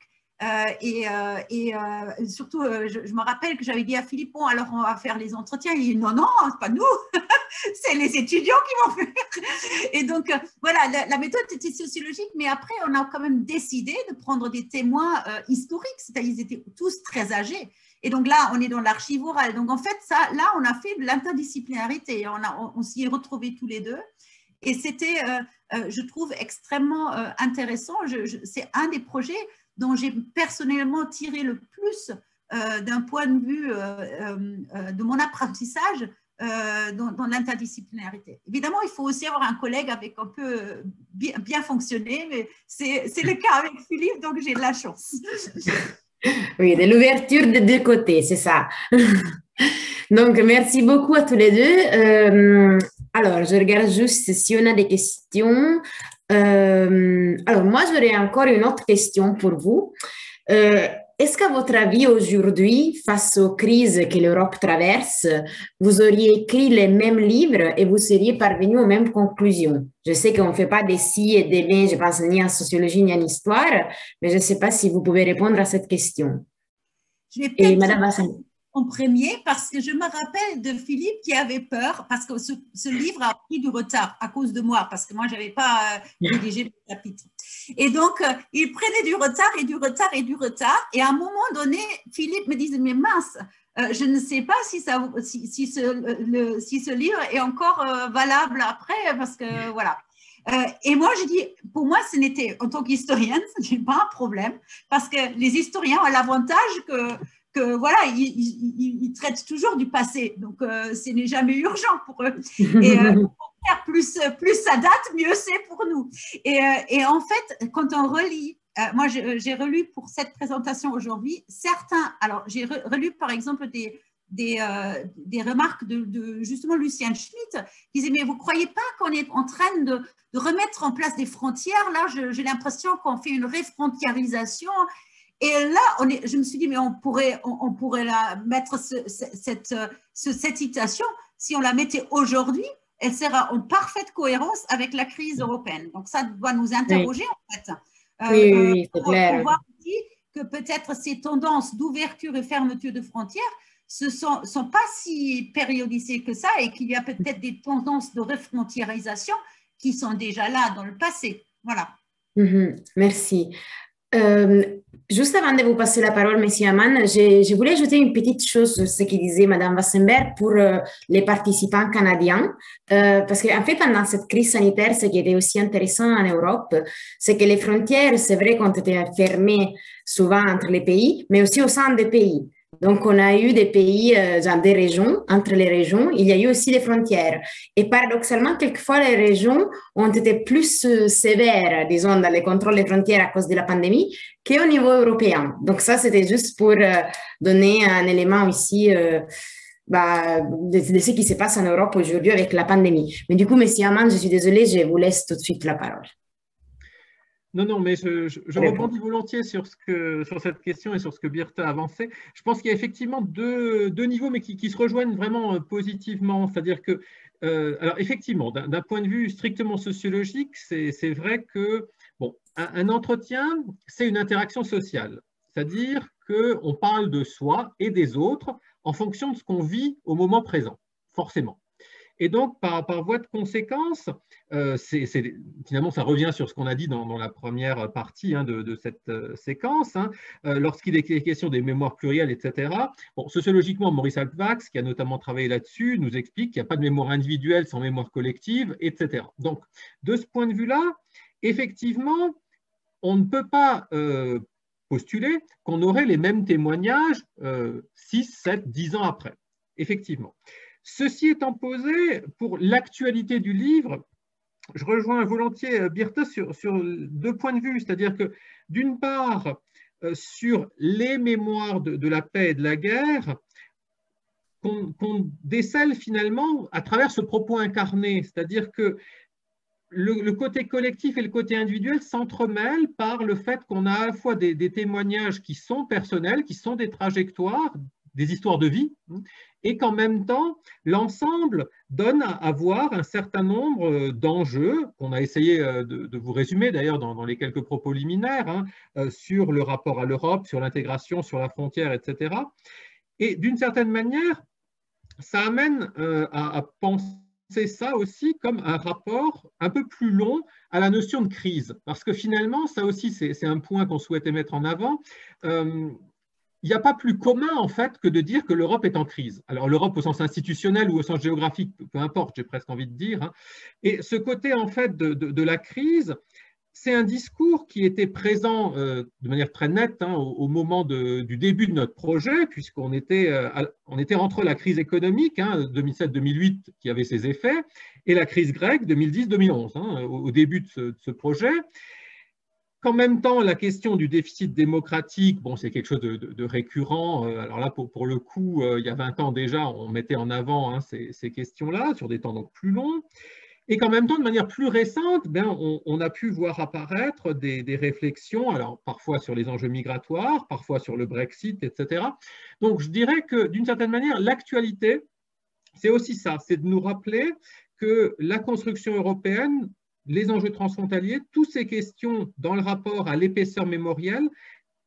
Surtout, je me rappelle que j'avais dit à Philippe, bon, alors on va faire les entretiens. Il dit, non, c'est pas nous, c'est les étudiants qui vont faire. Et donc, voilà, la méthode était sociologique, mais après, on a quand même décidé de prendre des témoins historiques, c'est-à-dire qu'ils étaient tous très âgés. Et donc là, on est dans l'archive orale. Donc en fait, là, on a fait de l'interdisciplinarité. On s'y est retrouvés tous les deux. Et c'était, je trouve, extrêmement intéressant. C'est un des projets dont j'ai personnellement tiré le plus d'un point de vue de mon apprentissage dans l'interdisciplinarité. Évidemment, il faut aussi avoir un collègue avec un peu bien fonctionné, mais c'est le cas avec Philippe, donc j'ai de la chance. Oui, de l'ouverture des deux côtés, c'est ça. Donc, merci beaucoup à tous les deux. Alors, je regarde juste si on a des questions. Alors, moi, j'aurais encore une autre question pour vous. Est-ce qu'à votre avis, aujourd'hui, face aux crises que l'Europe traverse, vous auriez écrit les mêmes livres et vous seriez parvenu aux mêmes conclusions? Je sais qu'on ne fait pas des si et des mais, je pense, ni en sociologie ni en histoire, mais je ne sais pas si vous pouvez répondre à cette question. Je vais peut-être en premier, parce que je me rappelle de Philippe qui avait peur, parce que ce livre a pris du retard à cause de moi, parce que moi, je n'avais pas rédigé le chapitre. Et donc, il prenait du retard et du retard et du retard. Et à un moment donné, Philippe me disait, mais mince, je ne sais pas si ce livre est encore valable après, parce que voilà. Et moi, je dis, pour moi, ce n'était, en tant qu'historienne, ce n'est pas un problème, parce que les historiens ont l'avantage que voilà, ils traitent toujours du passé, donc ce n'est jamais urgent pour eux. Et plus ça date, mieux c'est pour nous. Et en fait, quand on relit, moi j'ai relu pour cette présentation aujourd'hui, alors j'ai relu par exemple des remarques de justement Lucien Schmitt, qui disait, mais vous ne croyez pas qu'on est en train de remettre en place des frontières? Là, j'ai l'impression qu'on fait une réfrontiérisation. Et là, je me suis dit, mais on pourrait mettre cette citation, si on la mettait aujourd'hui, elle sera en parfaite cohérence avec la crise européenne. Donc, ça doit nous interroger, en fait. Oui, c'est clair. Pour voir aussi que peut-être ces tendances d'ouverture et fermeture de frontières ne sont pas si périodisées que ça, et qu'il y a peut-être des tendances de refrontiérisation qui sont déjà là dans le passé. Voilà. Merci. Juste avant de vous passer la parole, M. Aman, je voulais ajouter une petite chose sur ce que disait Mme Wassenberg pour les participants canadiens, parce qu'en fait, pendant cette crise sanitaire, ce qui était aussi intéressant en Europe, c'est que les frontières, c'est vrai qu'ont été fermées souvent entre les pays, mais aussi au sein des pays. Donc, on a eu des pays, genre des régions, entre les régions, il y a eu aussi des frontières. Et paradoxalement, quelquefois, les régions ont été plus sévères, disons, dans les contrôles des frontières à cause de la pandémie qu'au niveau européen. Donc, ça, c'était juste pour donner un élément ici de ce qui se passe en Europe aujourd'hui avec la pandémie. Mais du coup, M. Aman, je suis désolée, je vous laisse tout de suite la parole. Non, mais je rebondis volontiers sur cette question et sur ce que Birte a avancé. Je pense qu'il y a effectivement deux niveaux, mais qui se rejoignent vraiment positivement. C'est-à-dire que, alors effectivement, d'un point de vue strictement sociologique, c'est vrai que bon, un entretien, c'est une interaction sociale. C'est-à-dire qu'on parle de soi et des autres en fonction de ce qu'on vit au moment présent, forcément. Et donc, par voie de conséquence, finalement, ça revient sur ce qu'on a dit dans la première partie de cette séquence, lorsqu'il est question des mémoires plurielles, etc. Bon, sociologiquement, Maurice Halbwachs, qui a notamment travaillé là-dessus, nous explique qu'il n'y a pas de mémoire individuelle sans mémoire collective, etc. Donc, de ce point de vue-là, effectivement, on ne peut pas postuler qu'on aurait les mêmes témoignages 6, 7, 10 ans après, effectivement. Ceci étant posé, pour l'actualité du livre, je rejoins volontiers Birte sur deux points de vue, c'est-à-dire que d'une part, sur les mémoires de la paix et de la guerre, qu'on décèle finalement à travers ce propos incarné, c'est-à-dire que le côté collectif et le côté individuel s'entremêlent par le fait qu'on a à la fois des témoignages qui sont personnels, qui sont des trajectoires, des histoires de vie, et qu'en même temps, l'ensemble donne à voir un certain nombre d'enjeux qu'on a essayé de vous résumer d'ailleurs dans les quelques propos liminaires, sur le rapport à l'Europe, sur l'intégration, sur la frontière, etc. Et d'une certaine manière, ça amène à penser ça aussi comme un rapport un peu plus long à la notion de crise. Parce que finalement, ça aussi, c'est un point qu'on souhaitait mettre en avant. il n'y a pas plus commun, en fait, que de dire que l'Europe est en crise. Alors, l'Europe au sens institutionnel ou au sens géographique, peu importe, j'ai presque envie de dire. Hein. Et ce côté, en fait, de la crise, c'est un discours qui était présent de manière très nette hein, au moment du début de notre projet, puisqu'on était, on était entre la crise économique, hein, 2007-2008, qui avait ses effets, et la crise grecque, 2010-2011, hein, au début de ce projet. Qu'en même temps, la question du déficit démocratique, bon, c'est quelque chose de récurrent. Alors là, pour le coup, il y a 20 ans déjà, on mettait en avant hein, ces questions-là, sur des temps donc plus longs. Et qu'en même temps, de manière plus récente, ben, on a pu voir apparaître des réflexions, alors parfois sur les enjeux migratoires, parfois sur le Brexit, etc. Donc, je dirais que d'une certaine manière, l'actualité, c'est aussi ça, c'est de nous rappeler que la construction européenne, les enjeux transfrontaliers, toutes ces questions dans le rapport à l'épaisseur mémorielle,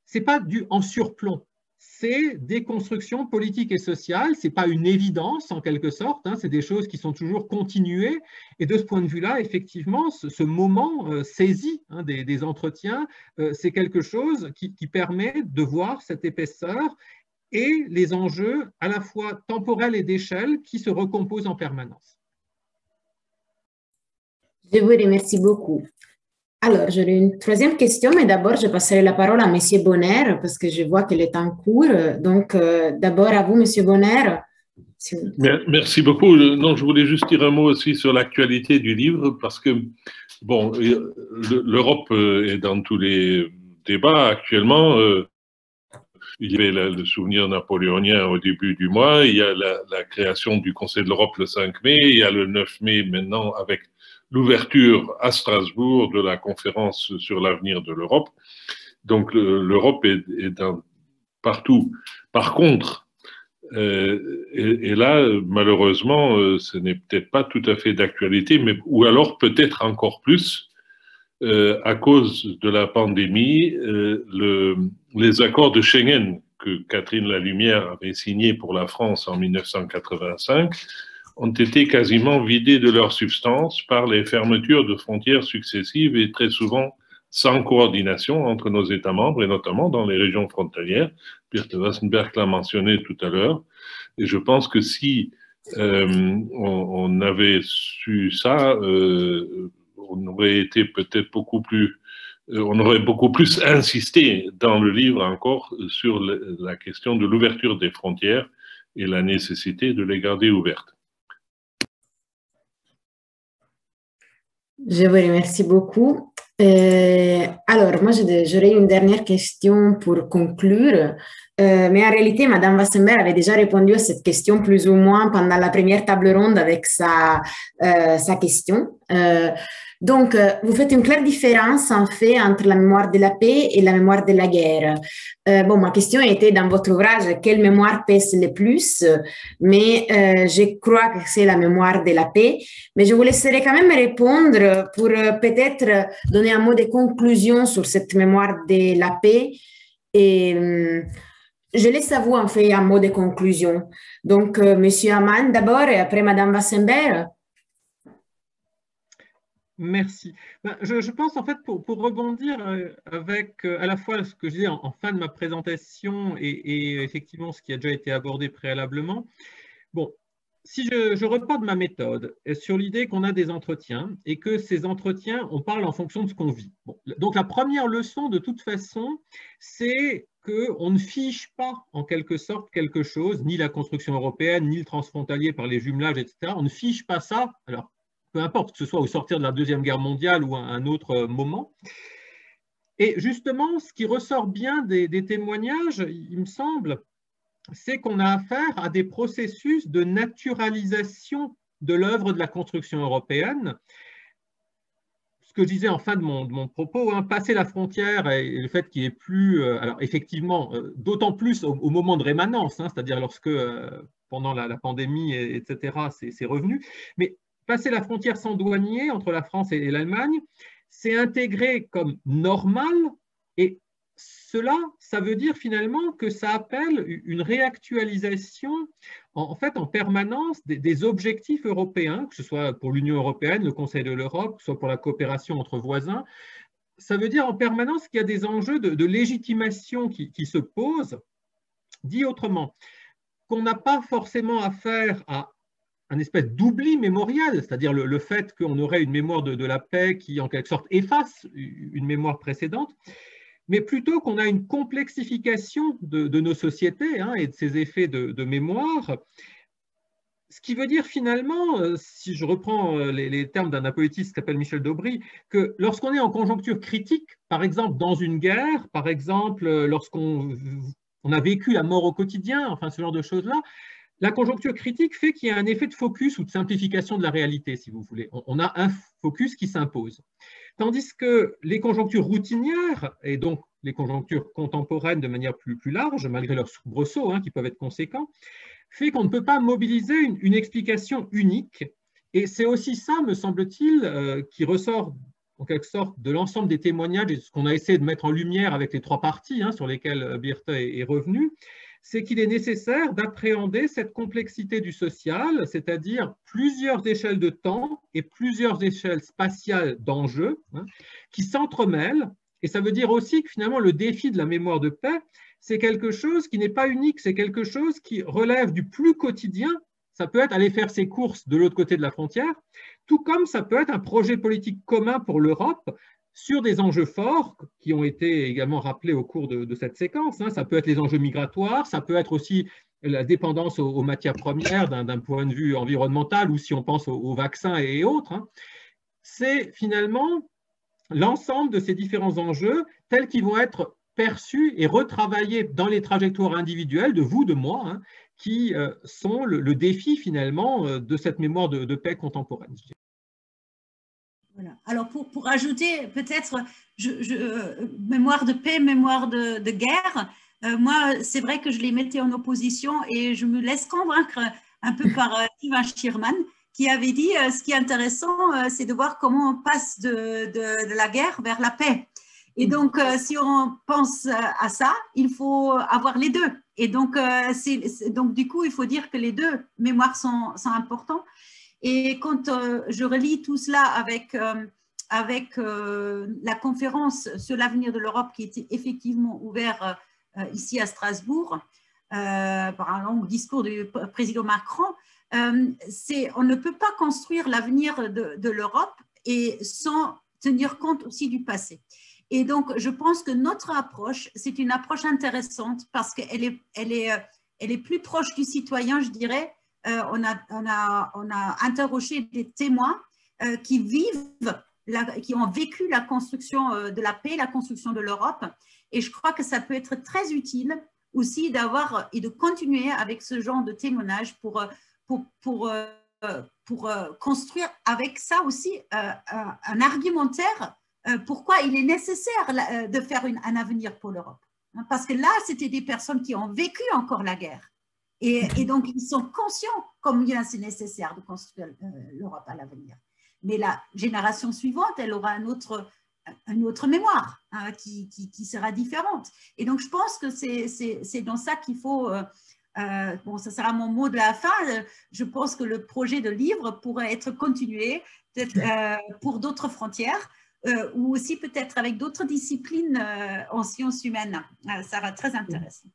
ce n'est pas en surplomb. C'est des constructions politiques et sociales, ce n'est pas une évidence en quelque sorte, hein, c'est des choses qui sont toujours continuées. Et de ce point de vue-là, effectivement, ce moment saisi hein, des entretiens, c'est quelque chose qui permet de voir cette épaisseur et les enjeux à la fois temporels et d'échelle qui se recomposent en permanence. Je vous remercie beaucoup. Alors, j'aurais une troisième question, mais d'abord, je passerai la parole à M. Bonner, parce que je vois qu'elle est en cours. Donc, d'abord à vous, M. Bonner. Merci beaucoup. Non, je voulais juste dire un mot aussi sur l'actualité du livre, parce que, bon, l'Europe est dans tous les débats actuellement. Il y avait le souvenir napoléonien au début du mois, il y a la création du Conseil de l'Europe le 5 mai, il y a le 9 mai maintenant avec l'ouverture à Strasbourg de la conférence sur l'avenir de l'Europe. Donc l'Europe est partout. Par contre, et là, malheureusement, ce n'est peut-être pas tout à fait d'actualité, mais ou alors peut-être encore plus, à cause de la pandémie, les accords de Schengen que Catherine Lalumière avait signés pour la France en 1985 ont été quasiment vidés de leur substance par les fermetures de frontières successives et très souvent sans coordination entre nos États membres et notamment dans les régions frontalières. Birte Wassenberg l'a mentionné tout à l'heure. Et je pense que si on avait su ça, on aurait été peut-être beaucoup plus, on aurait beaucoup plus insisté dans le livre encore sur la question de l'ouverture des frontières et la nécessité de les garder ouvertes. Je vous remercie beaucoup. Alors, moi, j'aurais une dernière question pour conclure. Mais en réalité, Madame Wassenberg avait déjà répondu à cette question plus ou moins pendant la première table ronde avec sa question. Donc, vous faites une claire différence en fait entre la mémoire de la paix et la mémoire de la guerre. Bon, ma question était dans votre ouvrage, quelle mémoire pèse le plus? Mais je crois que c'est la mémoire de la paix. Mais je vous laisserai quand même répondre pour peut-être donner un mot de conclusion sur cette mémoire de la paix. Et je laisse à vous en fait un mot de conclusion. Donc, Monsieur Amann d'abord et après Madame Wassenberg. Merci. Je pense en fait pour rebondir avec à la fois ce que je disais en fin de ma présentation et effectivement ce qui a déjà été abordé préalablement. Bon, si je reporte ma méthode sur l'idée qu'on a des entretiens et que ces entretiens, on parle en fonction de ce qu'on vit. Bon, donc la première leçon de toute façon, c'est qu'on ne fiche pas en quelque sorte quelque chose, ni la construction européenne, ni le transfrontalier par les jumelages, etc. On ne fiche pas ça. Alors, peu importe que ce soit au sortir de la Deuxième Guerre mondiale ou à un autre moment. Et justement, ce qui ressort bien des témoignages, il me semble, c'est qu'on a affaire à des processus de naturalisation de l'œuvre de la construction européenne. Ce que je disais en fin de mon propos, hein, passer la frontière et le fait qu'il n'y ait plus, alors effectivement, d'autant plus au moment de rémanence, hein, c'est-à-dire lorsque, pendant la pandémie, etc., c'est revenu, mais passer la frontière sans douanier entre la France et l'Allemagne, c'est intégré comme normal et cela, ça veut dire finalement que ça appelle une réactualisation en fait en permanence des objectifs européens, que ce soit pour l'Union européenne, le Conseil de l'Europe, que ce soit pour la coopération entre voisins. Ça veut dire en permanence qu'il y a des enjeux de légitimation qui se posent Dit autrement, qu'on n'a pas forcément affaire à un espèce d'oubli mémorial, c'est-à-dire le fait qu'on aurait une mémoire de la paix qui, en quelque sorte, efface une mémoire précédente, mais plutôt qu'on a une complexification de nos sociétés et de ces effets de mémoire. Ce qui veut dire finalement, si je reprends les termes d'un apoétiste qui s'appelle Michel Daubry, que lorsqu'on est en conjoncture critique, par exemple dans une guerre, par exemple lorsqu'on a vécu la mort au quotidien, enfin ce genre de choses-là, la conjoncture critique fait qu'il y a un effet de focus ou de simplification de la réalité, si vous voulez. On a un focus qui s'impose. Tandis que les conjonctures routinières, et donc les conjonctures contemporaines de manière plus large, malgré leurs soubresauts qui peuvent être conséquents, fait qu'on ne peut pas mobiliser une explication unique. Et c'est aussi ça, me semble-t-il, qui ressort en quelque sorte de l'ensemble des témoignages et ce qu'on a essayé de mettre en lumière avec les trois parties sur lesquelles Birte est revenue, c'est qu'il est nécessaire d'appréhender cette complexité du social, c'est-à-dire plusieurs échelles de temps et plusieurs échelles spatiales d'enjeux qui s'entremêlent. Et ça veut dire aussi que finalement le défi de la mémoire de paix, c'est quelque chose qui n'est pas unique, c'est quelque chose qui relève du plus quotidien. Ça peut être aller faire ses courses de l'autre côté de la frontière, tout comme ça peut être un projet politique commun pour l'Europe sur des enjeux forts qui ont été également rappelés au cours de cette séquence. Ça peut être les enjeux migratoires, ça peut être aussi la dépendance aux matières premières d'un point de vue environnemental ou si on pense aux vaccins et autres. C'est finalement l'ensemble de ces différents enjeux tels qu'ils vont être perçus et retravaillés dans les trajectoires individuelles de vous, de moi, qui sont le défi finalement de cette mémoire de paix contemporaine. Voilà. Alors, pour ajouter peut-être mémoire de paix, mémoire de guerre, moi, c'est vrai que je les mettais en opposition et je me laisse convaincre un peu par Ivan Schirman, qui avait dit ce qui est intéressant, c'est de voir comment on passe de la guerre vers la paix. Et donc, si on pense à ça, il faut avoir les deux. Et donc, donc du coup, il faut dire que les deux mémoires sont importants. Et quand je relis tout cela avec la conférence sur l'avenir de l'Europe qui était effectivement ouverte ici à Strasbourg, par un long discours du président Macron, on ne peut pas construire l'avenir de l'Europe et sans tenir compte aussi du passé. Et donc, je pense que notre approche, c'est une approche intéressante parce qu'elle est plus proche du citoyen, je dirais. On a interrogé des témoins qui ont vécu la construction de la paix, la construction de l'Europe. Et je crois que ça peut être très utile aussi d'avoir et de continuer avec ce genre de témoignage pour construire avec ça aussi un argumentaire pourquoi il est nécessaire de faire un avenir pour l'Europe. Parce que là, c'était des personnes qui ont vécu encore la guerre. Et donc, ils sont conscients combien c'est nécessaire de construire l'Europe à l'avenir. Mais la génération suivante, elle aura une autre mémoire qui sera différente. Et donc, je pense que c'est dans ça qu'il faut... bon, ça sera mon mot de la fin. Je pense que le projet de livre pourrait être continué pour d'autres frontières ou aussi peut-être avec d'autres disciplines en sciences humaines. Ça sera très intéressant.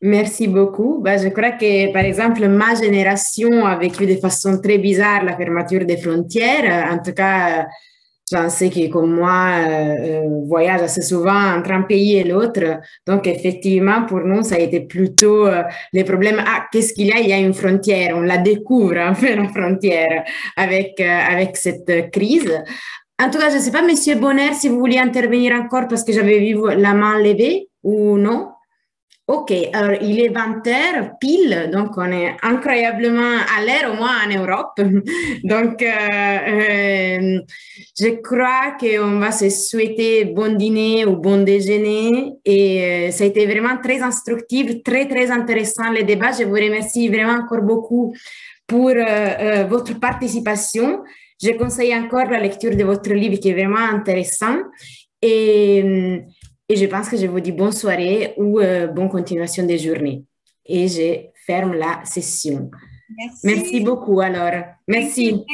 Merci beaucoup. Je crois que, par exemple, ma génération a vécu de façon très bizarre la fermeture des frontières. En tout cas, j'en sais qui, comme moi, voyage assez souvent entre un pays et l'autre. Donc, effectivement, pour nous, ça a été plutôt les problèmes. Ah, qu'est-ce qu'il y a? Il y a une frontière. On la découvre, en fait, la frontière, avec cette crise. En tout cas, je ne sais pas, Monsieur Bonner, si vous vouliez intervenir encore parce que j'avais vu la main levée ou non. Ok, alors il est 20h pile, donc on est incroyablement à l'heure, au moins en Europe. Donc, je crois qu'on va se souhaiter bon dîner ou bon déjeuner. Et ça a été vraiment très instructif, très, très intéressant le débat. Je vous remercie vraiment encore beaucoup pour votre participation. Je conseille encore la lecture de votre livre qui est vraiment intéressant. Et je pense que je vous dis bonne soirée ou bonne continuation de journée. Et je ferme la session. Merci beaucoup alors. Merci.